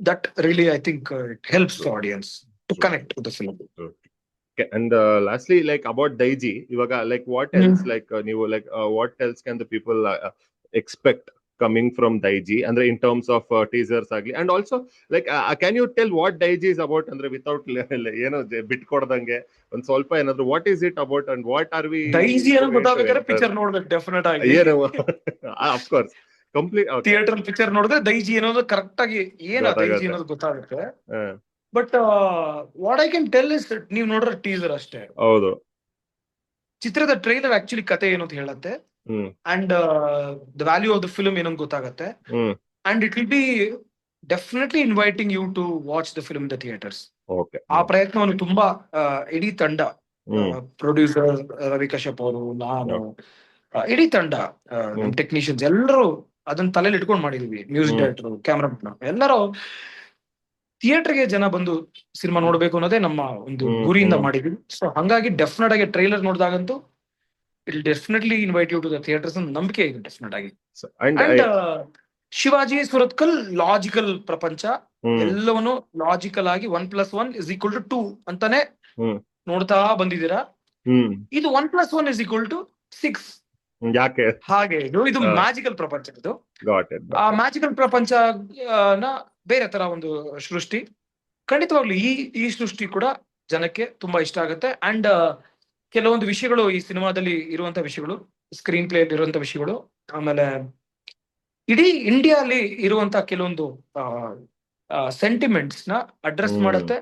that really I think it helps the audience to connect with the film. And lastly, like about Daiji, ivaga like what else, like ನೀವು like what else can the people expect coming from Daiji, ಅಂದ್ರೆ in terms of teasers agli, and also like can you tell what Daiji is about, ಅಂದ್ರೆ without ಏನೋ ಬಿಟ್ ಕೊಡದಂಗೆ ಒಂದ್ ಸ್ವಲ್ಪ ಏನಾದ್ರು what is it about and what are we Daiji ಅನ್ನೋದು ಗೊತ್ತಾಗಬೇಕಾದ್ರೆ picture ನೋಡಬೇಕು definite ಆಗಿ. ಏನು of course complete theatre picture ನೋಡಿದ್ರೆ ದೈಜಿ ಅನ್ನೋದು ಕರೆಕ್ಟ್ ಆಗಿ ಏನು ದೈಜಿ ಅನ್ನೋದು ಗೊತ್ತಾಗುತ್ತೆ. But what I can tell is ನೀವು ನೋಡ್ರೆ ಟೀಸರ್ ಅಷ್ಟೇ. ಹೌದು. ಚಿತ್ರದ ಟ್ರೈಲರ್ ಆಕ್ಚುಲಿ ಕತೆ ಏನು ಅಂತ ಹೇಳುತ್ತೆ, and the value of the film ಏನಂತ ಗೊತ್ತಾಗತ್ತೆ, and it will be definitely inviting you to watch the film the theatres. ಆ ಪ್ರಯತ್ನವನ್ನು ತುಂಬಾ ಇಡೀ ತಂಡ, ಪ್ರೊಡ್ಯೂಸರ್ ರವಿ ಕಶ್ಯಪ್ ಅವರು, ನಾನು, ಇಡೀ ತಂಡ ಹ್ಮ್. ಟೆಕ್ನಿಷಿಯನ್ಸ್ ಎಲ್ಲರೂ ಅದನ್ನ ತಲೆಯಲ್ಲಿ ಇಟ್ಕೊಂಡು ಮಾಡಿದೀವಿ. ಮ್ಯೂಸಿಕ್ ಡೈರೆಕ್ಟರ್, ಕ್ಯಾಮ್ರಾಮನ್ ಎಲ್ಲರೂ ಥಿಯೇಟರ್ಗೆ ಜನ ಬಂದು ಸಿನಿಮಾ ನೋಡ್ಬೇಕು ಅನ್ನೋದೇ ನಮ್ಮ ಒಂದು ಗುರಿಯಿಂದ ಮಾಡಿದ್ವಿ. ಸೊ ಹಂಗಾಗಿ ಡೆಫಿನೆಟ್ ಆಗಿ ಟ್ರೈಲರ್ ನೋಡಿದಾಗಂತೂ it definitely invite you to the theatres ಅಂತ ನಂಬಿಕೆ ಇದೆ ಡೆಫಿನೆಟ್ ಆಗಿ. ಅಂಡ್ ಶಿವಾಜಿ ಸುರತ್ಕಲ್ ಲಾಜಿಕಲ್ ಪ್ರಪಂಚ, ಎಲ್ಲವನ್ನು ಲಾಜಿಕಲ್ ಆಗಿ 1+1 = 2 ಅಂತಾನೆ ನೋಡ್ತಾ ಬಂದಿದ್ದೀರಾ. ಇದು 1+1 = 6 ಯಾಕೆ ಹಾಗೆ ಇದು ಮ್ಯಾಜಿಕಲ್ ಪ್ರಪಂಚ. ಇದು ಆ ಮ್ಯಾಜಿಕಲ್ ಪ್ರಪಂಚ ಬೇರೆ ತರ ಒಂದು ಸೃಷ್ಟಿ. ಖಂಡಿತವಾಗ್ಲು ಈ ಸೃಷ್ಟಿ ಕೂಡ ಜನಕ್ಕೆ ತುಂಬಾ ಇಷ್ಟ ಆಗುತ್ತೆ. ಅಂಡ್ ಕೆಲವೊಂದು ವಿಷಯಗಳು ಈ ಸಿನಿಮಾದಲ್ಲಿ ಇರುವಂತ ವಿಷಯಗಳು, ಸ್ಕ್ರೀನ್ ಪ್ಲೇ ಅಲ್ಲಿ ಇರುವಂತ ವಿಷಯಗಳು, ಆಮೇಲೆ ಇಡೀ ಇಂಡಿಯಾ ಅಲ್ಲಿ ಇರುವಂತ ಕೆಲವೊಂದು ಸೆಂಟಿಮೆಂಟ್ಸ್ ನ ಅಡ್ರೆಸ್ ಮಾಡುತ್ತೆ.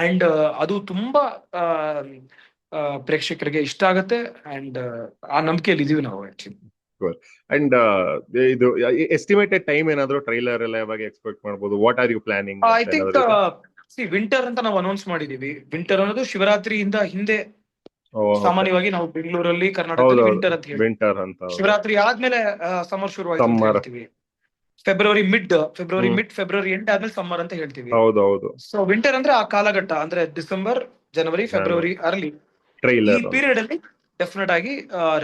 ಅಂಡ್ ಅದು ತುಂಬಾ ಪ್ರೇಕ್ಷಕರಿಗೆ ಇಷ್ಟ ಆಗುತ್ತೆ. ಅಂಡ್ ಆ ನಂಬಿಕೆಯಲ್ಲಿ ಇದೀವಿ ನಾವು ಆಕ್ಚುಲಿ. ಅಂಡ್ ಇದು ಎಸ್ಟಿಮೇಟೆಡ್ ಟೈಮ್ ಏನಾದ್ರು ಟ್ರೈಲರ್ ಎಲ್ಲ ಯಾವಾಗ ಎಕ್ಸ್ಪೆಕ್ಟ್ ಮಾಡಬಹುದು? What are you planning? I think winter ಅಂತ ನಾವು ಅನೌನ್ಸ್ ಮಾಡಿದೀವಿ. ವಿಂಟರ್ ಅನ್ನೋದು ಶಿವರಾತ್ರಿಯಿಂದ ಹಿಂದೆ ಸಾಮಾನ್ಯವಾಗಿ ನಾವು ಬೆಂಗಳೂರಲ್ಲಿ ಕರ್ನಾಟಕದಲ್ಲಿ ವಿಂಟರ್ ಅಂತ ಹೇಳಿ, ಶಿವರಾತ್ರಿ ಆದ್ಮೇಲೆ ಸಮ್ಮರ್ ಶುರುವಾಯ್ತು ಅಂತ ಹೇಳ್ತೀವಿ. ಫೆಬ್ರವರಿ ಮಿಡ್ ಫೆಬ್ರವರಿ ಎಂಡ್ ಆದ್ಮೇಲೆ ಸಮ್ಮರ್ ಅಂತ ಹೇಳ್ತೀವಿ. ಸೊ ವಿಂಟರ್ ಅಂದ್ರೆ ಆ ಕಾಲಘಟ್ಟ, ಅಂದ್ರೆ ಡಿಸೆಂಬರ್, ಜನವರಿ, ಫೆಬ್ರವರಿ ಅರ್ಲಿ ಈ ಪೀರಿಯಡ್ ಅಲ್ಲಿ ಡೆಫಿನೆಟ್ ಆಗಿ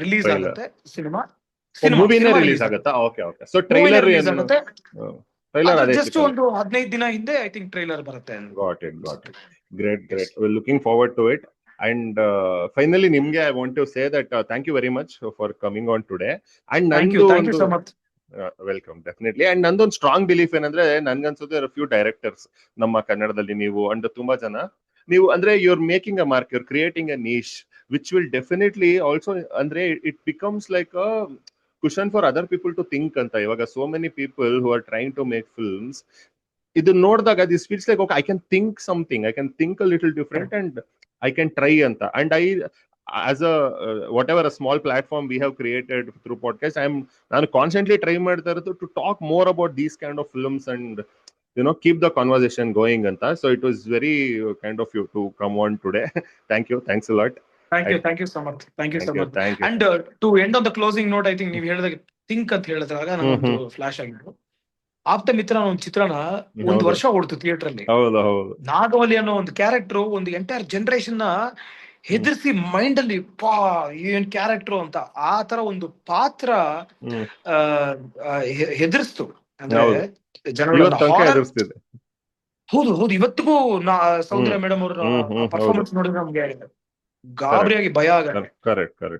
ರಿಲೀಸ್ ಆಗುತ್ತೆ ಸಿನಿಮಾ. ರಿಲೀಸ್ ಆಗುತ್ತಾ? Okay okay. So trailer release ಆಗುತ್ತೆ. ಜಸ್ಟ್ ಒಂದು 15 ದಿನ ಹಿಂದೆ ಐ ಥಿಂಕ್ ಟ್ರೈಲರ್ ಬರುತ್ತೆ. Got it. Great. We looking forward to it. And finally, Nimge, I want to say that thank you very much for coming on today. And thank you so much. Welcome, definitely. And ನಂದೊಂದು strong belief ಏನಂದ್ರೆ, ನನ್ಗನ್ಸುತ್ತೆ few directors ನಮ್ಮ ಕನ್ನಡದಲ್ಲಿ ನೀವು and ತುಂಬಾ ಜನ ನೀವು ಅಂದ್ರೆ you're making a mark, you're creating a niche which will definitely also ಅಂದ್ರೆ it becomes like a cushion for other people to think ಅಂತ. ಇವಾಗ so many people who are trying to make films, ಇದು ನೋಡಿದಾಗ this feels like, okay, I can think something, I can think a little different and I can try anta. And I, as a whatever a small platform we have created through podcast, ನಾನು constantly try ಮಾಡ್ತಾ ಇರೋದು to talk more about these kind of films and keep the conversation going anta. So it was very kind of you to come on today. Thanks a lot. Thank you so much. And to end on the closing note, I think ನೀವು ಹೇಳಿದಾಗ think ಅಂತ ಹೇಳಿದಾಗ ನನಗೊಂದು flash ಆಗಿತ್ತು. ಆಪ್ತ ಮಿತ್ರ ಒಂದು ಚಿತ್ರನ 1 ವರ್ಷ ಓಡ್ತು theatre ಅಲ್ಲಿ. ನಾಗವಲ್ಲಿ ಅನ್ನೋ ಒಂದು ಕ್ಯಾರೆಕ್ಟರ್ ಒಂದು ಎಂಟೈರ್ ಜನರೇಷನ್ ನ ಹೆದರ್ಸಿ ಮೈಂಡ್ ಅಲ್ಲಿ ಏನ್ ಕ್ಯಾರೆಕ್ಟರ್ ಅಂತ ಆ ತರ ಒಂದು ಪಾತ್ರ ಹೆದರ್ಸ್ತು. ಅಂದ್ರೆ ಹೌದು ಇವತ್ತಿಗೂ ಸೌಂದರ್ಯ ಮೇಡಮ್ ಅವ್ರ ಪರ್ಫಾರ್ಮೆನ್ಸ್ ನೋಡಿದ್ರೆ ನಮ್ಗೆ ಗಾಬರಿಯಾಗಿ ಭಯ ಆಗುತ್ತೆ.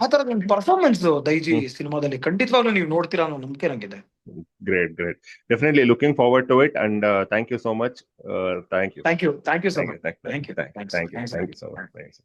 ಆ ತರದ ಒಂದು ಪರ್ಫಾರ್ಮೆನ್ಸ್ ದೈಜಿ ಸಿನಿಮಾದಲ್ಲಿ ಖಂಡಿತವಾಗ್ಲೂ ನೀವು ನೋಡ್ತೀರಾ ಅನ್ನೋ ನಂಬಿಕೆ ನಂಗಿದೆ. Great. Definitely looking forward to it. And thank you so much. Thank you so much. Thanks. Thank you so much. Thanks.